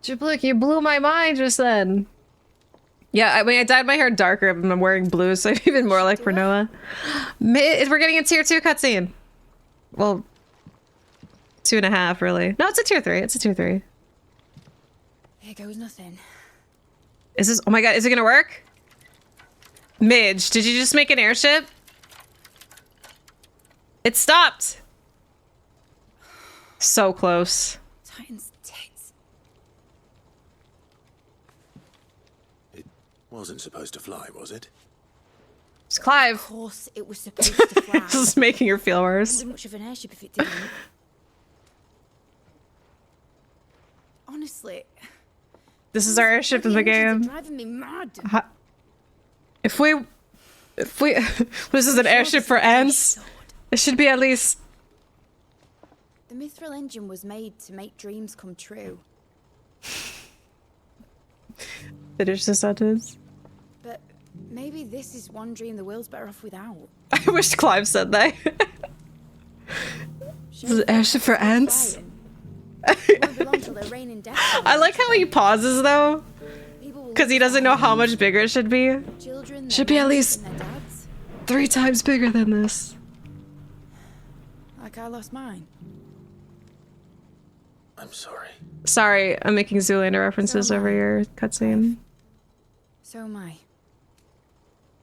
Jiblik, you blew my mind just then. Yeah, I mean, I dyed my hair darker, but I'm wearing blue, so I'm even more like Noah. We're getting a tier 2 cutscene. Well, 2.5, really. No, it's a tier 3. It's a tier 3. Here goes nothing. Is this? Oh my god, is it gonna work? Midge, did you just make an airship? It stopped. So close. Titan's tits. Wasn't supposed to fly, was it? It's Clive. Of course it was supposed to fly. This is making her feel worse. Wouldn't be much of an airship if it didn't. Honestly. This is our airship in the game. Driving me mad. If we, this is an airship for ants. It should be at least. The Mithril engine was made to make dreams come true. Finish the sentence. But maybe this is one dream the world's better off without. I wish Clive said that. This is an airship for ants. I like how he pauses though, because he doesn't know how much bigger it should be. Should be at least 3 times bigger than this. Like I lost mine. I'm sorry. Sorry, I'm making Zoolander references over your cutscene. So am I.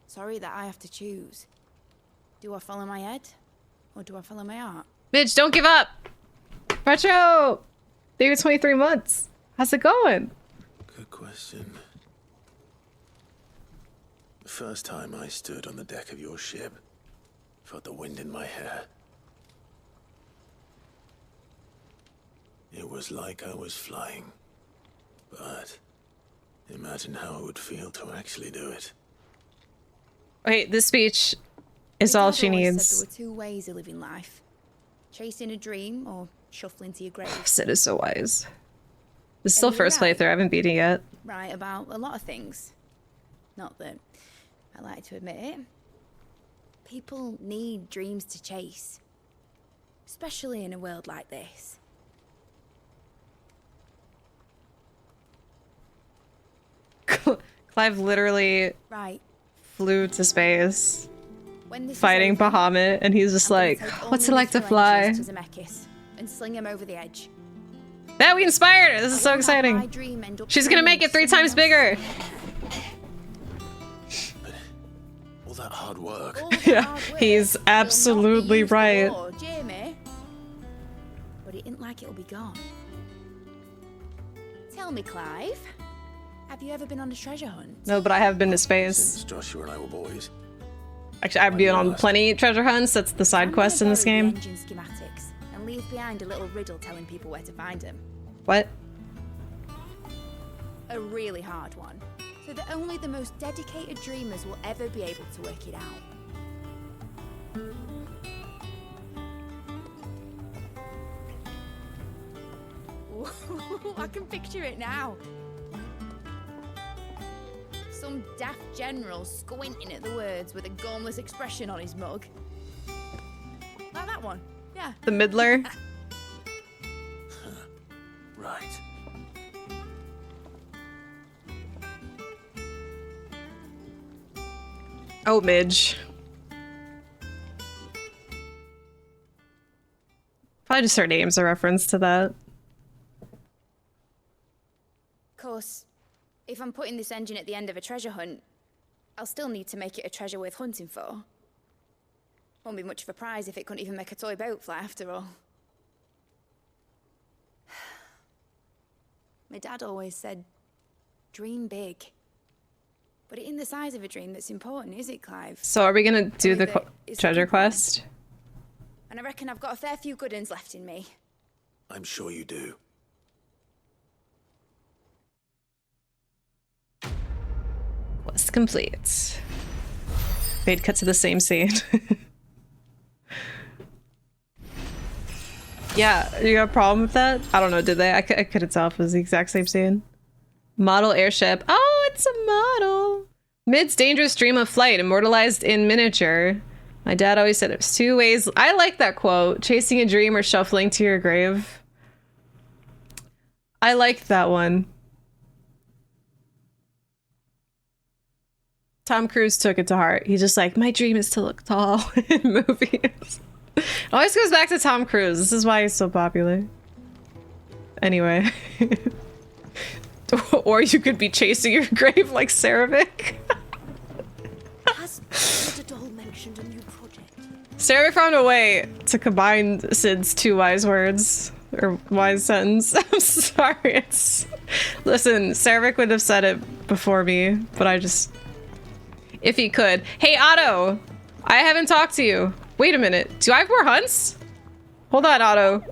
Sorry that I have to choose. Do I follow my head, or do I follow my heart? Midge, don't give up. Retro! Maybe 23 months. How's it going? Good question. The first time I stood on the deck of your ship, felt the wind in my hair. It was like I was flying. But imagine how it would feel to actually do it. Wait, this speech is My all dad she always needs. Said there were 2 ways of living life. Chasing a dream or shuffling to your grave. Sid is so wise. This is still And you're first right. playthrough. I haven't beaten it yet. Right about a lot of things. Not that I like to admit it. People need dreams to chase. Especially in a world like this. Clive literally Right. flew to space, When this is fighting over, Bahamut, and he's just I'm gonna like, take all what's my it like to little fly? engines to Zemeckis and sling him over the edge. That we inspired her! This is so I exciting. dream end up She's gonna make it 3 times bigger! All that hard work. Yeah, he's absolutely right. War, Jamie. But he didn't like it'll be gone. Tell me, Clive, have you ever been on a treasure hunt? No, but I have been to space. Since Joshua and I were boys. Actually, I've been on plenty of treasure hunts. That's the side quest in this game. Engine schematics and leave behind a little riddle telling people where to find them. What? A really hard one, so that only the most dedicated dreamers will ever be able to work it out. Ooh, I can picture it now. Some daft general squinting at the words with a gormless expression on his mug. Like that one, yeah. The Middler? Right. Oh, Midge. Probably just her name's a reference to that. Of course, if I'm putting this engine at the end of a treasure hunt, I'll still need to make it a treasure worth hunting for. Won't be much of a prize if it couldn't even make a toy boat fly after all. My dad always said, dream big. But it ain't the size of a dream that's important, is it, Clive? So are we gonna do the It's treasure looking for quest? And I reckon I've got a fair few good uns left in me. I'm sure you do. Quest complete. Fade cut to the same scene. Yeah, you got a problem with that? I don't know, did they? I couldn't tell if it was the exact same scene. Model airship. Oh, it's a model. Mid's dangerous dream of flight, immortalized in miniature. My dad always said there's 2 ways. I like that quote. Chasing a dream or shuffling to your grave. I liked that one. Tom Cruise took it to heart. He's just like, my dream is to look tall in movies. It always goes back to Tom Cruise. This is why he's so popular. Anyway. Or you could be chasing your grave like Cerevic. Has Citadel mentioned a new project? Cerevic found a way to combine Sid's 2 wise words. Or wise sentence. I'm sorry. It's... Listen, Cerevic would have said it before me, but I just... If he could. Hey, Otto! I haven't talked to you. Wait a minute. Do I have more hunts? Hold on, Otto.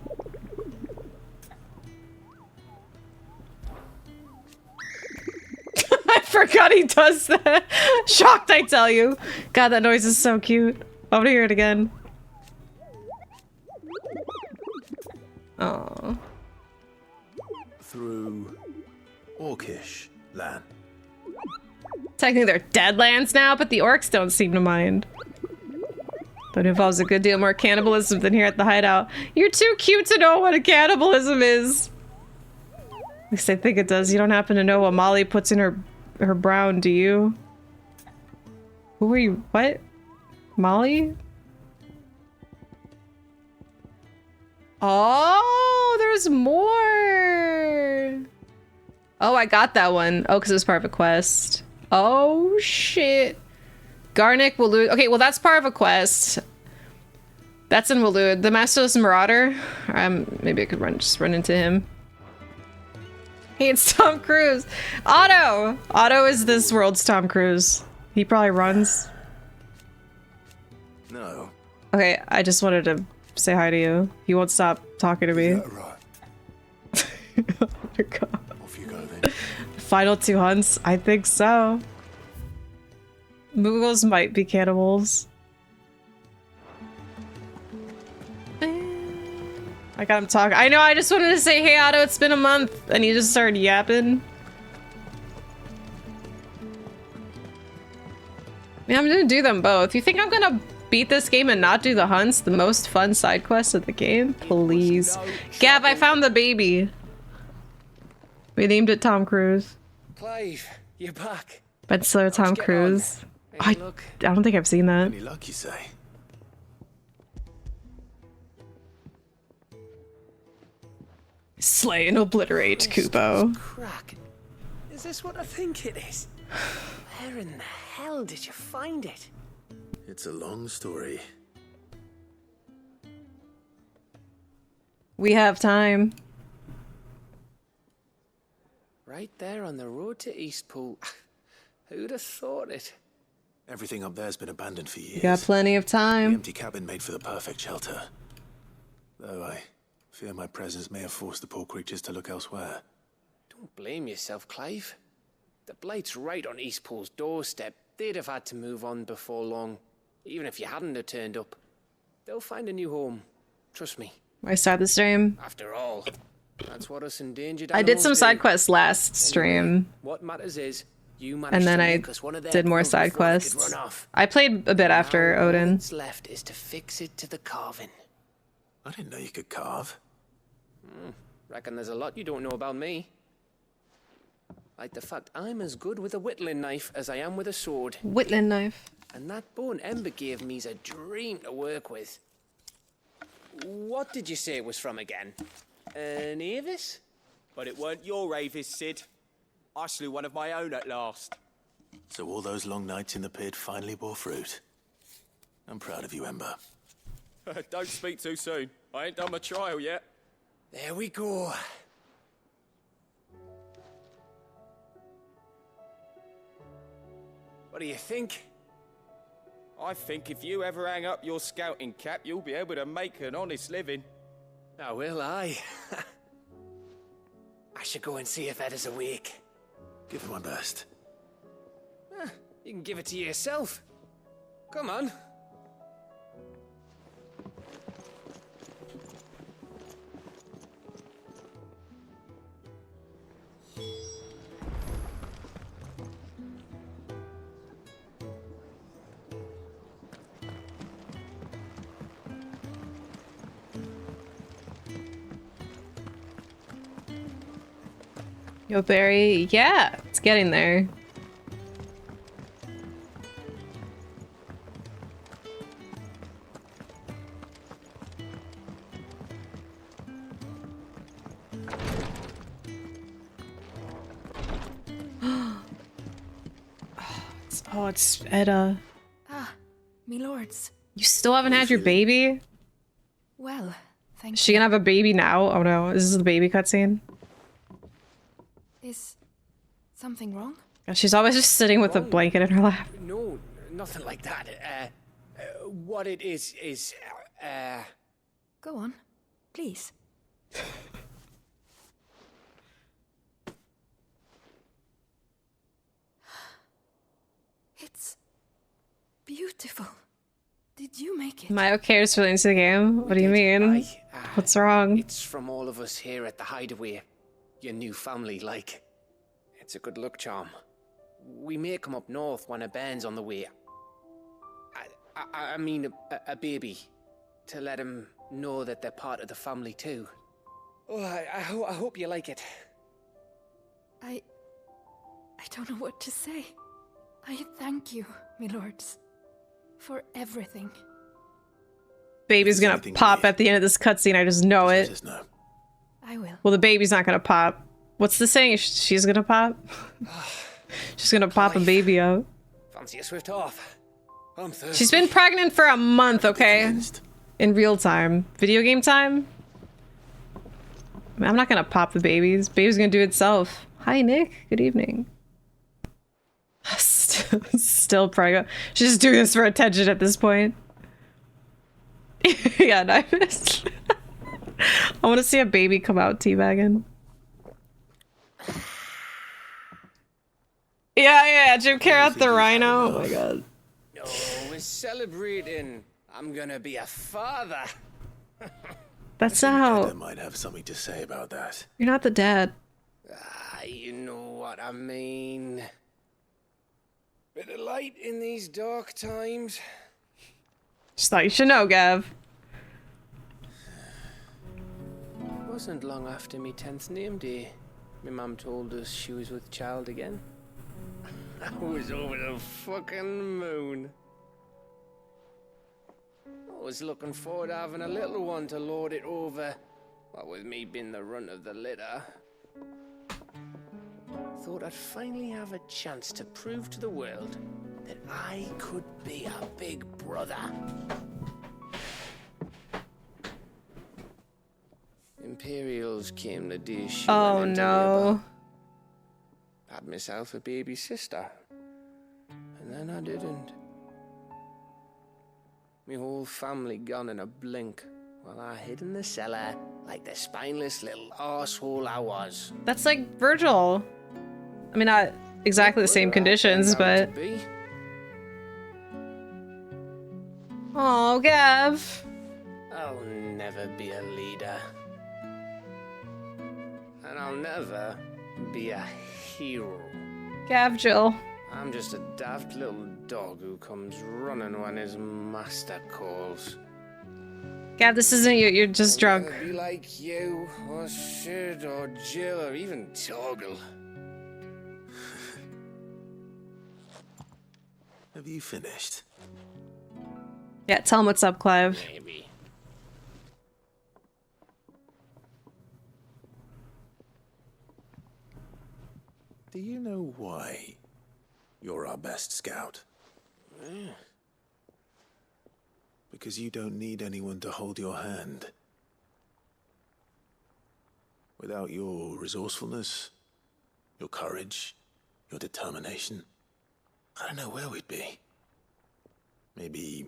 I forgot he does that. Shocked, I tell you. God, that noise is so cute. I want to hear it again. Aww. Through Orcish land. Technically they're dead lands now, but the orcs don't seem to mind. But it involves a good deal more cannibalism than here at the hideout. You're too cute to know what a cannibalism is. At least I think it does. You don't happen to know what Molly puts in her brown, do you? Who are you? What? Molly? Oh, there's more. Oh, I got that one. Oh, because it was part of a quest. Oh, shit. Garnick will lose. Okay, well, that's part of a quest. That's in Waloed. The Masterless Marauder. Maybe I could just run into him. Hey, it's Tom Cruise. Otto! Otto is this world's Tom Cruise. He probably runs. No. Okay, I just wanted to say hi to you. He won't stop talking to me. Is that right? Oh my god. Off you go then. Final 2 hunts? I think so. Moogles might be cannibals. I got him talking. I know, I just wanted to say, hey Otto, it's been a month. And he just started yapping. Yeah, I'm gonna do them both. You think I'm gonna beat this game and not do the hunts? The most fun side quest of the game? Please. Gav, I found the baby. We named it Tom Cruise. Clive, you're back. Bachelor Tom Cruise. I don't think I've seen that. Any luck, you say? Slay and obliterate, Kubo. Crack. Is this what I think it is? Where in the hell did you find it? It's a long story. We have time. Right there on the road to Eastpool. Who'd have thought it? Everything up there's been abandoned for years. You got plenty of The time. empty cabin made for the perfect shelter. Though I fear my presence may have forced the poor creatures to look elsewhere. Don't blame yourself, Clive. The Blight's right on Eastpool's doorstep. They'd have had to move on before long. Even if you hadn't have turned up. They'll find a new home. Trust me. I started the stream. After all, that's what us endangered I did some animals side do. quests last stream. What matters is, you managed And then to I make us one of their did more crew side before they could quests. run off. I played a bit after Now, Odin. what's left is to fix it to the carving. I didn't know you could carve. Reckon there's a lot you don't know about me. Like the fact I'm as good with a whittling knife as I am with a sword. Whittling knife. And that bone Ember gave me's a dream to work with. What did you say it was from again? An Avis? But it weren't your Avis, Sid. I slew one of my own at last. So all those long nights in the pit finally bore fruit. I'm proud of you, Ember. Don't speak too soon. I ain't done my trial yet. There we go. What do you think? I think if you ever hang up your scouting cap, you'll be able to make an honest living. Now will I? I should go and see if Ed is awake. Give it my best. You can give it to yourself. Come on. Yo, Barry. Yeah, it's getting there. It's Edda. Ah, me lords. You still haven't had your baby? Well, thank Is she gonna have a baby now? Oh no, is this the baby cutscene? Is something wrong? She's always just sitting with a blanket in her lap. No, nothing like that. What it is, Go on, please. It's beautiful. Did you make it? Mayo cares for into the game? What do you mean? What's wrong? It's from all of us here at the Hideaway. Your new family, like. It's a good luck charm. We may come up north when a band's on the way. I mean a baby. To let him know that they're part of the family too. Oh, I hope you like it. I don't know what to say. I thank you, my lords, for everything. Baby's gonna pop at the end of this cutscene, I just know it. I will. Well, the baby's not gonna pop. What's the saying? She's gonna pop? She's gonna pop a baby out. Fancy a swift off. I'm thirsty. She's been pregnant for a month, okay? In real time. Video game time? I mean, I'm not gonna pop the babies. Baby's gonna do it itself. Hi, Nick. Good evening. Still prego. She's just doing this for attention at this point. Yeah, no, I want to see a baby come out teabagging. Yeah, Jim Carrey out the rhino. Oh my god. Oh, we're celebrating. I'm gonna be a father. That's how. Dad might have something to say about that. You're not the dad. You know what I mean. Bit of light in these dark times. Just thought you should know, Gav. Wasn't long after me 10th name day. My mum told us she was with child again. I was over the fucking moon. I was looking forward to having a little one to lord it over. What with me being the runt of the litter. Thought I'd finally have a chance to prove to the world that I could be a big brother. Imperials came the day she Oh no. Had myself a baby sister. And then I didn't. My whole family gone in a blink while I hid in the cellar like the spineless little arsehole I was. That's like Virgil. I mean, not exactly the same conditions, but... Oh, Gav. I'll never be a leader. And I'll never be a hero. Gav Jill. I'm just a daft little dog who comes running when his master calls. Gav, this isn't you. You're just drunk. I'll be like you, or Sid, or Jill, or even Torgal. Have you finished? Yeah, tell him what's up, Clive. Maybe. Do you know why you're our best scout? Yeah. Because you don't need anyone to hold your hand. Without your resourcefulness, your courage, your determination, I don't know where we'd be. Maybe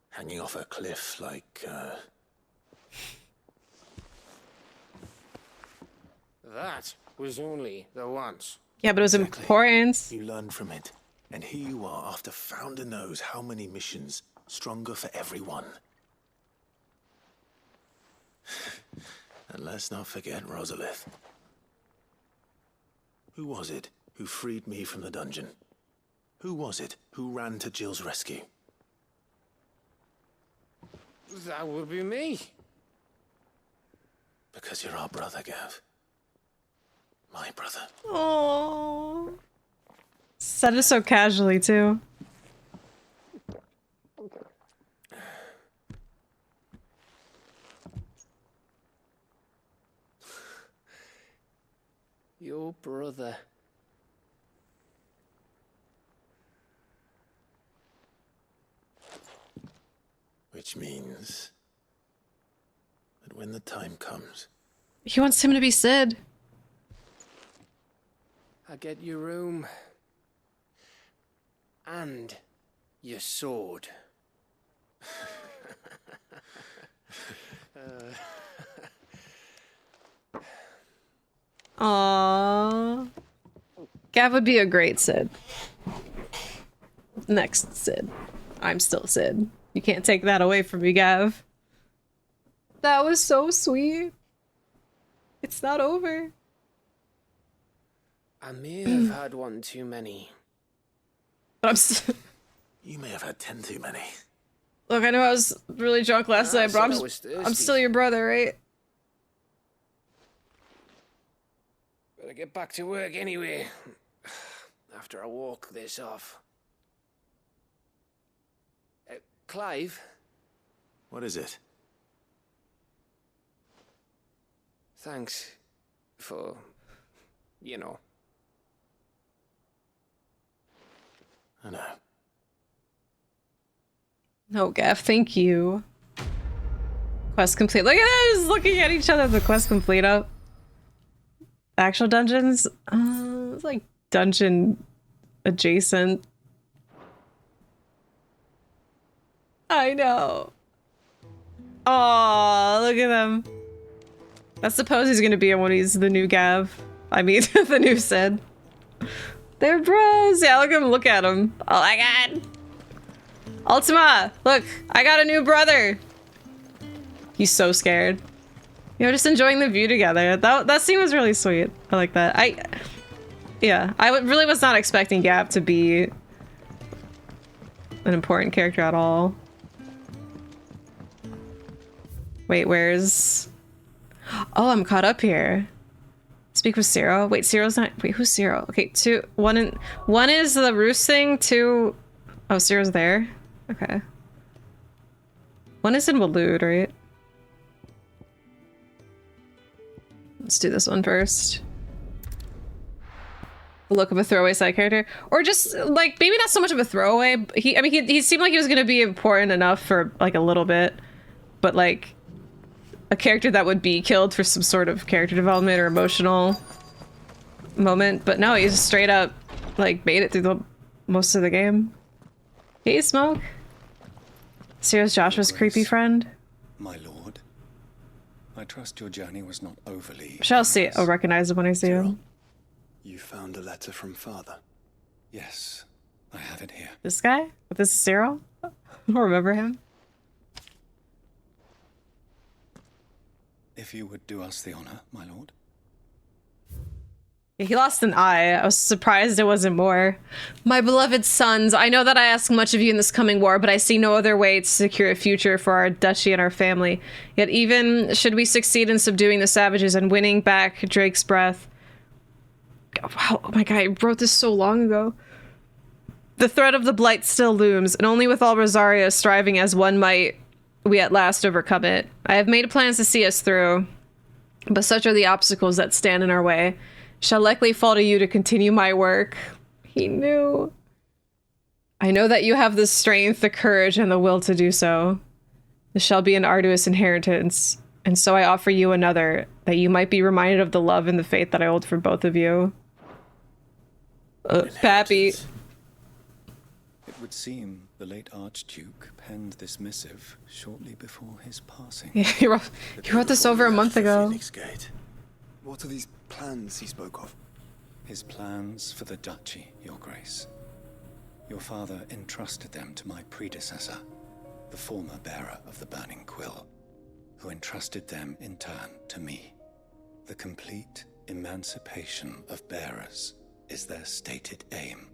hanging off a cliff like, That was only the once. Yeah, but it was important. You learn from it. And here you are, after Founder knows how many missions, stronger for everyone. And let's not forget Rosalith. Who was it who freed me from the dungeon? Who was it who ran to Jill's rescue? That would be me. Because you're our brother, Gav. My brother. Oh. Said it so casually, too. Your brother. Which means that when the time comes... He wants him to be Sid. I get your room. And your sword. Aww. Gav would be a great Sid. Next Sid. I'm still Sid. You can't take that away from me, Gav. That was so sweet. It's not over. I may have had one too many. But You may have had 10 too many. Look, I know I was really drunk last night, but I'm still your brother, right? Better get back to work anyway. After I walk this off. Clive? What is it? Thanks for, you know. I know. No, Gav, thank you. Quest complete. Look at us looking at each other. The quest complete up. Actual dungeons? It's like dungeon adjacent. I know. Oh, look at him. I suppose he's gonna be in when he's the new Gav. I mean, the new Sid. They're bros. Yeah, look at him. Look at him. Oh my god. Ultima, look, I got a new brother. He's so scared. You know, just enjoying the view together. That scene was really sweet. I like that. Really was not expecting Gav to be an important character at all. Wait, where's... Oh, I'm caught up here. Speak with Zero. Wait, Zero's not... Wait, who's Zero? Okay, one is the roost thing, two... Oh, Zero's there? Okay. One is in Waloed, right? Let's do this one first. The look of a throwaway side character. Or just, like, maybe not so much of a throwaway. He seemed like he was gonna be important enough for, like, a little bit. But, like... a character that would be killed for some sort of character development or emotional moment, but no, he's straight up like made it through the most of the game. Hey, Smoke. Serious Joshua's creepy friend. My lord, I trust your journey was not overly... Shall see it. I'll recognize it when I see him. You found a letter from father. Yes, I have it here. This guy? This is Cyril? I don't remember him. If you would do us the honor, my lord. Yeah, he lost an eye. I was surprised it wasn't more. My beloved sons, I know that I ask much of you in this coming war, but I see no other way to secure a future for our duchy and our family. Yet even should we succeed in subduing the savages and winning back Drake's breath... Wow, oh my god, I wrote this so long ago. The threat of the blight still looms, and only with all Rosario striving as one might, we at last overcome it. I have made plans to see us through, but such are the obstacles that stand in our way. Shall likely fall to you to continue my work. He knew. I know that you have the strength, the courage, and the will to do so. This shall be an arduous inheritance, and so I offer you another, that you might be reminded of the love and the faith that I hold for both of you. Pappy. It would seem the late Archduke penned this missive shortly before his passing. Yeah, he wrote this over a month ago. What are these plans he spoke of? His plans for the duchy, your grace. Your father entrusted them to my predecessor, the former bearer of the Burning Quill, who entrusted them in turn to me. The complete emancipation of bearers is their stated aim.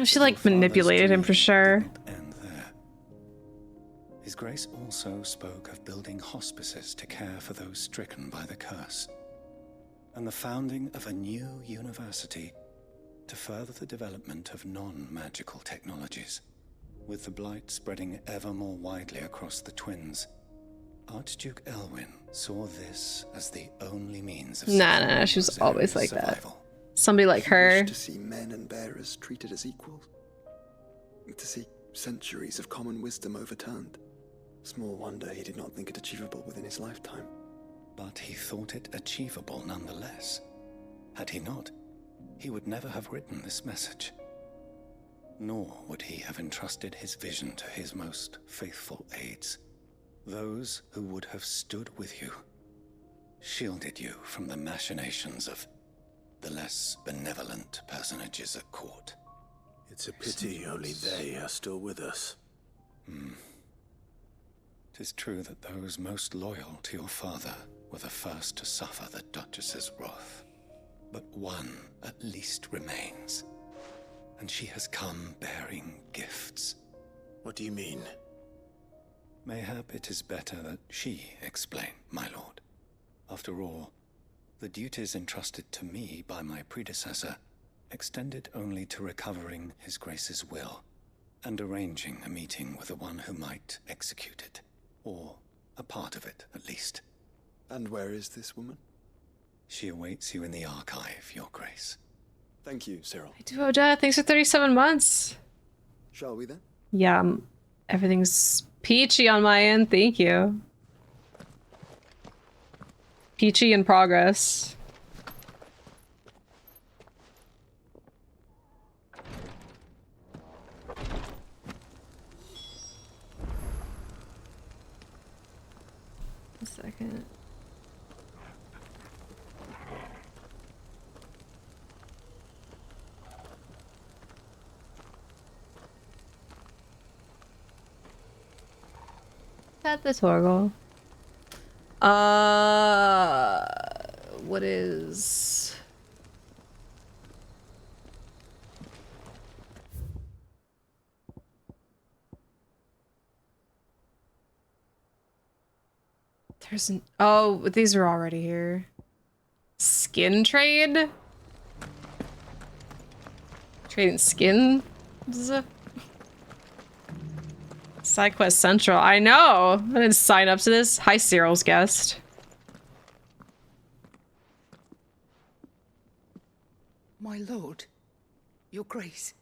She like manipulated him for sure. His Grace also spoke of building hospices to care for those stricken by the curse, and the founding of a new university to further the development of non-magical technologies. With the blight spreading ever more widely across the twins, Archduke Elwyn saw this as the only means of... Nah, she was always like that. Somebody like her. To see men and bearers treated as equals. To see centuries of common wisdom overturned. Small wonder he did not think it achievable within his lifetime. But he thought it achievable nonetheless. Had he not, he would never have written this message. Nor would he have entrusted his vision to his most faithful aides. Those who would have stood with you, shielded you from the machinations of the less benevolent personages at court. It's a pity only they are still with us. 'Tis true that those most loyal to your father were the first to suffer the Duchess's wrath. But one at least remains, and she has come bearing gifts. What do you mean? Mayhap it is better that she explain, my lord. After all, the duties entrusted to me by my predecessor extended only to recovering His Grace's will and arranging a meeting with the one who might execute it, or a part of it at least. And where is this woman? She awaits you in the archive, your grace. Thank you, Cyril. I do, Oda. Thanks for 37 months. Shall we then? Yeah, everything's peachy on my end. Thank you. Peachy in progress. A second. At the Torgal. What is... There's an... Oh, these are already here. Skin trade? Trading skin? Side quest central. I know! I didn't sign up to this. Hi, Cyril's guest. My lord, your grace.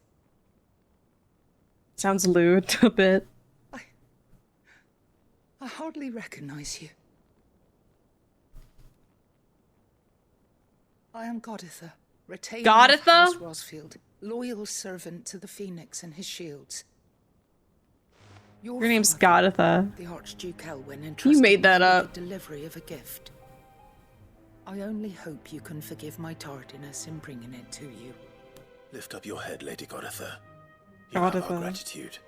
Sounds lewd a bit. I hardly recognize you. I am Goditha, retainer of House Rosfield, loyal servant to the Phoenix and his shields. Your name's Goditha. The Archduke Elwyn You made that up. The delivery of a gift. I only hope you can forgive my tardiness in bringing it to you. Lift up your head, Lady Goditha. You have our gratitude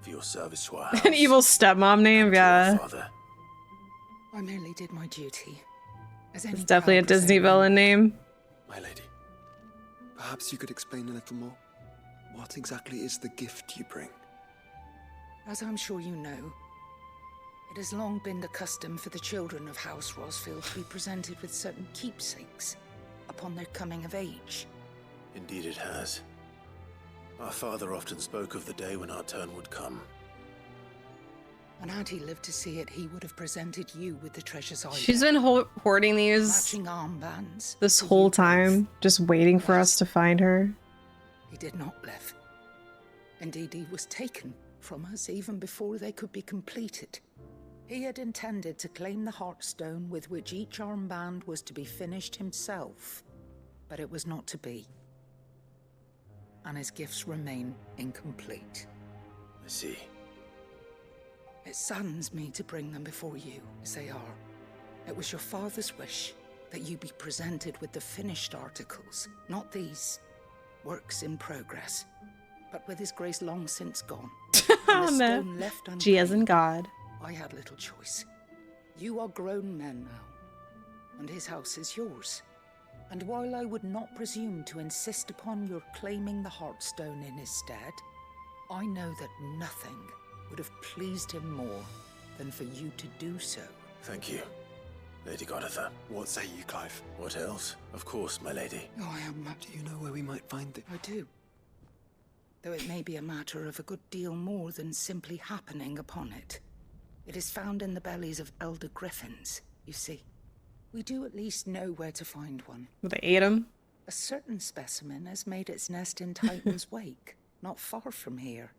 for your service to our house. An evil stepmom name, yeah. I merely did my duty. It's definitely a Disney villain name. My lady, perhaps you could explain a little more. What exactly is the gift you bring? As I'm sure you know, it has long been the custom for the children of House Rosfield to be presented with certain keepsakes upon their coming of age. Indeed it has. Our father often spoke of the day when our turn would come. And had he lived to see it, he would have presented you with the treasures I She's been hoarding these matching armbands this whole time, just waiting for us to find her. He did not live. Indeed, he was taken from us even before they could be completed. He had intended to claim the Heartstone with which each armband was to be finished himself, but it was not to be. And his gifts remain incomplete. I see. It saddens me to bring them before you, as they are. It was your father's wish that you be presented with the finished articles, not these works in progress, but with his grace long since gone. And the stone left unpaid. G as in God. I had little choice. You are grown men now, and his house is yours. And while I would not presume to insist upon your claiming the Heartstone in his stead, I know that nothing would have pleased him more than for you to do so. Thank you, Lady Goditha. What say you, Clive? What else? Of course, my lady. Oh, I am. Do you know where we might find it? I do. Though it may be a matter of a good deal more than simply happening upon it. It is found in the bellies of elder griffins, you see. We do at least know where to find one. They ate him? A certain specimen has made its nest in Titan's Wake, not far from here.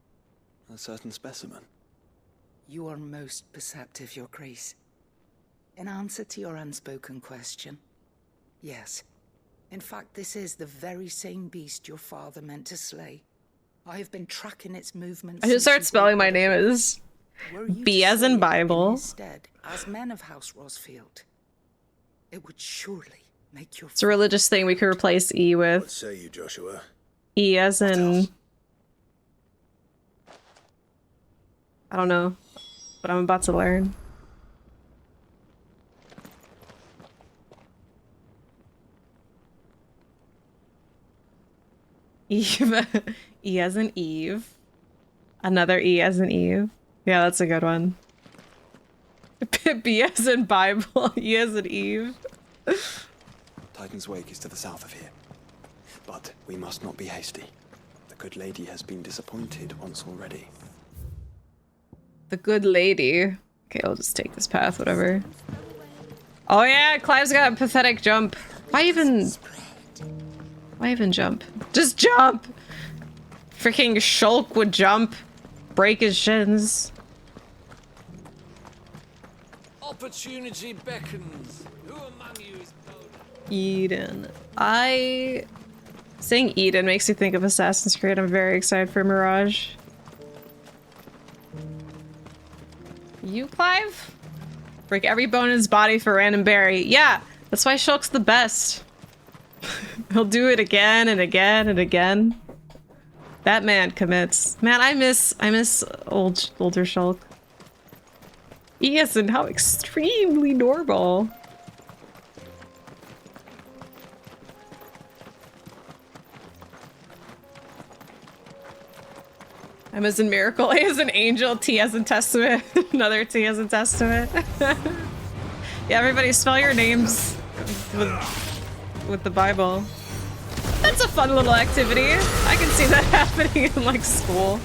A certain specimen? You are most perceptive, Your Grace. In answer to your unspoken question, yes. In fact, this is the very same beast your father meant to slay. I have been tracking its movements. I should start spelling my name as B as in Bible. Instead, as men of House Rosfield, it would surely make your... It's a religious thing we could replace E with. What say you, Joshua? E as in... I don't know, but I'm about to learn. Eve. E as in Eve. Another E as in Eve. Yeah, that's a good one. B as in Bible. E as in Eve. Titan's Wake is to the south of here. But we must not be hasty. The good lady has been disappointed once already. The good lady. Okay, I'll just take this path, whatever. Oh yeah, Clive's got a pathetic jump. Why even jump? Just jump! Freaking Shulk would jump. Break his shins. Opportunity beckons. Who among you is bold? Eden. Saying Eden makes me think of Assassin's Creed. I'm very excited for Mirage. You, Clive? Break every bone in his body for random berry. Yeah, that's why Shulk's the best. He'll do it again and again and again. That man commits. Man, I miss older Shulk. Yes, and how extremely normal. M as in miracle, A as in angel, T as in testament, another T as in testament. Yeah, everybody spell your names with the Bible. That's a fun little activity. I can see that happening in like school.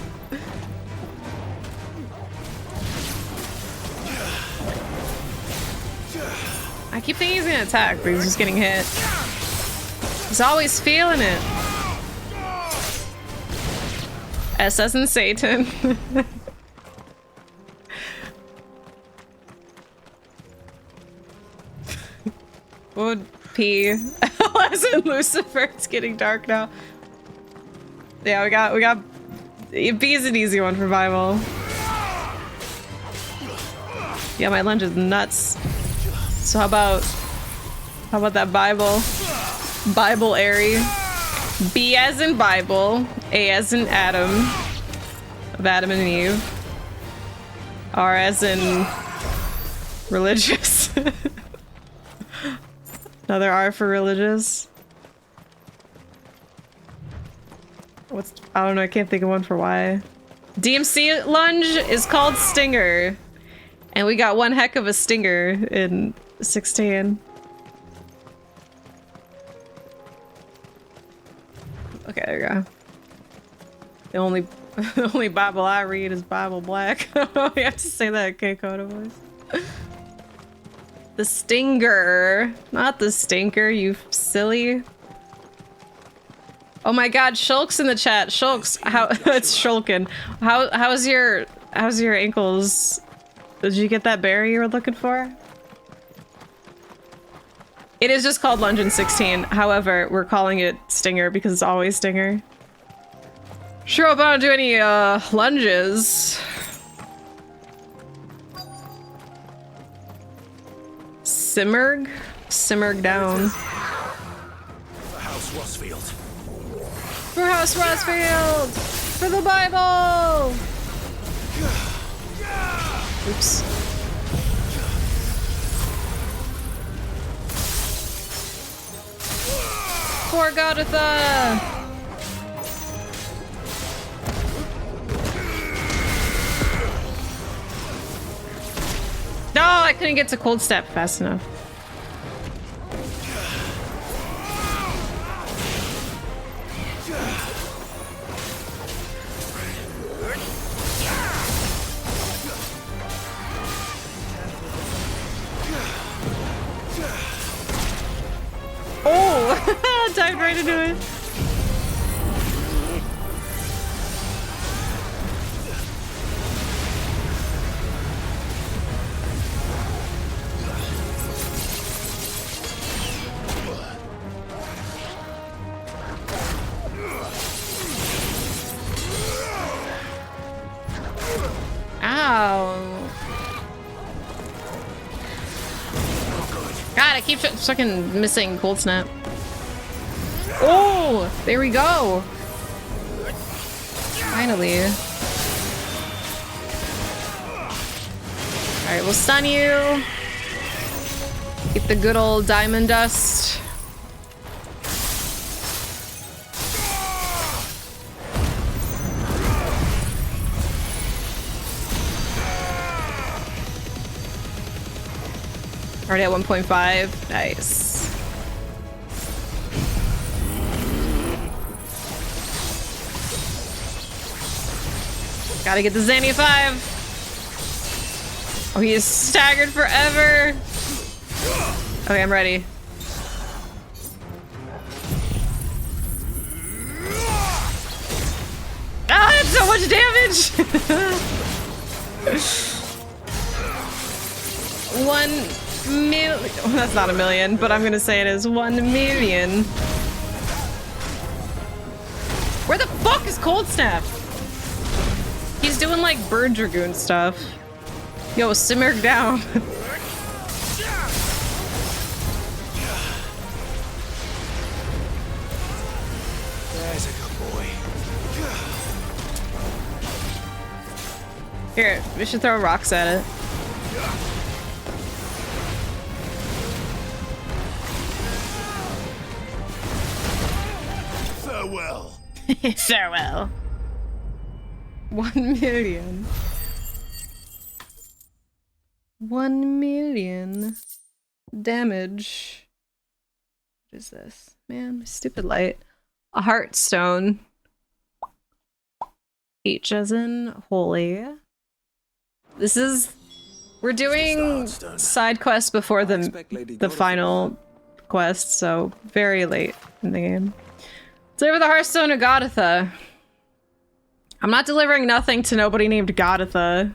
I keep thinking he's gonna attack, but he's just getting hit. He's always feeling it. S as in Satan. What would P? L as in Lucifer. It's getting dark now. Yeah, we got B is an easy one for Bible. Yeah, my lunge is nuts. So how about that Bible airy? B as in Bible, A as in Adam, of Adam and Eve, R as in religious. Another R for religious. I don't know, I can't think of one for Y. DMC lunge is called Stinger. And we got one heck of a stinger in 16. Okay, there you go. The only Bible I read is Bible Black. We have to say that in K-Coda voice. The stinger, not the stinker, you silly. Oh my god, Shulk's in the chat. Shulk's, how it's Shulkin. How's your ankles? Did you get that berry you were looking for? It is just called Lunge in 16. However, we're calling it Stinger because it's always Stinger. Sure hope I don't do any lunges. Simmerg down. For House Rosfield. For House Rosfield! For the Bible! Oops. For Godatha! No, I couldn't get to cold step fast enough. Oh! Dived right into it. Ow. God, I keep fucking missing cold snap. Oh, there we go. Finally. All right, we'll stun you. Get the good old diamond dust. Already at 1.5. Nice. Gotta get the Zany 5. Oh, he is staggered forever. Okay, I'm ready. Ah, that's so much damage! 1 million. Well, that's not a million, but I'm gonna say it is 1 million. Where the fuck is Cold Snap? He's doing like bird dragoon stuff. Yo, simmer down. There's a good boy. Here, we should throw rocks at it. Farewell. Farewell. 1 million. 1 million damage. What is this? Man, my stupid light. A heartstone. H as in holy. This is... We're doing side quests before the final quest, so very late in the game. Deliver the Hearthstone to Godatha. I'm not delivering nothing to nobody named Godatha.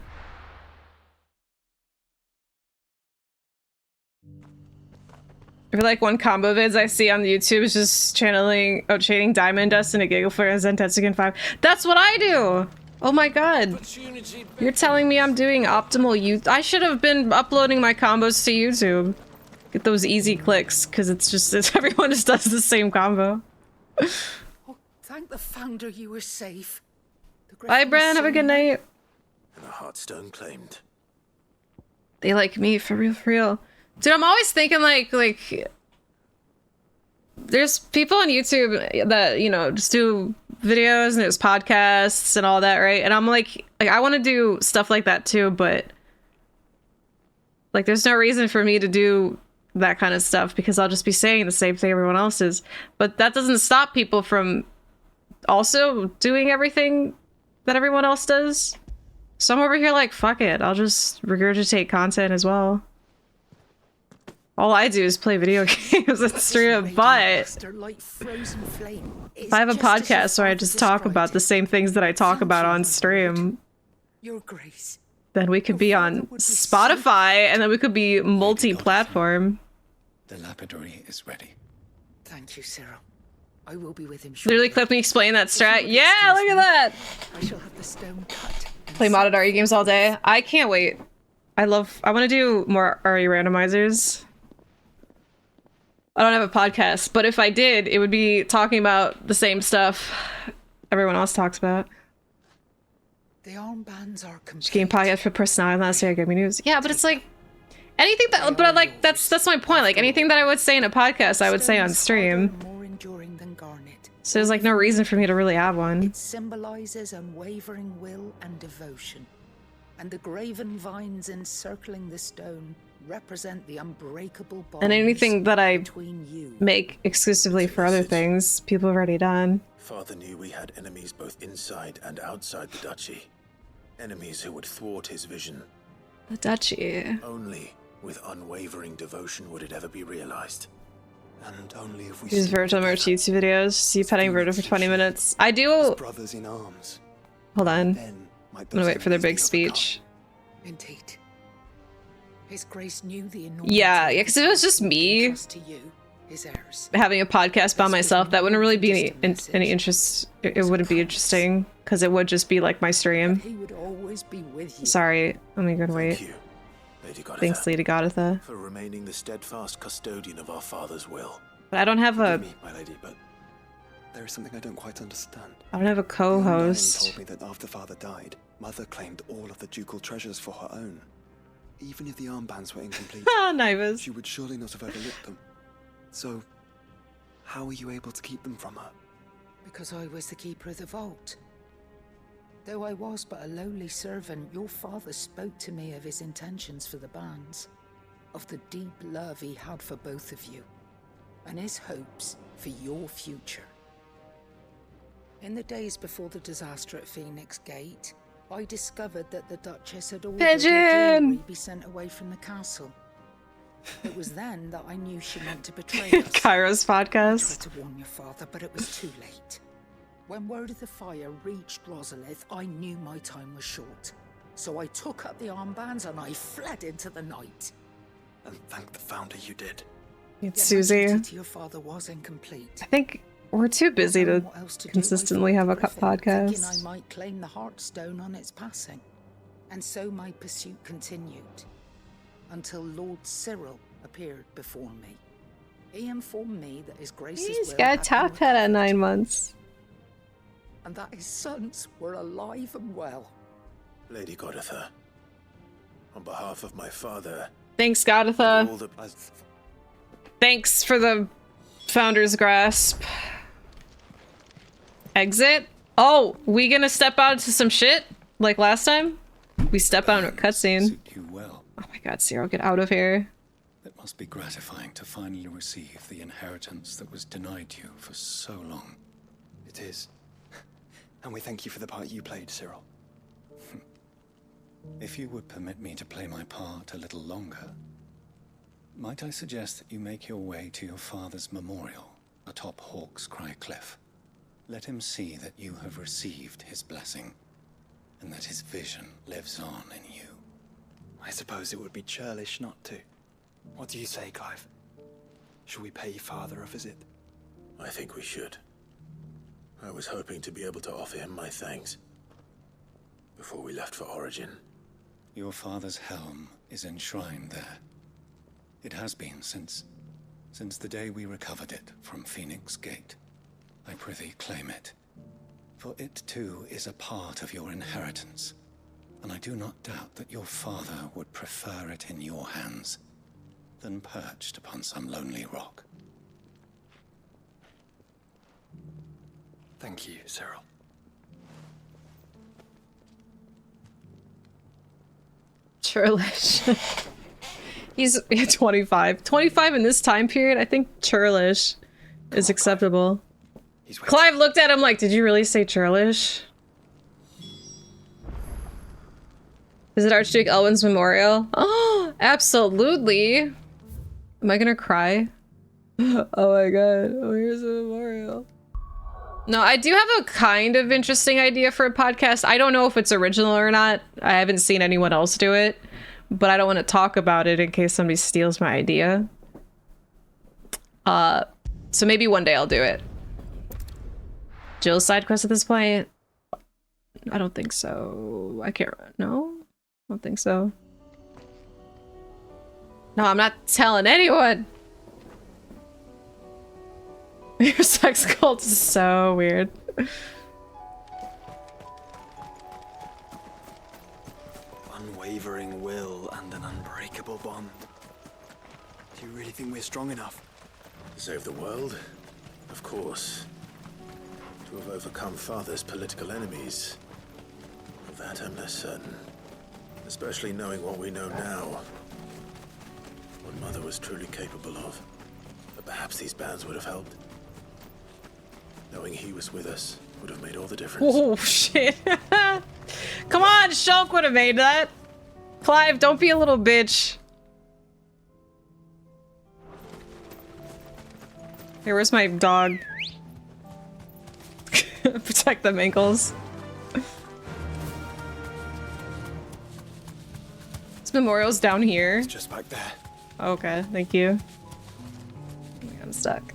I feel like one combo vids I see on YouTube is just chaining Diamond Dust into Giggleflare and Zentetsuken 5. That's what I do! Oh my god. You're telling me I'm doing optimal use. I should have been uploading my combos to YouTube. Get those easy clicks, because everyone just does the same combo. Oh, thank the founder you were safe. Bye, Bran. Have a good night. And a Heartstone claimed. They like me, for real, for real. Dude, I'm always thinking like there's people on YouTube that, you know, just do videos and there's podcasts and all that, right? And I'm like I want to do stuff like that too, but like there's no reason for me to do that kind of stuff because I'll just be saying the same thing everyone else is. But that doesn't stop people from also doing everything that everyone else does. So I'm over here like, fuck it, I'll just regurgitate content as well. All I do is play video games and stream, but if I have a podcast where I just talk about the same things that I talk about on stream, then we could be on Spotify and then we could be multi-platform. The lapidary is ready. Thank you, Cyril. I will be with him shortly. Literally clip me explain that strat. Yeah, look at that! I shall have the stone cut. Play modded RE games all day. I can't wait. I want to do more RE randomizers. I don't have a podcast, but if I did, it would be talking about the same stuff everyone else talks about. The armbands are complete. Game podcast for personality last year gave me news. Yeah, but it's like anything that, but like that's my point. Like anything that I would say in a podcast, I would say on stream. So there's like no reason for me to really have one. It symbolizes unwavering will and devotion, and the graven vines encircling the stone represent the unbreakable bonds. And anything that I make exclusively for other things, people have already done. Father knew we had enemies both inside and outside the duchy. Enemies who would thwart his vision. The duchy. Only with unwavering devotion would it ever be realized. And only if we use Virgil merch YouTube videos. See petting Virgil for 20 minutes. I do. Brothers in arms. Hold on. I'm gonna wait for their big speech. Indeed. His Grace knew the enormous. Yeah, because if it was just me having a podcast by myself, that wouldn't really be any interest. It wouldn't be interesting because it would just be like my stream. He would always be with you. Sorry, let me go and wait. Thank you, Lady Godatha. Thanks, Lady Godatha. For remaining the steadfast custodian of our father's will. But I don't have a. Forgive me, my lady, but there is something I don't quite understand. I don't have a co-host. Told me that after father died, mother claimed all of the ducal treasures for her own. Even if the armbands were incomplete, Nivers. She would surely not have overlooked them. So, how were you able to keep them from her? Because I was the keeper of the vault. Though I was but a lowly servant, your father spoke to me of his intentions for the bands, of the deep love he had for both of you, and his hopes for your future. In the days before the disaster at Phoenix Gate, I discovered that the Duchess had ordered her jewelry be sent away from the castle. It was then that I knew she meant to betray us. Kairos podcast. I tried to warn your father, but it was too late. When word of the fire reached Rosalith, I knew my time was short. So I took up the armbands and I fled into the night. and thank the Founder you did. It's Susie. Your duty to your father was incomplete. I think we're too busy to What else to do, consistently I have a fought Griffin, thinking I podcast. might claim the Heartstone on its passing. And so my pursuit continued, until Lord Cyril appeared before me. He informed me that his Grace's He's will got a had top been hat at 9 months. and that his sons were alive and well. Lady Goditha, on behalf of my father, Thanks, Goditha. all the... Thanks for the Founder's Grasp. Exit? Oh, we gonna step out into some shit? Like last time? We step out in a cutscene. You well. Oh my god, Cyril, get out of here. It must be gratifying to finally receive the inheritance that was denied you for so long. It is. And we thank you for the part you played, Cyril. If you would permit me to play my part a little longer, might I suggest that you make your way to your father's memorial atop Hawk's Cry Cliff? Let him see that you have received his blessing, and that his vision lives on in you. I suppose it would be churlish not to. What do you say, Clive? Shall we pay Father a visit? I think we should. I was hoping to be able to offer him my thanks before we left for Origin. Your father's helm is enshrined there. It has been since the day we recovered it from Phoenix Gate. I prithee claim it, for it too is a part of your inheritance, and I do not doubt that your father would prefer it in your hands than perched upon some lonely rock. Thank you, Cyril. Churlish. He's 25. 25 in this time period? I think churlish is acceptable. Clive looked at him like, did you really say churlish? Is it Archduke Elwin's memorial? Oh, absolutely. Am I gonna cry? Oh my god. Oh, here's a memorial. No, I do have a kind of interesting idea for a podcast. I don't know if it's original or not. I haven't seen anyone else do it, but I don't want to talk about it in case somebody steals my idea. So maybe one day I'll do it. Jill's side quest at this point? I don't think so. I can't. No? I don't think so. No, I'm not telling anyone. Your sex cult is so weird. Unwavering will and an unbreakable bond. Do you really think we're strong enough? To save the world? Of course. To have overcome Father's political enemies? Of that I'm less certain. Especially knowing what we know now. What Mother was truly capable of. But perhaps these bands would have helped. Knowing he was with us would have made all the difference. Oh, shit. Come on, Shulk would have made that. Clive, don't be a little bitch. Here, where's my dog? Protect them ankles. This memorial's down here. It's just back there. Okay, thank you. Oh my god, I'm stuck.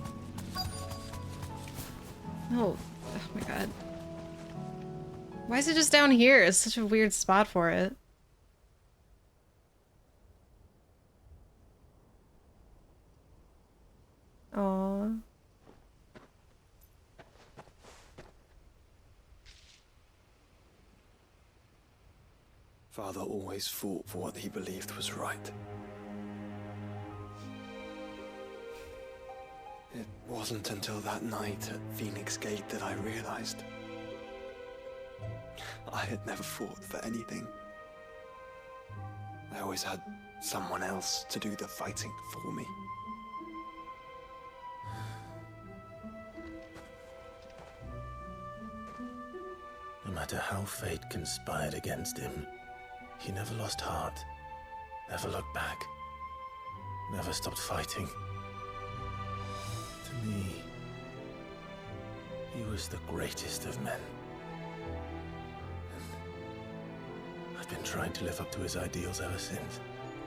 Oh my god. Why is it just down here? It's such a weird spot for it. Aww. Father always fought for what he believed was right. It wasn't until that night at Phoenix Gate that I realized I had never fought for anything. I always had someone else to do the fighting for me. No matter how fate conspired against him, he never lost heart, never looked back, never stopped fighting. To me, he was the greatest of men. And I've been trying to live up to his ideals ever since.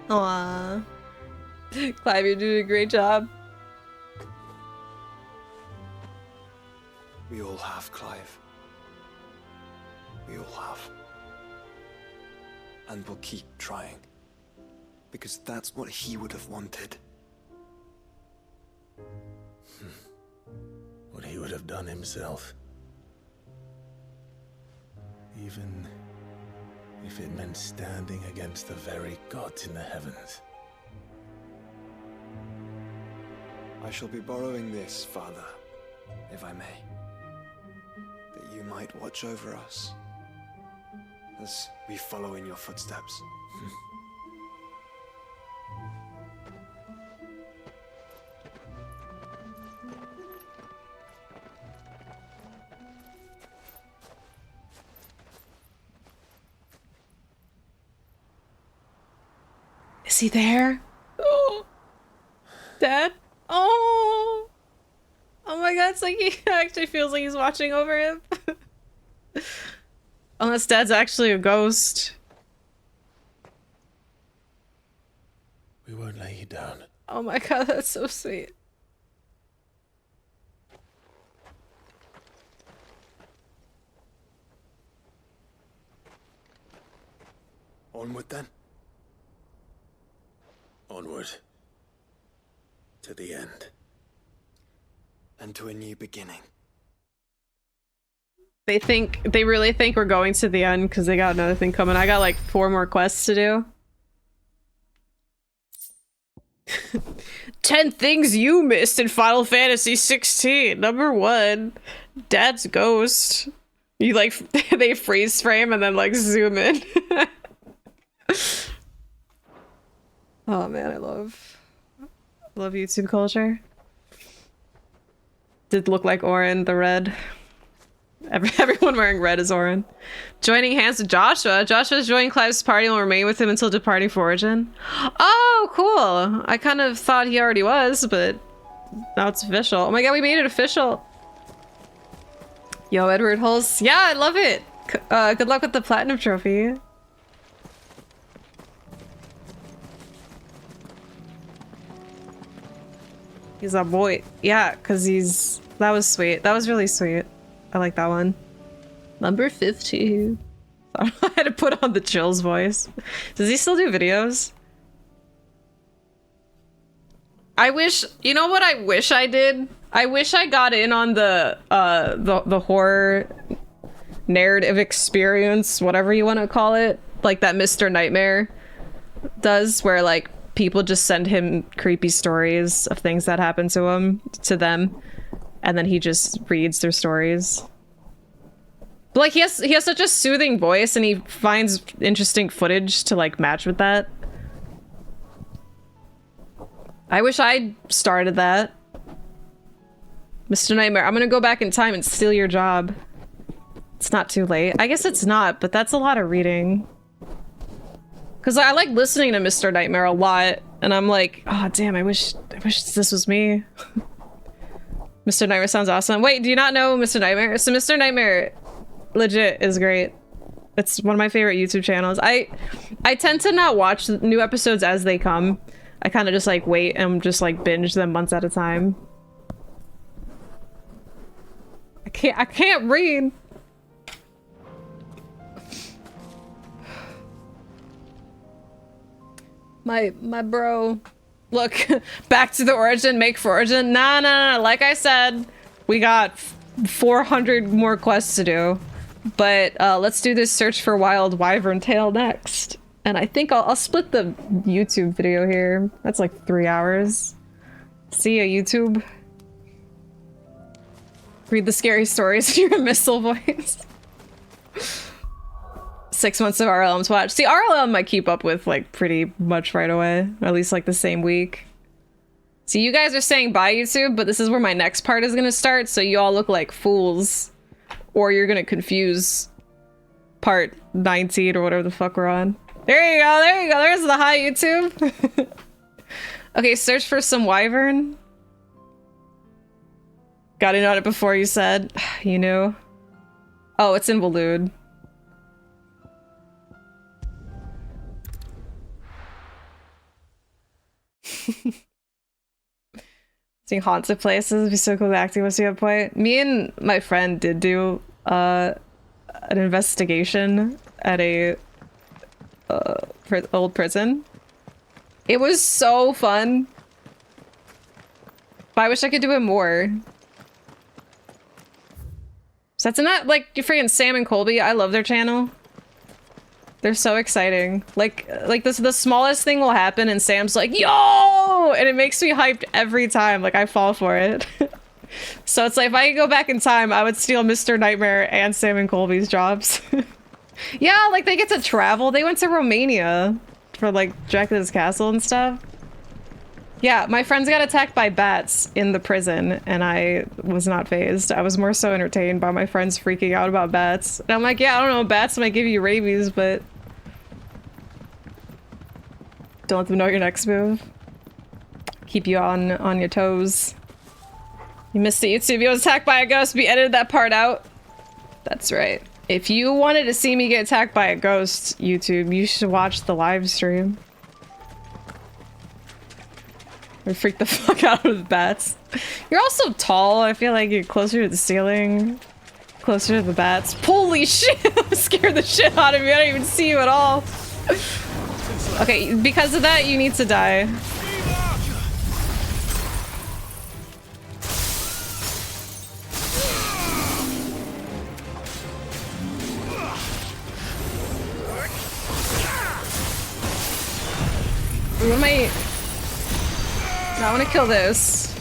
Aww. Clive, you're doing a great job. We all have, Clive. We all have. And we'll keep trying. Because that's what he would have wanted. What he would have done himself. Even if it meant standing against the very gods in the heavens. I shall be borrowing this, Father, if I may. That you might watch over us as we follow in your footsteps. Is he there? Oh, Dad? Oh, oh my God! It's like he actually feels like he's watching over him. Unless Dad's actually a ghost. We won't lay you down. Oh my God, that's so sweet. Onward then. Onward. To the end. And to a new beginning. They really think we're going to the end because they got another thing coming. I got like 4 more quests to do. 10 things you missed in Final Fantasy 16. Number 1, Dad's ghost. You like they freeze frame and then like zoom in. Oh man, I love YouTube culture. Did look like Orin, the red. Everyone wearing red is Orin. Joining hands with Joshua. Joshua's joining Clive's party and will remain with him until departing for Origin. Oh, cool. I kind of thought he already was, but now it's official. Oh my God, we made it official. Yo, Edward Hulse. Yeah, I love it. Good luck with the platinum trophy. He's a boy. Yeah, because he's... That was sweet. That was really sweet. I like that one. Number 50. I had to put on the Chills voice. Does he still do videos? I wish... You know what I wish I did? I wish I got in on the horror narrative experience, whatever you want to call it. Like that Mr. Nightmare does, where like people just send him creepy stories of things that happen to them, and then he just reads their stories. But like he has such a soothing voice, and he finds interesting footage to like match with that. I wish I started that. Mr. Nightmare, I'm gonna go back in time and steal your job. It's not too late. I guess it's not, but that's a lot of reading. Because I like listening to Mr. Nightmare a lot, and I'm like, oh damn, I wish this was me. Mr. Nightmare sounds awesome. Wait, do you not know Mr. Nightmare? So Mr. Nightmare legit is great. It's one of my favorite YouTube channels. I tend to not watch new episodes as they come. I kind of just like wait and just like binge them months at a time. I can't read. My bro. Look, back to the origin, make for origin. Nah. Like I said, we got 400 more quests to do. But let's do this search for wild wyvern tail next. And I think I'll split the YouTube video here. That's like 3 hours. See ya, YouTube. Read the scary stories in your missile voice. 6 months of RLM to watch. See, RLM I keep up with like pretty much right away. Or at least like the same week. See, you guys are saying bye, YouTube, but this is where my next part is gonna start, so you all look like fools. Or you're gonna confuse part 19 or whatever the fuck we're on. There you go, there's the hi, YouTube. Okay, search for some wyvern. Got in on it before you said. You knew. Oh, it's in Waloed. Seeing haunted places would be so cool. Acting was a good point. Me and my friend did do an investigation at a old prison. It was so fun. But I wish I could do it more. So that's not like your freaking Sam and Colby. I love their channel. They're so exciting. Like this, the smallest thing will happen and Sam's like, yo! And it makes me hyped every time. Like I fall for it. So it's like, if I could go back in time, I would steal Mr. Nightmare and Sam and Colby's jobs. Yeah, like they get to travel. They went to Romania for like Dracula's castle and stuff. Yeah, my friends got attacked by bats in the prison and I was not fazed. I was more so entertained by my friends freaking out about bats. And I'm like, yeah, I don't know, bats might give you rabies, but don't let them know your next move. Keep you on your toes. You missed the YouTube video. I was attacked by a ghost. We edited that part out. That's right. If you wanted to see me get attacked by a ghost, YouTube, you should watch the live stream. I freaked the fuck out of the bats. You're also tall. I feel like you're closer to the ceiling. Closer to the bats. Holy shit! I'm scared the shit out of you. I don't even see you at all. Okay, because of that, you need to die. What am I... No, I want to kill this.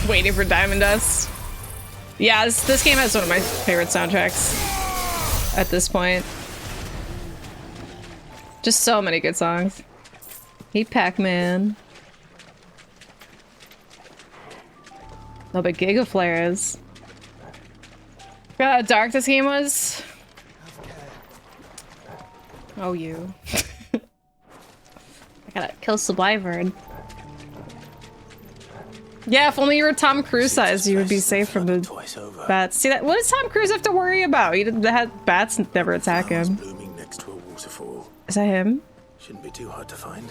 Waiting for Diamond Dust. Yeah, this game has one of my favorite soundtracks at this point. Just so many good songs. Hey, Pac-Man. Oh, but Giga Flares. Forgot how dark this game was. Oh, you. I gotta kill Sublivern. Yeah, if only you were Tom Cruise size, you would be safe from the bats. See that? What does Tom Cruise have to worry about? He had bats never attack him. Blooming next to a waterfall. Is that him? Shouldn't be too hard to find.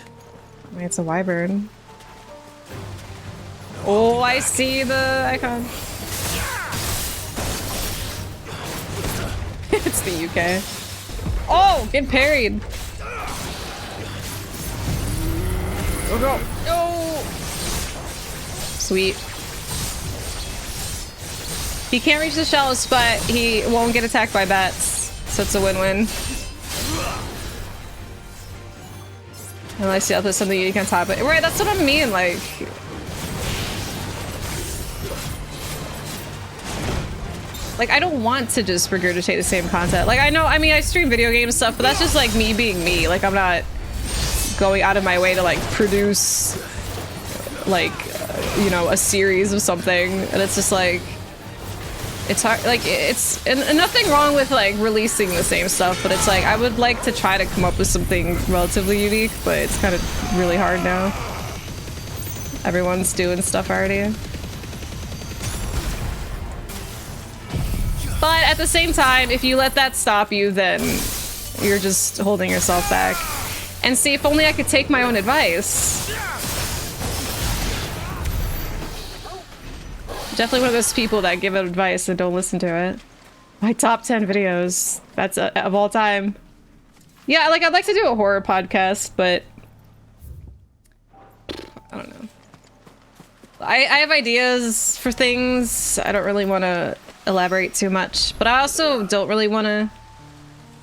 Wait, it's a wyvern. Oh, I see the icon. It's the UK. Oh, get parried. Go, go. Oh. Sweet. He can't reach the shallow spot. He won't get attacked by bats. So it's a win-win. Unless you there's something you can top it. Right, that's what I mean, like... Like, I don't want to just regurgitate the same content. Like, I know, I mean, I stream video game stuff, but that's just, like, me being me. Like, I'm not going out of my way to, like, produce, like, you know, a series of something. And it's just, like, it's hard, like, it's, and nothing wrong with, like, releasing the same stuff, but it's, like, I would like to try to come up with something relatively unique, but it's kind of really hard now. Everyone's doing stuff already. But at the same time, if you let that stop you, then you're just holding yourself back. And see, if only I could take my own advice. Definitely one of those people that give advice and don't listen to it. My top 10 videos. That's of all time. Yeah, like, I'd like to do a horror podcast, but I don't know. I have ideas for things. I don't really want to elaborate too much, but I also don't really want to.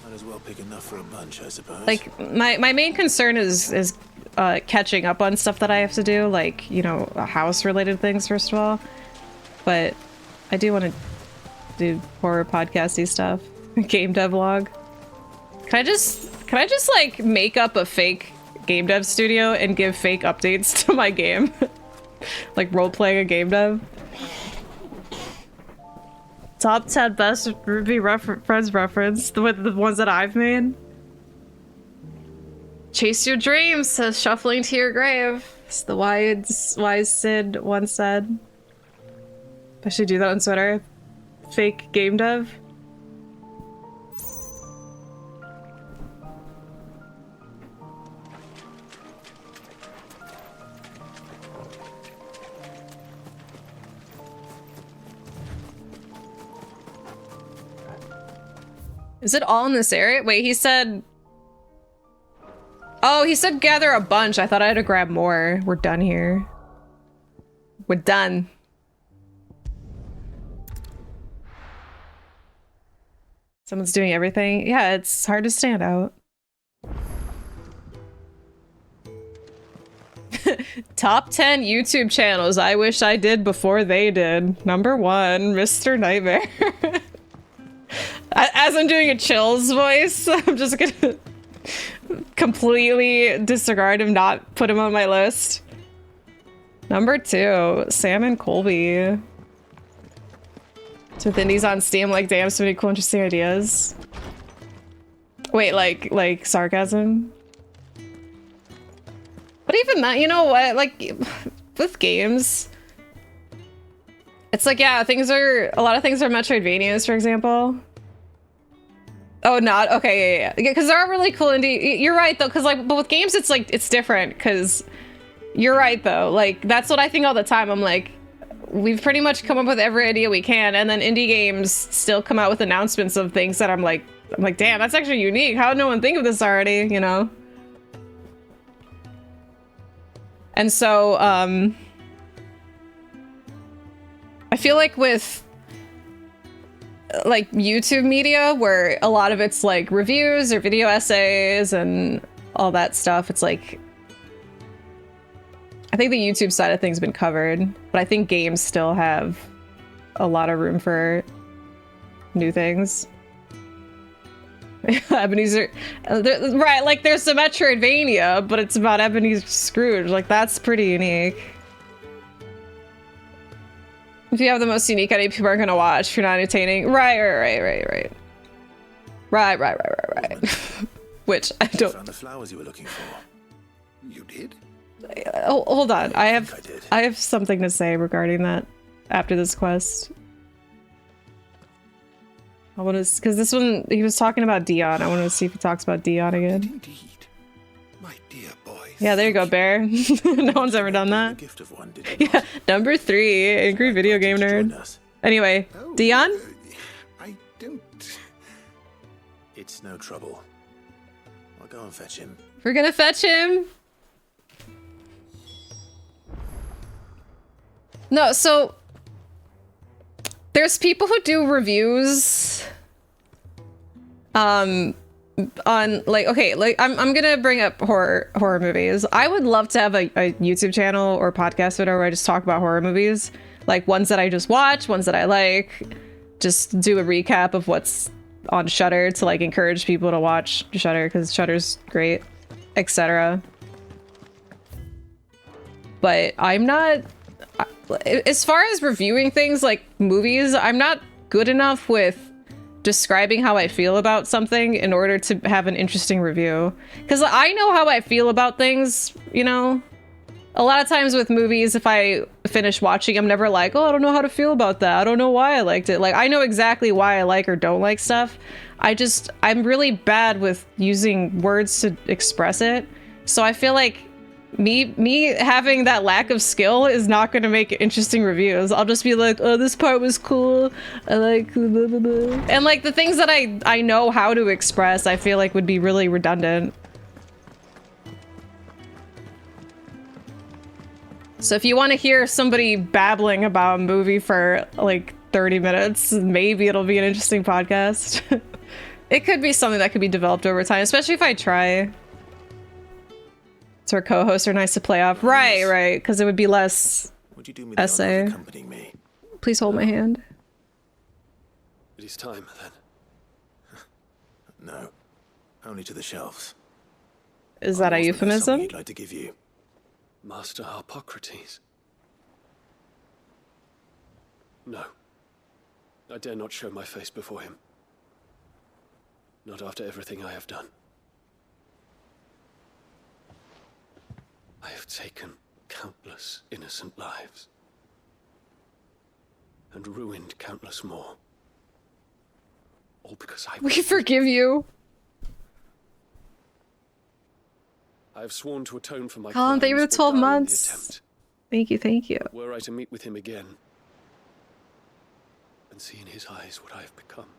Might as well pick enough for a bunch, I suppose. Like my main concern is catching up on stuff that I have to do, like, you know, house related things first of all. But I do want to do horror podcasty stuff. Game dev log. Can I just like make up a fake game dev studio and give fake updates to my game? Like role playing a game dev. Top 10 best Ruby friends reference with the ones that I've made. Chase your dreams, says shuffling to your grave. It's the wise Sid once said. I should do that on Twitter. Fake game dev. Is it all in this area? Wait, he said... Oh, he said gather a bunch. I thought I had to grab more. We're done here. We're done. Someone's doing everything. Yeah, it's hard to stand out. Top 10 YouTube channels I wish I did before they did. Number 1, Mr. Nightmare. As I'm doing a Chills voice, I'm just gonna completely disregard him, not put him on my list. Number 2, Sam and Colby. With indies on Steam, like, damn, so many cool, interesting ideas. Wait, like sarcasm? But even that, you know what? Like, with games, it's like, yeah, a lot of things are Metroidvanias, for example. Oh, not okay, yeah, because there are really cool indie. You're right though, because like, but with games, it's like it's different. Because you're right though, like that's what I think all the time. I'm like, we've pretty much come up with every idea we can, and then indie games still come out with announcements of things that I'm like, damn, that's actually unique. How did no one think of this already? You know. And so, I feel like with like YouTube media, where a lot of it's like reviews or video essays and all that stuff, it's like, I think the YouTube side of things has been covered, but I think games still have a lot of room for new things. Ebenezer, right, like there's the Metroidvania, but it's about Ebenezer Scrooge. Like that's pretty unique. If you have the most unique idea, people aren't gonna watch if you're not entertaining. Right. Which I don't. Found the flowers you were looking for. You did? Oh, hold on. I have something to say regarding that after this quest. I want to, because this one he was talking about Dion. I want to see if he talks about Dion again. Indeed, my dear boy. Yeah, there you go, Bear. No one's ever done that. Gift of one, did Yeah, number 3, angry video game nerd. Anyway, Dion. I don't. It's no trouble. I'll go and fetch him. We're gonna fetch him. No, so there's people who do reviews on like, okay, like I'm gonna bring up horror movies. I would love to have a YouTube channel or podcast or whatever where I just talk about horror movies, like ones that I just watch, ones that I like, just do a recap of what's on Shudder to like encourage people to watch Shudder because Shudder's great, etc. But I'm not, as far as reviewing things like movies, I'm not good enough with describing how I feel about something in order to have an interesting review. Because I know how I feel about things, you know? A lot of times with movies, if I finish watching, I'm never like, oh, I don't know how to feel about that. I don't know why I liked it. Like, I know exactly why I like or don't like stuff. I'm really bad with using words to express it. So I feel like me having that lack of skill is not going to make interesting reviews. I'll just be like, oh, this part was cool. I like blah, blah, blah. And like the things that I know how to express, I feel like would be really redundant. So if you want to hear somebody babbling about a movie for like 30 minutes, maybe it'll be an interesting podcast. It could be something that could be developed over time, especially if I try. So our co-hosts are nice to play off. Right, because it would be less Would you do me the honor essay. of accompanying me? Please hold my hand. It is time, then. No. Only to the shelves. Is that a euphemism? He'd like to give you. Master Harpocrates. No. I dare not show my face before him. Not after everything I have done. I have taken countless innocent lives. And ruined countless more. All because I... We forgive you. I have sworn to atone for my Colin, thank you for the crimes 12 or die in the months. attempt. Thank you. Were I to meet with him again, and see in his eyes what I have become,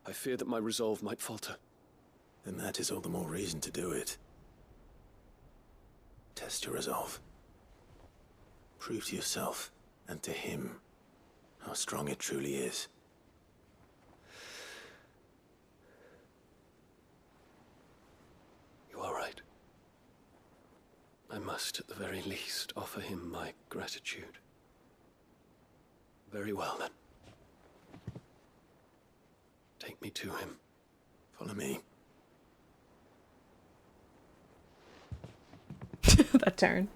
I fear that my resolve might falter. Then that is all the more reason to do it. Test your resolve. Prove to yourself, and to him, how strong it truly is. You are right. I must, at the very least, offer him my gratitude. Very well, then. Take me to him. Follow me. That turn.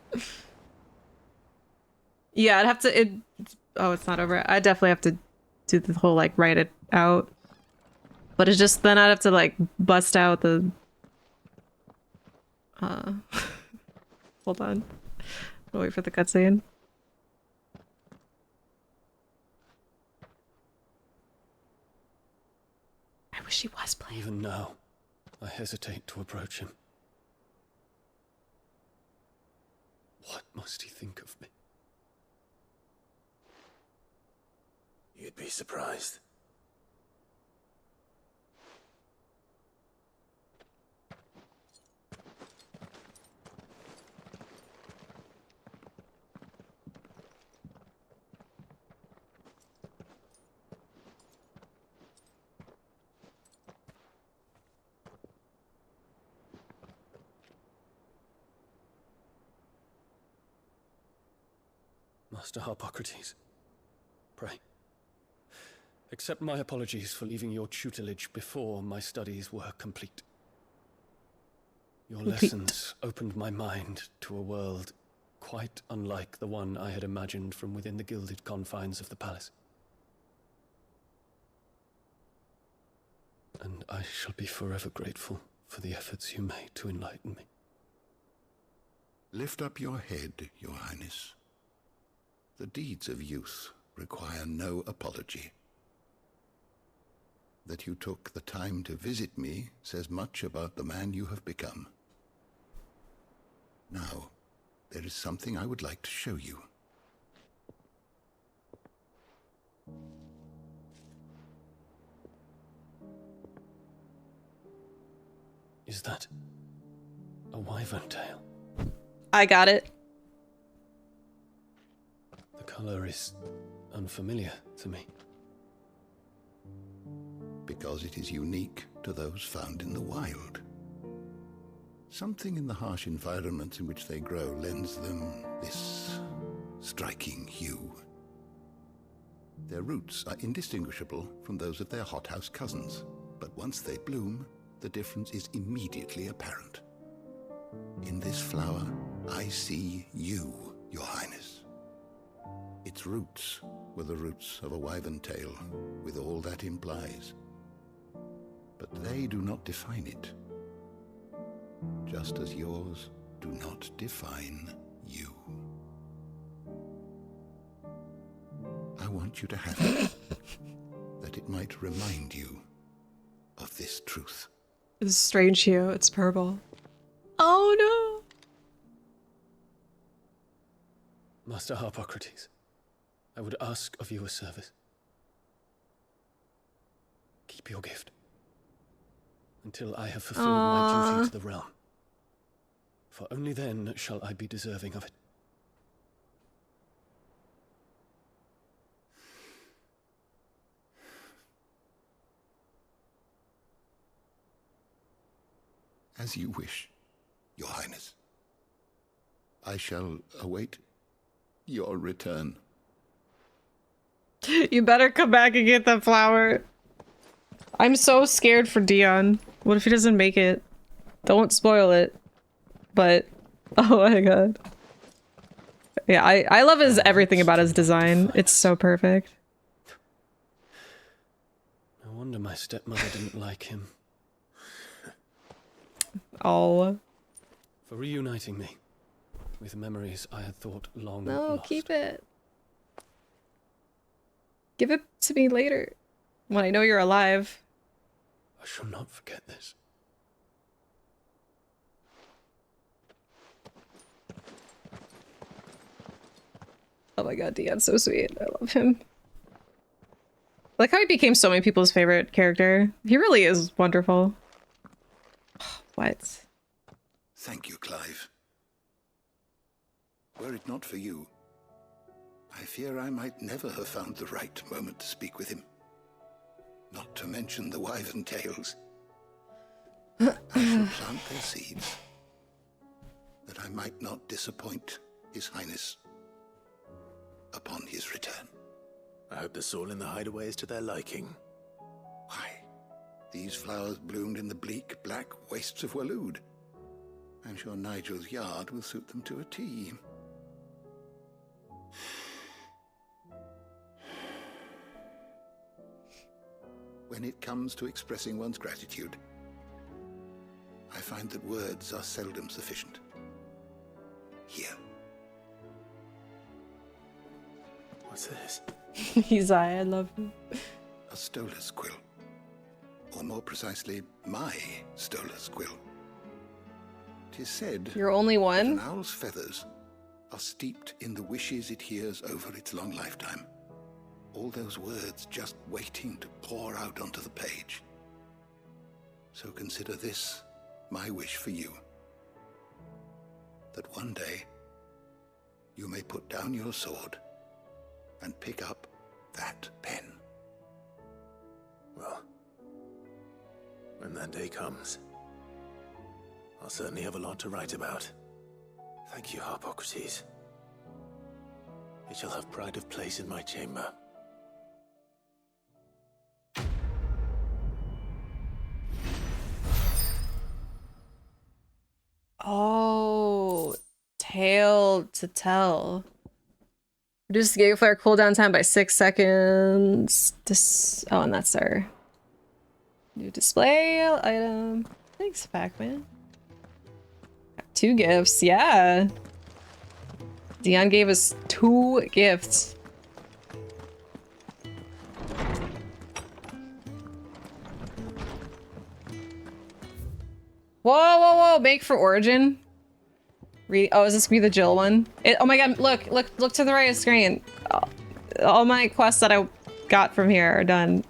Yeah, I'd have to... Oh, it's not over. I definitely have to do the whole, like, write it out. But it's just... Then I'd have to, like, bust out the... Hold on. I'll wait for the cutscene. I wish he was playing. Even now, I hesitate to approach him. What must he think of me? You'd be surprised. Master Harpocrates, pray. Accept my apologies for leaving your tutelage before my studies were complete. Your lessons opened my mind to a world quite unlike the one I had imagined from within the gilded confines of the palace. And I shall be forever grateful for the efforts you made to enlighten me. Lift up your head, Your Highness. The deeds of youth require no apology. That you took the time to visit me says much about the man you have become. Now, there is something I would like to show you. Is that a wyvern tail? I got it. The color is unfamiliar to me. Because it is unique to those found in the wild. Something in the harsh environments in which they grow lends them this striking hue. Their roots are indistinguishable from those of their hothouse cousins, but once they bloom, the difference is immediately apparent. In this flower, I see you, Your Highness. Its roots were the roots of a wyvern tail, with all that implies. But they do not define it, just as yours do not define you. I want you to have it, that it might remind you of this truth. It's strange hue. It's purple. Oh no! Master Harpocrates, I would ask of you a service. Keep your gift until I have fulfilled my duty to the realm. For only then shall I be deserving of it. As you wish, Your Highness. I shall await your return. You better come back and get that flower. I'm so scared for Dion. What if he doesn't make it? Don't spoil it. But, oh my god. Yeah, I love everything about his design. It's so perfect. No wonder my stepmother didn't like him. Oh. For reuniting me with memories I had thought long No, lost. keep it. Give it to me later. When I know you're alive. I shall not forget this. Oh my god, Dion's so sweet. I love him. I like how he became so many people's favorite character. He really is wonderful. What? Thank you, Clive. Were it not for you, I fear I might never have found the right moment to speak with him. Not to mention the wyvern tales. I shall plant their seeds, that I might not disappoint His Highness upon his return. I hope the soil in the hideaway is to their liking. Why, these flowers bloomed in the bleak, black wastes of Waloed. I'm sure Nigel's yard will suit them to a T. When it comes to expressing one's gratitude, I find that words are seldom sufficient. Here. What's this? He's I love him. A stolas quill. Or more precisely, my stolas quill. 'Tis said You're only one? An owl's feathers are steeped in the wishes it hears over its long lifetime. All those words just waiting to pour out onto the page. So consider this my wish for you. That one day you may put down your sword and pick up that pen. Well, when that day comes, I'll certainly have a lot to write about. Thank you, Harpocrates. It shall have pride of place in my chamber. Oh, tale to tell. Reduce the Gigaflare cooldown time by 6 seconds. Oh, and that's our new display item. Thanks, Pac-Man. Got 2 gifts, yeah. Dion gave us 2 gifts. Whoa, whoa, whoa! Make for Origin. Oh, is this gonna be the Jill one? Oh my god! Look to the right of the screen. All my quests that I got from here are done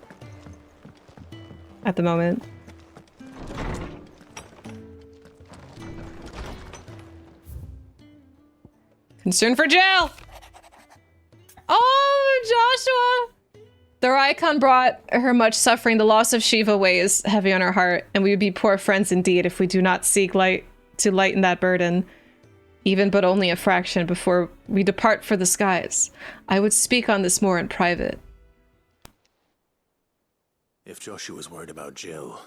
at the moment. Concern for Jill. Oh, Joshua! Their icon brought her much suffering. The loss of Shiva weighs heavy on her heart, and we would be poor friends indeed if we do not seek light to lighten that burden, even but only a fraction before we depart for the skies. I would speak on this more in private. If Joshua's worried about Jill,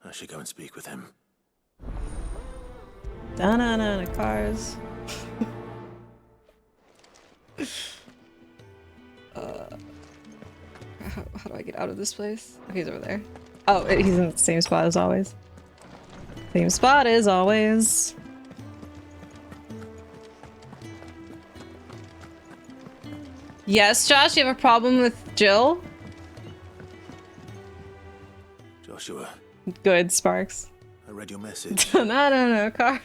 I should go and speak with him. Da-na-na, cars. How do I get out of this place? Oh, he's over there. Oh, he's in the same spot as always. Same spot as always. Yes, Josh, you have a problem with Jill? Joshua. Good, Sparks. I read your message. No, cars.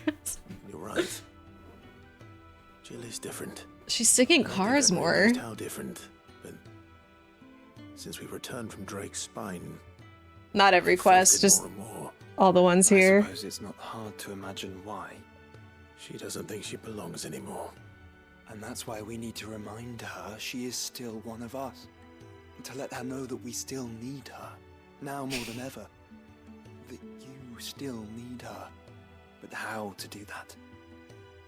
You're right. Jill is different. She's singing cars more. How different, but since we returned from Drake's spine, Not every quest, just more and more. all the ones I here. suppose it's not hard to imagine why. She doesn't think she belongs anymore. And that's why we need to remind her she is still one of us. To let her know that we still need her, now more than ever. That you still need her. But how to do that?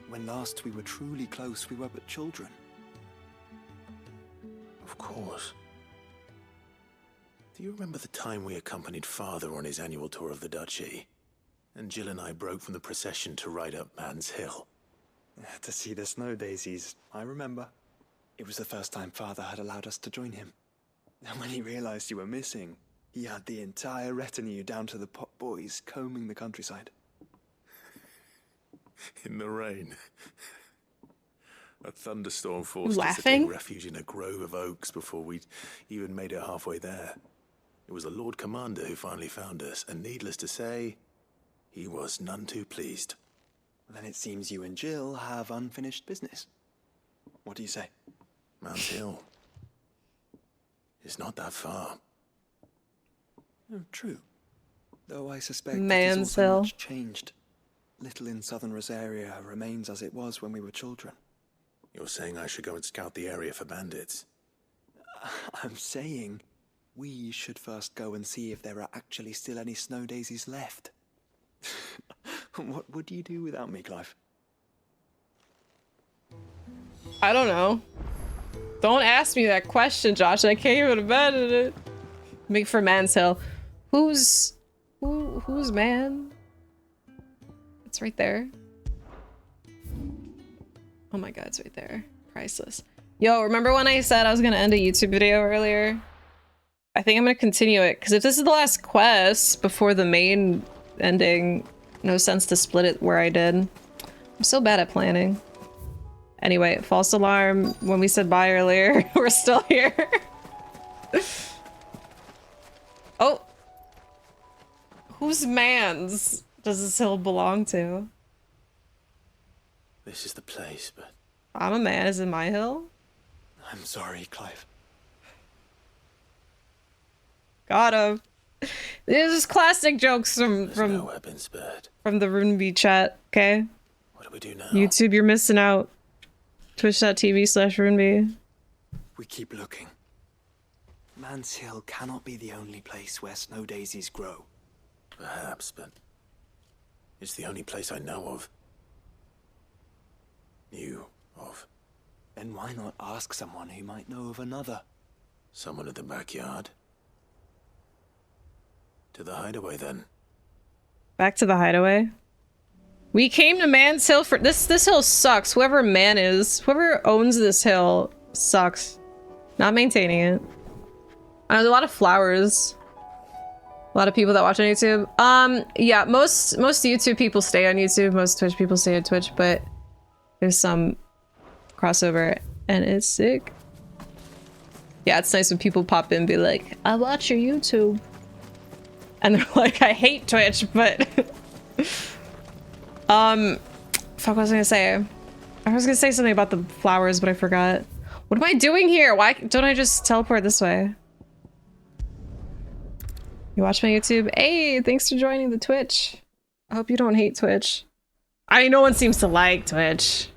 When last we were truly close, we were but children. Of course. Do you remember the time we accompanied Father on his annual tour of the Duchy? And Jill and I broke from the procession to ride up Man's Hill. To see the snow daisies, I remember. It was the first time Father had allowed us to join him. And when he realized you were missing, he had the entire retinue down to the pot boys combing the countryside. In the rain. A thunderstorm forced us to Laughing? take refuge in a grove of oaks before we'd even made it halfway there. It was the Lord Commander who finally found us, and needless to say, he was none too pleased. Then it seems you and Jill have unfinished business. What do you say? Man's Hill. It's not that far. Oh, true. Though I suspect Man's it is also Hill. much changed. Little in southern Rosaria remains as it was when we were children. You're saying I should go and scout the area for bandits? I'm saying we should first go and see if there are actually still any snow daisies left. What would you do without me, Clive? I don't know. Don't ask me that question, Josh. I can't even imagine it. Make for Man's Hill. Who's Man? It's right there. Oh my god, it's right there. Priceless. Yo, remember when I said I was gonna end a YouTube video earlier? I think I'm gonna continue it, because if this is the last quest before the main ending, no sense to split it where I did. I'm so bad at planning. Anyway, false alarm when we said bye earlier. We're still here. Oh. Whose man's does this hill belong to? This is the place, but... I'm a man. Is it my hill? I'm sorry, Clive. Got him. This is classic jokes from no weapon spared. from the RuneB chat, okay? What do we do now? YouTube, you're missing out. Twitch.tv/RuneB. We keep looking. Man's Hill cannot be the only place where snow daisies grow. Perhaps, but it's the only place I know of. Knew of. Then why not ask someone who might know of another? Someone at the backyard? To the hideaway, then. Back to the hideaway. We came to Man's Hill for this hill sucks. Whoever man is, whoever owns this hill sucks. Not maintaining it. There's a lot of flowers. A lot of people that watch on YouTube. Yeah, most YouTube people stay on YouTube, most Twitch people stay on Twitch, but there's some crossover and it's sick. Yeah, it's nice when people pop in and be like, I watch your YouTube. And they're like, I hate Twitch, but fuck, what was I gonna say? I was gonna say something about the flowers, but I forgot. What am I doing here? Why don't I just teleport this way? You watch my YouTube? Hey, thanks for joining the Twitch. I hope you don't hate Twitch. I mean, no one seems to like Twitch.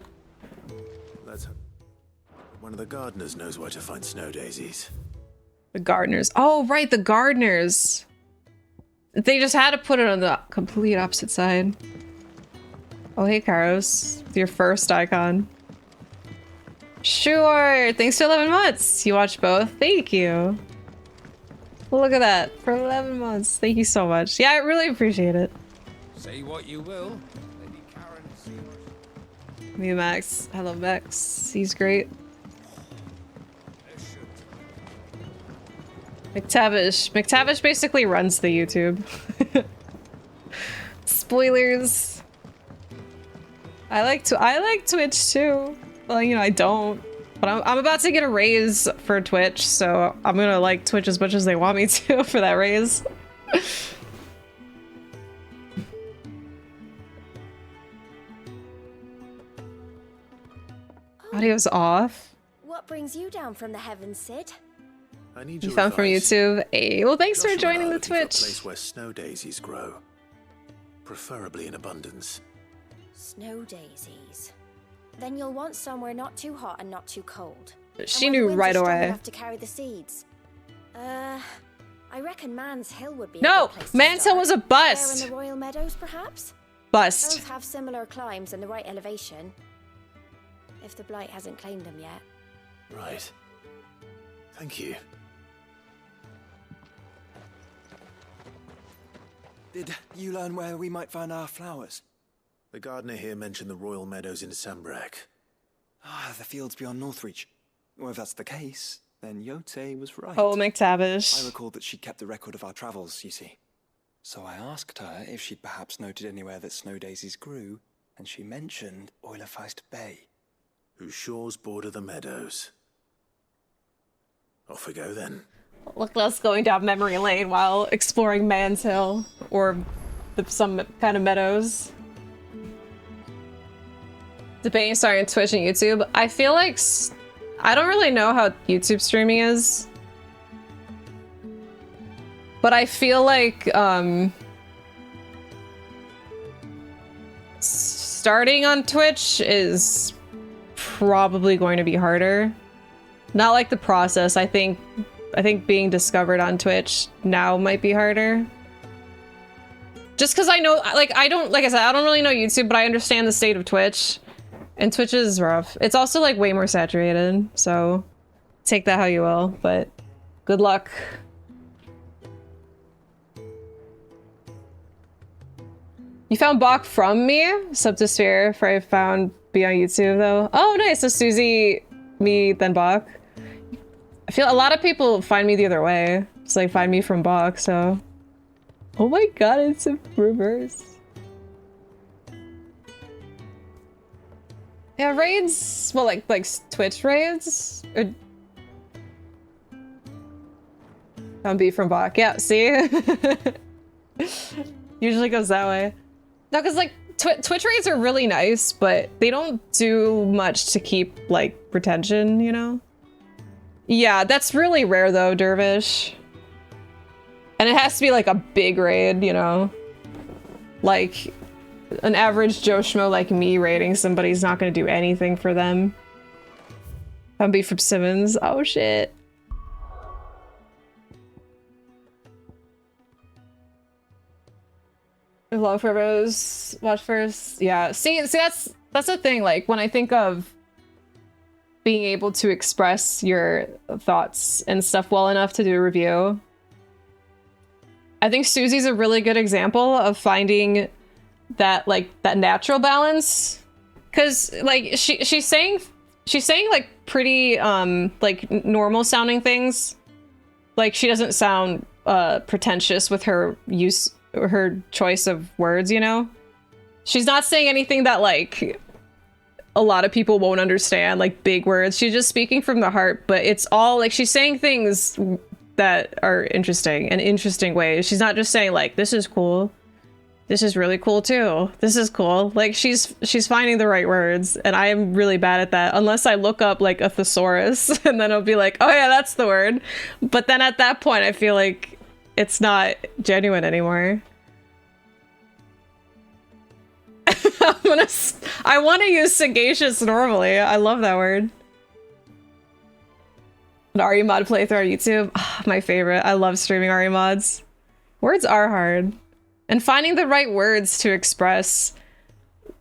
Let's hope. One of the gardeners knows where to find snow daisies. The gardeners. Oh, right, the gardeners. They just had to put it on the complete opposite side. Oh, hey, Karos. Your first icon. Sure. Thanks for 11 months. You watched both. Thank you. Look at that. For 11 months. Thank you so much. Yeah, I really appreciate it. Say what you will. Lady Karen, Me, Max. Hello, Max. He's great. Miktavish. Miktavish basically runs the YouTube. Spoilers. I like Twitch too. Well, you know, I don't. But I'm about to get a raise for Twitch, so I'm gonna like Twitch as much as they want me to for that raise. Audio's off. What brings you down from the heavens, Sid? I need You your found from advice. YouTube. Hey, well, thanks for Joshua joining and I the are looking for a Twitch. place where snow daisies grow, preferably in abundance. Snow daisies. Then you'll want somewhere not too hot and not too cold. She knew right away. Enough to carry the seeds. I reckon Man's Hill would be. No, Man's Hill was a bust. There in the Royal Meadows, perhaps. Bust. Those have similar climbs and the right elevation. If the Blight hasn't claimed them yet. Right. Thank you. Did you learn where we might find our flowers? The gardener here mentioned the Royal Meadows in Sambrek. Ah, the fields beyond Northreach. Well, if that's the case, then Yote was right. Oh, Miktavish. I recalled that she kept a record of our travels, you see. So I asked her if she'd perhaps noted anywhere that snow daisies grew, and she mentioned Oilafeist Bay. Whose shores border the meadows. Off we go then. Look, us going down memory lane while exploring Man's Hill or some kind of meadows. Debating starting Twitch and YouTube. I feel like I don't really know how YouTube streaming is, but I feel like starting on Twitch is probably going to be harder. Not like the process. I think being discovered on Twitch now might be harder. Just because I know, like I said, I don't really know YouTube, but I understand the state of Twitch. And Twitch is rough. It's also like way more saturated, so take that how you will, but good luck. You found Bach from me? Sub to Sphere, for I found B on YouTube though. Oh nice, so Susie, me, then Bach. I feel a lot of people find me the other way. It's like find me from Bach, so. Oh my god, it's a reverse. Yeah, raids, well, like Twitch raids? Or... B from Bach, yeah, see? Usually goes that way. No, because like, Twitch raids are really nice, but they don't do much to keep, like, retention, you know? Yeah, that's really rare though, Dervish. And it has to be like a big raid, you know? Like... an average Joe Schmo like me raiding somebody's not gonna do anything for them. B from Simmons. Oh shit. Love for Rose. Watch first. Yeah. See that's the thing. Like when I think of being able to express your thoughts and stuff well enough to do a review, I think Susie's a really good example of finding that natural balance, because like she's saying like pretty like normal sounding things. Like she doesn't sound pretentious with her use or her choice of words, you know? She's not saying anything that like a lot of people won't understand, like big words. She's just speaking from the heart, but it's all like she's saying things that are interesting in interesting ways. She's not just saying like, this is cool. This is really cool too. This is cool. Like she's finding the right words, and I am really bad at that unless I look up like a thesaurus and then I'll be like, oh yeah, that's the word. But then at that point I feel like it's not genuine anymore. I want to use sagacious normally. I love that word. An RE mod playthrough on YouTube. Oh, my favorite. I love streaming RE mods. Words are hard. And finding the right words to express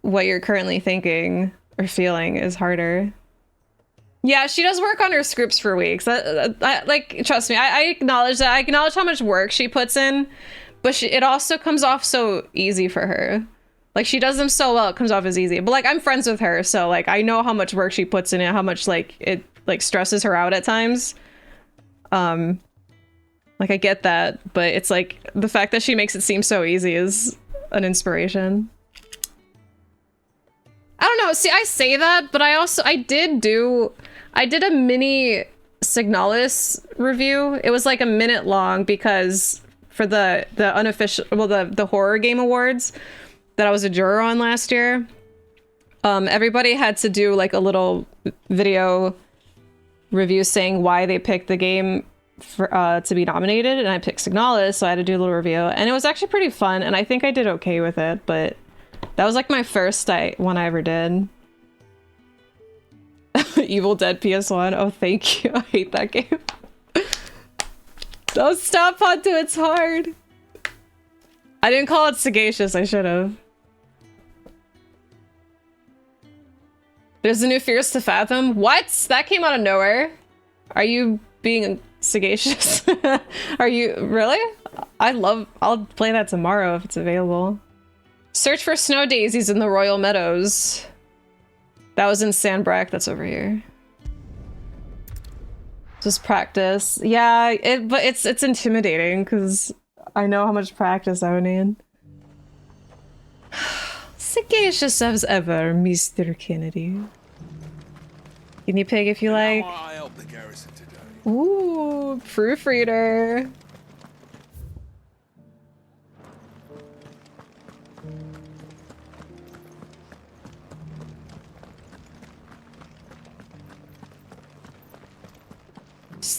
what you're currently thinking or feeling is harder. Yeah, she does work on her scripts for weeks. Like, trust me, I acknowledge that. I acknowledge how much work she puts in, but it also comes off so easy for her. Like, she does them so well, it comes off as easy. But, like, I'm friends with her, so, like, I know how much work she puts in it, how much, like, it, like, stresses her out at times. Like, I get that, but it's like the fact that she makes it seem so easy is an inspiration. I don't know. See, I say that, but I did a mini Signalis review. It was like a minute long because for the unofficial, well, the horror game awards that I was a juror on last year, everybody had to do like a little video review saying why they picked the game for, to be nominated, and I picked Signalis, so I had to do a little review, and it was actually pretty fun, and I think I did okay with it, but That was like my first one I ever did. Evil Dead PS1. Oh, thank you. I hate that game. Don't stop, Ponto. It's hard. I didn't call it Sagacious. I should have. There's a new Fears to Fathom. What? That came out of nowhere. Are you being sagacious? Are you really? I'll play that tomorrow if it's available. Search for snow daisies in the Royal Meadows. That was in Sandbrack. That's over here. Just practice. Yeah, but it's intimidating because I know how much practice I would need. Sagacious as ever, Mr. Kennedy. Guinea pig if you like. I helped the garrison today. Ooh, proofreader.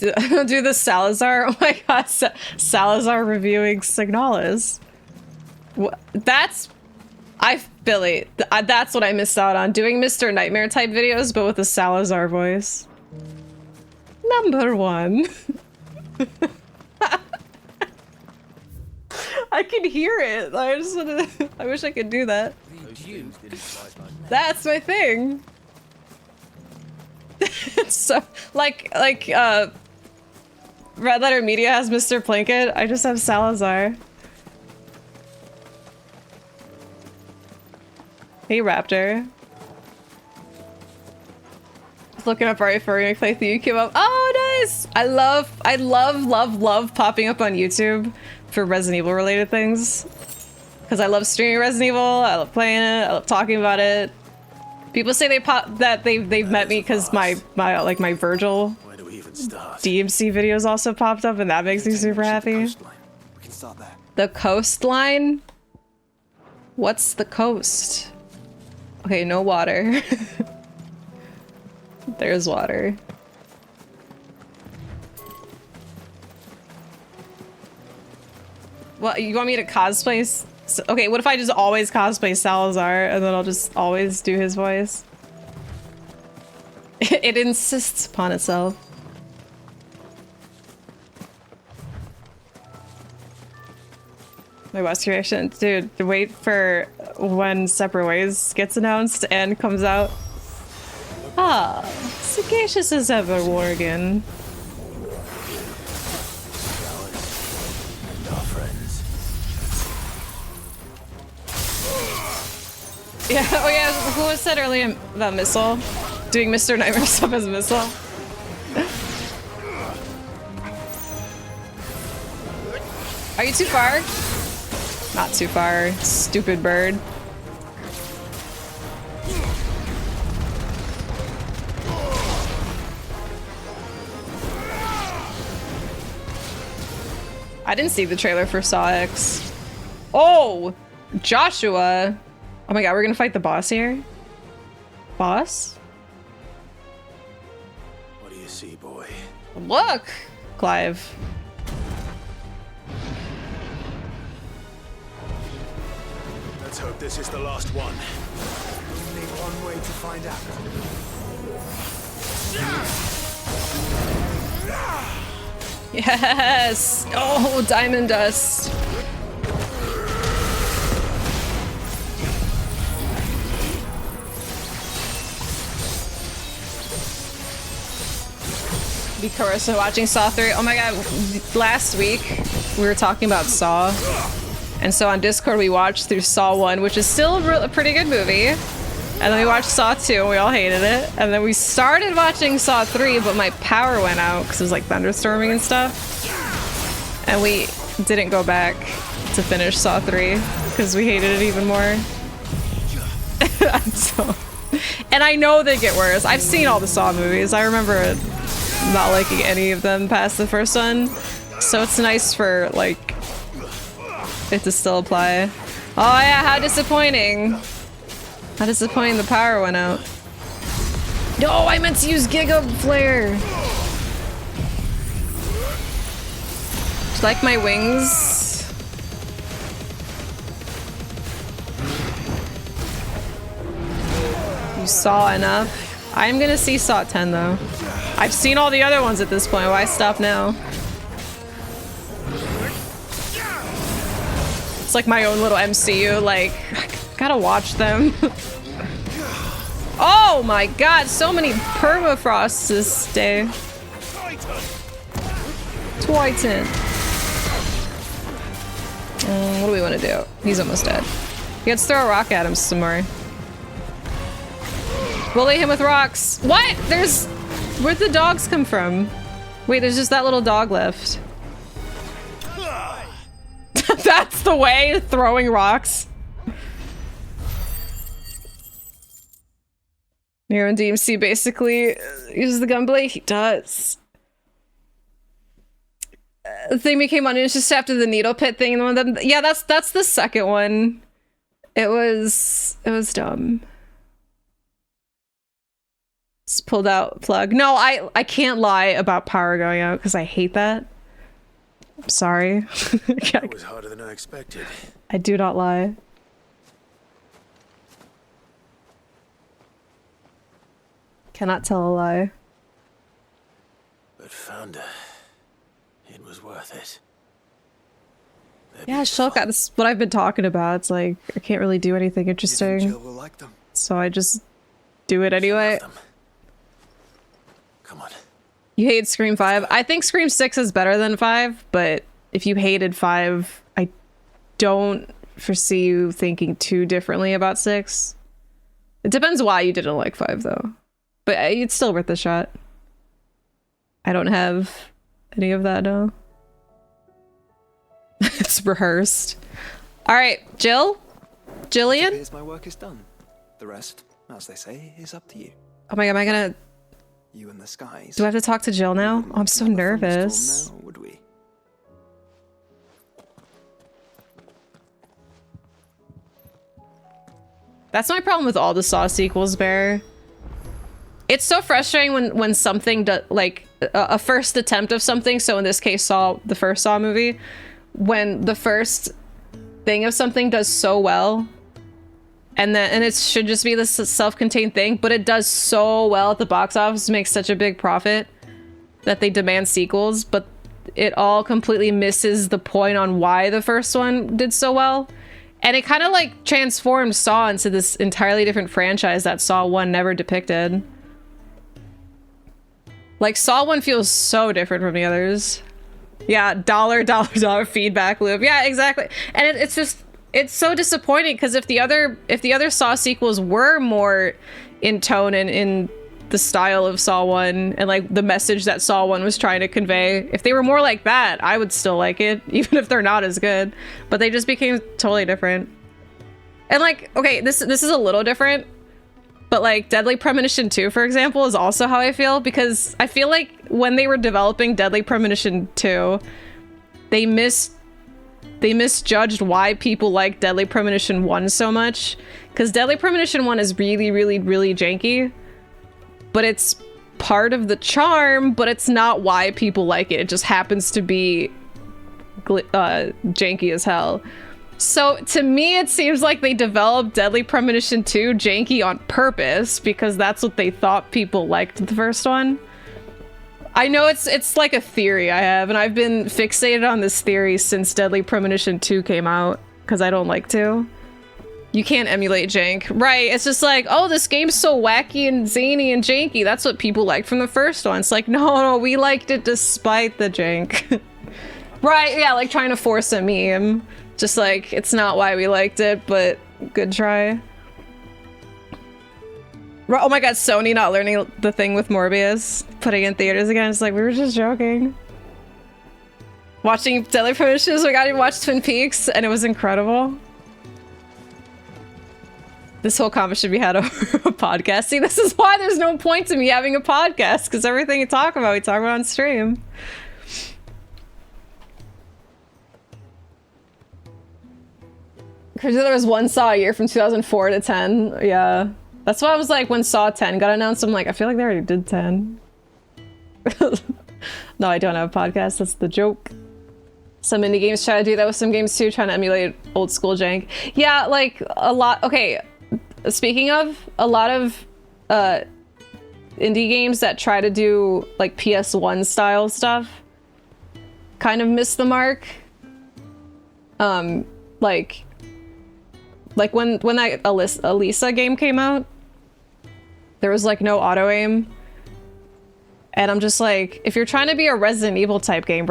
Do the Salazar. Oh my god, Salazar reviewing Signalis. Billy, that's what I missed out on. Doing Mr. Nightmare type videos, but with a Salazar voice. Number one. I can hear it. I wish I could do that. That's my thing. So, like, Red Letter Media has Mr. Plinkett. I just have Salazar. Hey, Raptor. Looking up right for your playthrough. You came up. Oh, nice! I love popping up on YouTube for Resident Evil related things. Because I love streaming Resident Evil. I love playing it. I love talking about it. People say they've met me because my Virgil DMC videos also popped up, and that makes me super happy. We can start there. The coastline? What's the coast? Okay, no water. There's water. What, you want me to cosplay? Okay, what if I just always cosplay Salazar and then I'll just always do his voice? It insists upon itself. My West reaction, dude, wait for when Separate Ways gets announced and comes out. Ah, sagacious as ever, Worgen. Yeah, oh yeah, who was said earlier about Missile? Doing Mr. Nightmare stuff as Missile? Are you too far? Not too far, stupid bird. I didn't see the trailer for Saw X. Oh! Joshua! Oh my god, we're gonna fight the boss here? Boss? What do you see, boy? Look! Clive. Let's hope this is the last one. Only one way to find out. Yes! Oh, diamond dust. Be Carissa watching Saw 3. Oh my god, last week we were talking about Saw. And so on Discord we watched through Saw 1, which is still a pretty good movie. And then we watched Saw 2 and we all hated it. And then we started watching Saw 3, but my power went out because it was like thunderstorming and stuff. And we didn't go back to finish Saw 3 because we hated it even more. And I know they get worse. I've seen all the Saw movies. I remember not liking any of them past the first one. So it's nice for like it to still apply. Oh yeah, how disappointing. How disappointing the power went out. No, I meant to use Giga Flare. Do you like my wings? Saw enough. I'm gonna see Saw 10 though. I've seen all the other ones at this point. Why stop now? It's like my own little MCU, like, I gotta watch them. Oh my god, so many permafrosts this day. Titan. What do we want to do? He's almost dead. Let's throw a rock at him some more. Bully him with rocks. What? Where'd the dogs come from? Wait, there's just that little dog left. That's the way, throwing rocks. Nero and DMC basically uses the gunblade. He does. The thing became uninterested after the needle pit thing. And one of them, yeah, that's the second one. It was dumb. Just pulled out plug. No, I can't lie about power going out because I hate that. I'm sorry. That was harder than I expected. I do not lie. Cannot tell a lie. But found it was worth it. Yeah, Shulk, that's what I've been talking about. It's like, I can't really do anything interesting. Jill will like them. So I just do it anyway. Come on. You hate Scream 5? I think Scream 6 is better than 5, but if you hated 5, I don't foresee you thinking too differently about 6. It depends why you didn't like 5, though. But it's still worth a shot. I don't have any of that, no. It's rehearsed. Alright, Jill? Jillian? Here's my work is done. The rest, as they say, is up to you. Oh my god, am I gonna... You and the skies. Do I have to talk to Jill now? Oh, I'm so nervous. Now, would we? That's my problem with all the Saw sequels, Bear. It's so frustrating when something like a first attempt of something, so in this case Saw, the first Saw movie, when the first thing of something does so well, and it should just be this self-contained thing, but it does so well at the box office, makes such a big profit that they demand sequels, but it all completely misses the point on why the first one did so well. And it kind of like transformed Saw into this entirely different franchise that Saw 1 never depicted. Like, Saw 1 feels so different from the others. Yeah, dollar feedback loop. Yeah, exactly. And it's just, it's so disappointing because if the other Saw sequels were more in tone and in the style of Saw 1 and like the message that Saw 1 was trying to convey, if they were more like that, I would still like it, even if they're not as good. But they just became totally different. And like, okay, this is a little different, but like Deadly Premonition 2, for example, is also how I feel, because I feel like when they were developing Deadly Premonition 2, they misjudged why people like Deadly Premonition 1 so much, because Deadly Premonition 1 is really, really, really janky, but it's part of the charm, but it's not why people like it. It just happens to be janky as hell. So to me, it seems like they developed Deadly Premonition 2 janky on purpose because that's what they thought people liked the first one. I know it's like a theory I have, and I've been fixated on this theory since Deadly Premonition 2 came out because I don't like to. You can't emulate jank. Right, it's just like, oh, this game's so wacky and zany and janky. That's what people liked from the first one. It's like, no, we liked it despite the jank. Right, yeah, like trying to force a meme. Just like, it's not why we liked it, but good try. Oh my god, Sony not learning the thing with Morbius. Putting in theaters again. It's like, we were just joking. Watching Deadly Premonition, we got to watch Twin Peaks, and it was incredible. This whole comment should be had over a podcast. See, this is why there's no point to me having a podcast, because everything we talk about on stream. Crazy there was one Saw a year from 2004 to 10. Yeah. That's why I was like, when Saw 10 got announced, I'm like, I feel like they already did 10. No, I don't have a podcast. That's the joke. Some indie games try to do that with some games too, trying to emulate old school jank. Yeah, like a lot. Okay. Speaking of, a lot of indie games that try to do like PS1 style stuff kind of miss the mark. Like when that Elisa game came out, there was like no auto aim. And I'm just like, if you're trying to be a Resident Evil type game,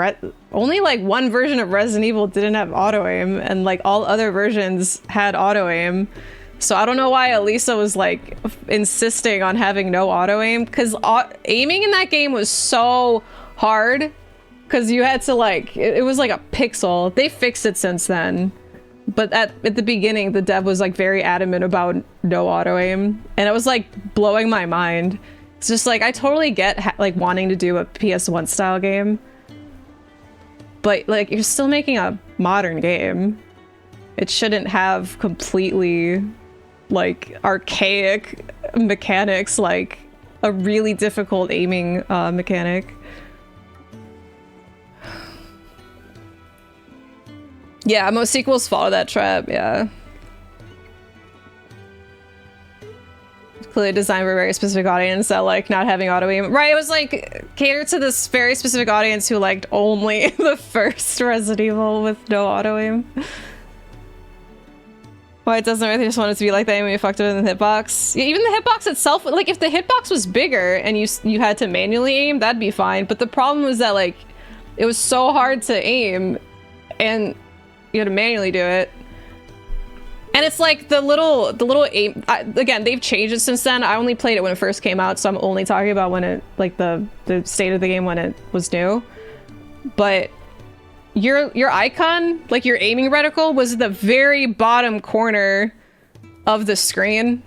only like one version of Resident Evil didn't have auto aim, and like all other versions had auto aim. So I don't know why Elisa was like insisting on having no auto aim, because aiming in that game was so hard, because you had to like, it was like a pixel. They fixed it since then. But at the beginning, the dev was like very adamant about no auto aim, and it was like blowing my mind. It's just like, I totally get like wanting to do a PS1 style game, but like you're still making a modern game. It shouldn't have completely like archaic mechanics, like a really difficult aiming mechanic. Yeah, most sequels follow that trap, yeah. Clearly designed for a very specific audience that like not having auto aim. Right, it was like catered to this very specific audience who liked only the first Resident Evil with no auto aim. Why it doesn't really just want it to be like that when you fucked it in the hitbox. Yeah, even the hitbox itself, like if the hitbox was bigger and you had to manually aim, that'd be fine. But the problem was that like it was so hard to aim and you had to manually do it. And it's like the little aim, again, they've changed it since then. I only played it when it first came out, so I'm only talking about when it, like the state of the game when it was new. But your icon, like your aiming reticle, was the very bottom corner of the screen.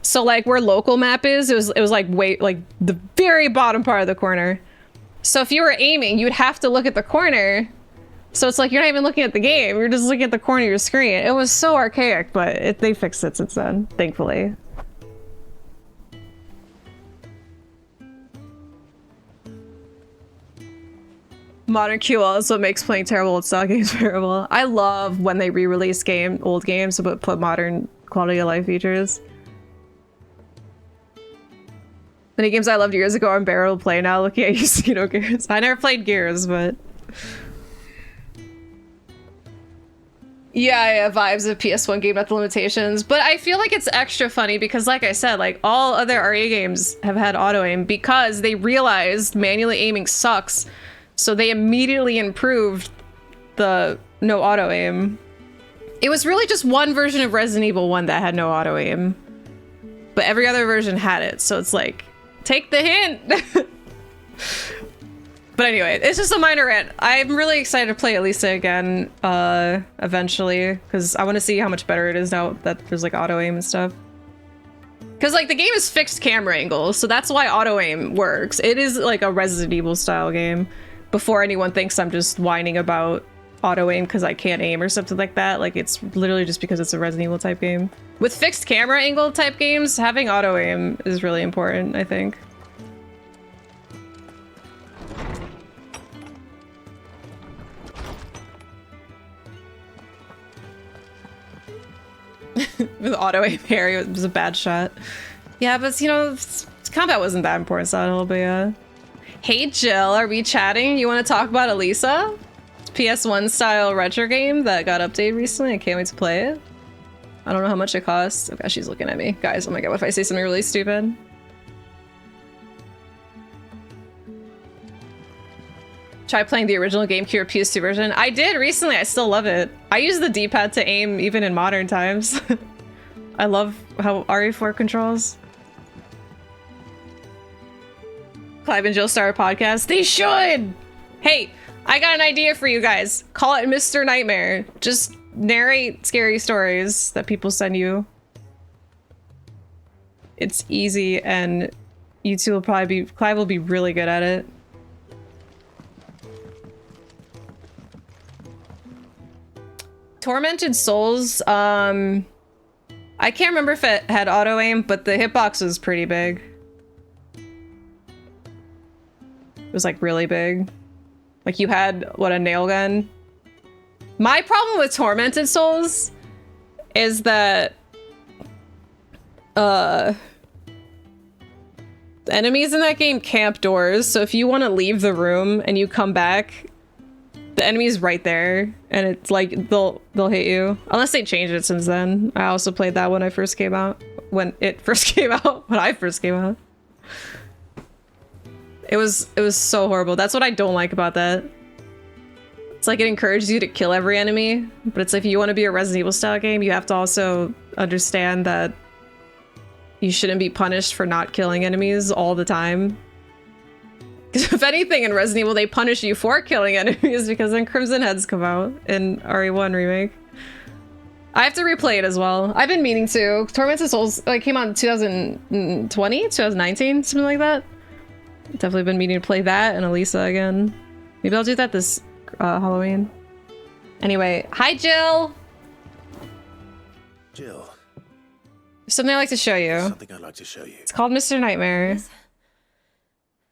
So like where local map is, it was like like the very bottom part of the corner. So if you were aiming, you'd have to look at the corner. So it's like you're not even looking at the game, you're just looking at the corner of your screen. It was so archaic, but they fixed it since then, thankfully. Modern QL is what makes playing terrible old style games terrible. I love when they re-release old games but put modern quality of life features. Many games I loved years ago are unbearable to play now looking at you, Gears. I never played Gears, but... Yeah, vibes of PS1 game at the limitations, but I feel like it's extra funny because like I said, like all other RE games have had auto aim because they realized manually aiming sucks, so they immediately improved the no auto aim. It was really just one version of Resident Evil 1 that had no auto aim, but every other version had it, so it's like, take the hint! But anyway, it's just a minor rant. I'm really excited to play Elisa again, eventually, because I want to see how much better it is now that there's like auto aim and stuff. Because like the game is fixed camera angles, so that's why auto aim works. It is like a Resident Evil style game. Before anyone thinks I'm just whining about auto aim because I can't aim or something like that, like it's literally just because it's a Resident Evil type game. With fixed camera angle type games, having auto aim is really important, I think. With auto aim parry, it was a bad shot. Yeah, but you know, combat wasn't that important, so I don't know, but yeah. Hey Jill, are we chatting? You want to talk about Elisa? PS1 style retro game that got updated recently. I can't wait to play it. I don't know how much it costs. Oh gosh, she's looking at me. Guys, oh my god, what if I say something really stupid? Try playing the original GameCube or PS2 version. I did recently, I still love it. I use the D-pad to aim even in modern times. I love how RE4 controls. Clive and Jill start a podcast. They should! Hey, I got an idea for you guys. Call it Mr. Nightmare. Just narrate scary stories that people send you. It's easy and you two will probably be, Clive will be really good at it. Tormented Souls, I can't remember if it had auto aim, but the hitbox was pretty big. It was like really big. Like you had, what, a nail gun? My problem with Tormented Souls is that Enemies in that game camp doors, so if you want to leave the room and you come back, the enemy's right there, and it's like they'll hit you. Unless they changed it since then. I also played that when I first came out. When it first came out. When I first came out. It was so horrible. That's what I don't like about that. It's like it encourages you to kill every enemy, but it's like if you want to be a Resident Evil style game, you have to also understand that you shouldn't be punished for not killing enemies all the time. Because if anything in Resident Evil, they punish you for killing enemies because then Crimson Heads come out in RE1 Remake. I have to replay it as well. I've been meaning to. Tormented Souls like came out in 2020, 2019, something like that. Definitely been meaning to play that and Elisa again. Maybe I'll do that this Halloween. Anyway, hi Jill! Jill. Something I'd like to show you. Something I'd like to show you. It's called Mr. Nightmare. Yes.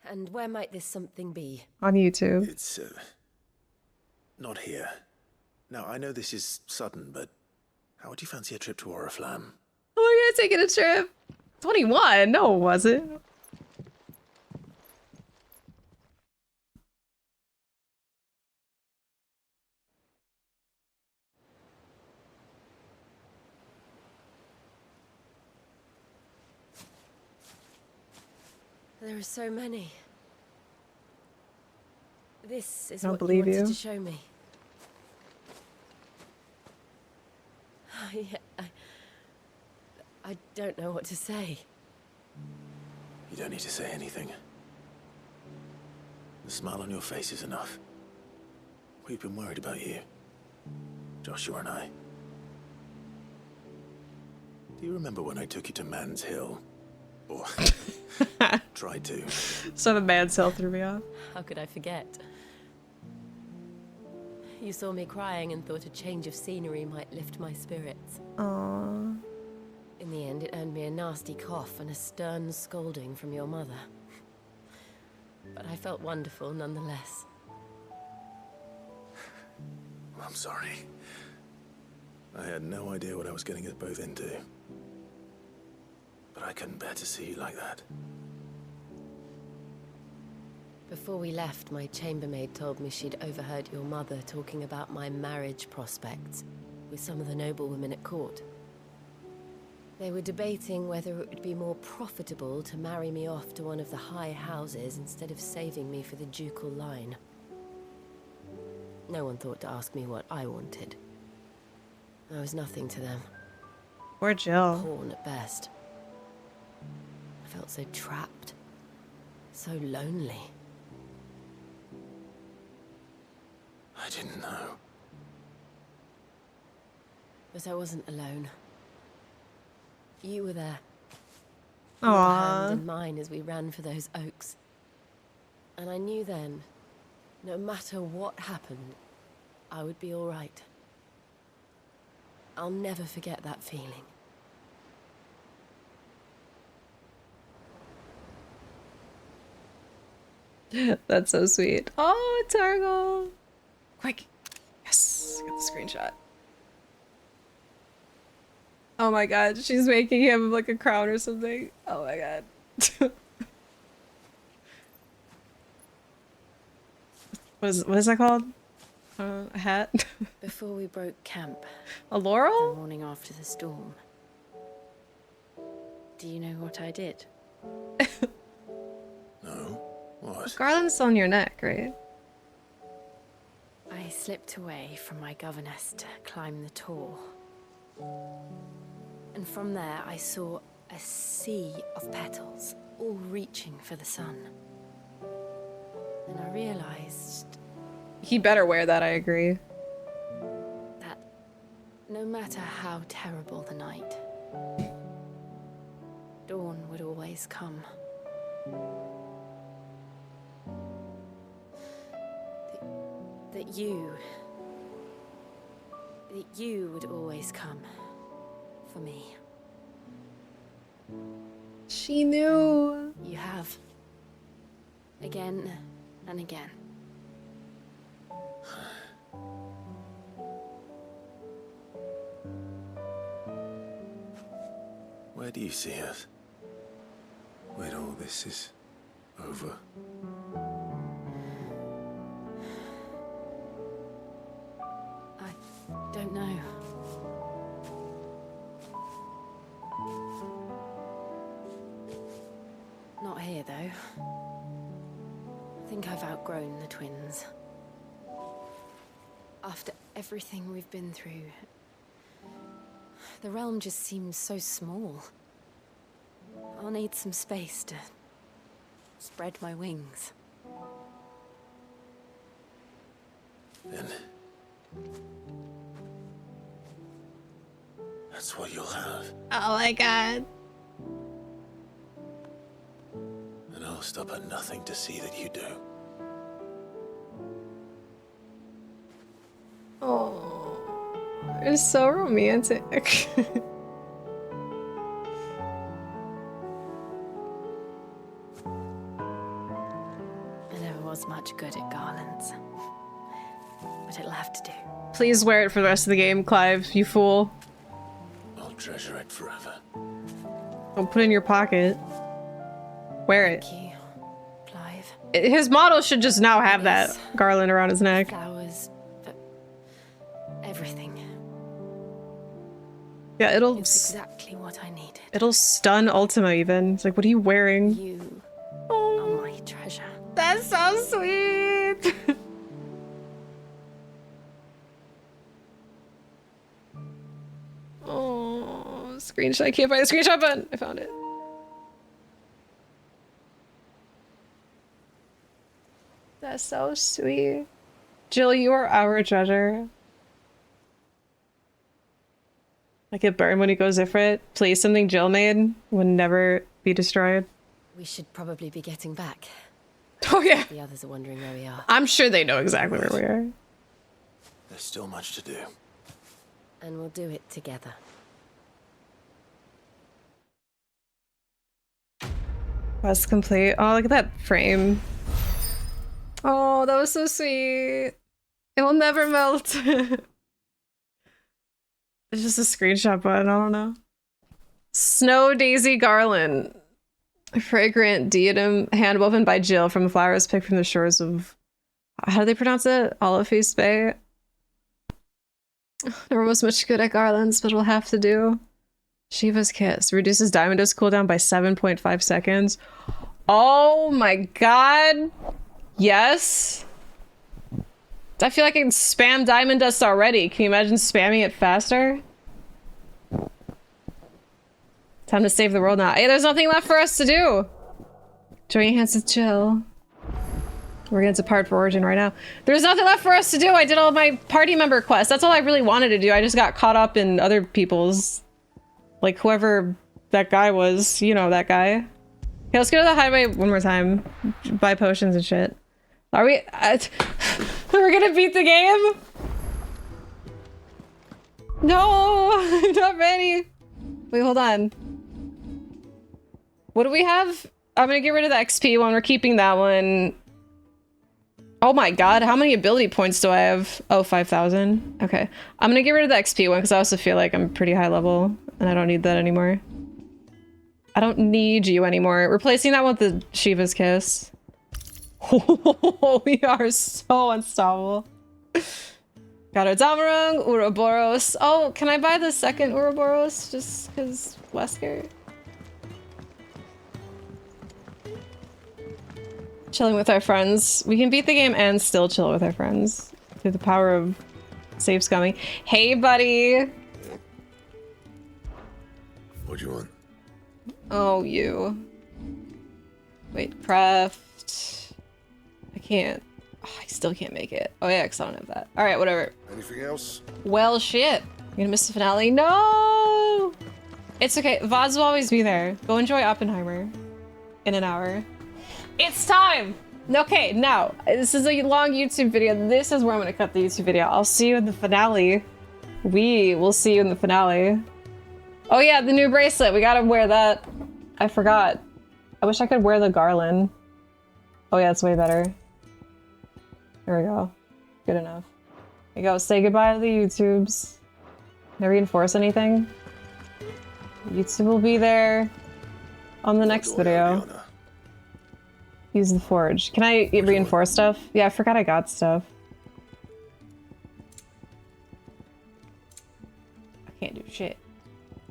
And where might this something be? On YouTube. It's, not here. Now, I know this is sudden, but how would you fancy a trip to Oriflamme? Oh my god, taking a trip! 21? No, it wasn't. There are so many. This is I don't what believe you wanted you. to show me. I don't know what to say. You don't need to say anything. The smile on your face is enough. We've been worried about you. Joshua and I. Do you remember when I took you to Man's Hill? Or tried to. So the Man's Hill threw me off. How could I forget? You saw me crying and thought a change of scenery might lift my spirits. Aww. In the end, it earned me a nasty cough and a stern scolding from your mother. But I felt wonderful nonetheless. I'm sorry. I had no idea what I was getting us both into. But I couldn't bear to see you like that. Before we left, my chambermaid told me she'd overheard your mother talking about my marriage prospects with some of the noblewomen at court. They were debating whether it would be more profitable to marry me off to one of the high houses instead of saving me for the ducal line. No one thought to ask me what I wanted. I was nothing to them. Poor Jill. Pawn at best. I felt so trapped. So lonely. I didn't know. But I wasn't alone. You were there. Aww. Your hand in mine as we ran for those oaks. And I knew then, no matter what happened, I would be all right. I'll never forget that feeling. That's so sweet. Oh, Torgal. Quick. Yes, get the screenshot. Oh my god, she's making him like a crown or something. Oh my god. What is that called? A hat? Before we broke camp. A laurel? The morning after the storm. Do you know what I did? No. What? Garland's on your neck, right? I slipped away from my governess to climb the tor. And from there I saw a sea of petals, all reaching for the sun. And I realized... He better wear that, I agree. That no matter how terrible the night, dawn would always come. That you would always come for me. She knew. You have. Again and again. Where do you see us? We'd all all this is over. I don't know. Not here, though. I think I've outgrown the twins. After everything we've been through, the realm just seems so small. I'll need some space to spread my wings. Then that's what you'll have. Oh my god. And I'll stop at nothing to see that you do. Oh, it's so romantic. I never was much good at garlands, but it'll have to do. Please wear it for the rest of the game, Clive, you fool. I'll treasure it forever. Don't put it in your pocket. Wear it. Thank you, Clive. His model should just now have that garland around his neck. Flowers, everything. Yeah, it'll. It's exactly what I needed. It'll stun Ultima even. It's like, what are you wearing? You are my treasure. That's so sweet. Oh, screenshot. I can't find the screenshot button. I found it. That's so sweet. Jill, you are our treasure. Like it burned when he goes different. Please, something Jill made would never be destroyed. We should probably be getting back. Oh yeah. The others are wondering where we are. I'm sure they know exactly where we are. There's still much to do. And we'll do it together. Quest complete. Oh, look at that frame. Oh, that was so sweet. It will never melt. It's just a screenshot button, I don't know. Snow Daisy Garland. Fragrant diadem, hand-woven by Jill from flowers picked from the shores of... How do they pronounce it? Oliphant Bay? Never was much good at garlands, but we'll have to do. Shiva's Kiss. Reduces diamond dust cooldown by 7.5 seconds. Oh my god. Yes. I feel like I can spam diamond dust already. Can you imagine spamming it faster? Time to save the world now. Hey, there's nothing left for us to do. Join hands with Jill. We're gonna depart for Origin right now. There's nothing left for us to do. I did all my party member quests. That's all I really wanted to do. I just got caught up in other people's... Like, whoever that guy was. You know that guy. Okay, let's go to the highway one more time. Buy potions and shit. Are we... we're gonna beat the game? No! I'm not ready. Wait, hold on. What do we have? I'm gonna get rid of the XP one. We're keeping that one. Oh my god, how many ability points do I have? Oh, 5,000. Okay. I'm gonna get rid of the XP one because I also feel like I'm pretty high level and I don't need that anymore. I don't need you anymore. Replacing that with the Shiva's Kiss. We are so unstoppable. Got our Damarung, Ouroboros. Oh, can I buy the second Ouroboros just because Wesker? Chilling with our friends. We can beat the game and still chill with our friends through the power of save scumming. Hey, buddy. What do you want? Oh, you. Wait, craft. I can't. Oh, I still can't make it. Oh yeah, because I don't have that. All right, whatever. Anything else? Well, shit. You're gonna miss the finale. No! It's okay. VODs will always be there. Go enjoy Oppenheimer in an hour. It's time! Okay, now, this is a long YouTube video. This is where I'm gonna cut the YouTube video. I'll see you in the finale. We will see you in the finale. Oh yeah, the new bracelet. We gotta wear that. I forgot. I wish I could wear the garland. Oh yeah, it's way better. There we go. Good enough. There you go. Say goodbye to the YouTubes. Can I reinforce anything? YouTube will be there on the next video. Use the forge. Can I reinforce stuff? Yeah, I forgot I got stuff. I can't do shit.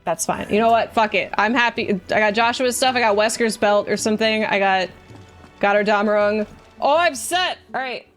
That's fine. You know what? Fuck it. I'm happy. I got Joshua's stuff. I got Wesker's belt or something. I got our Damarung. Oh, I'm set. All right.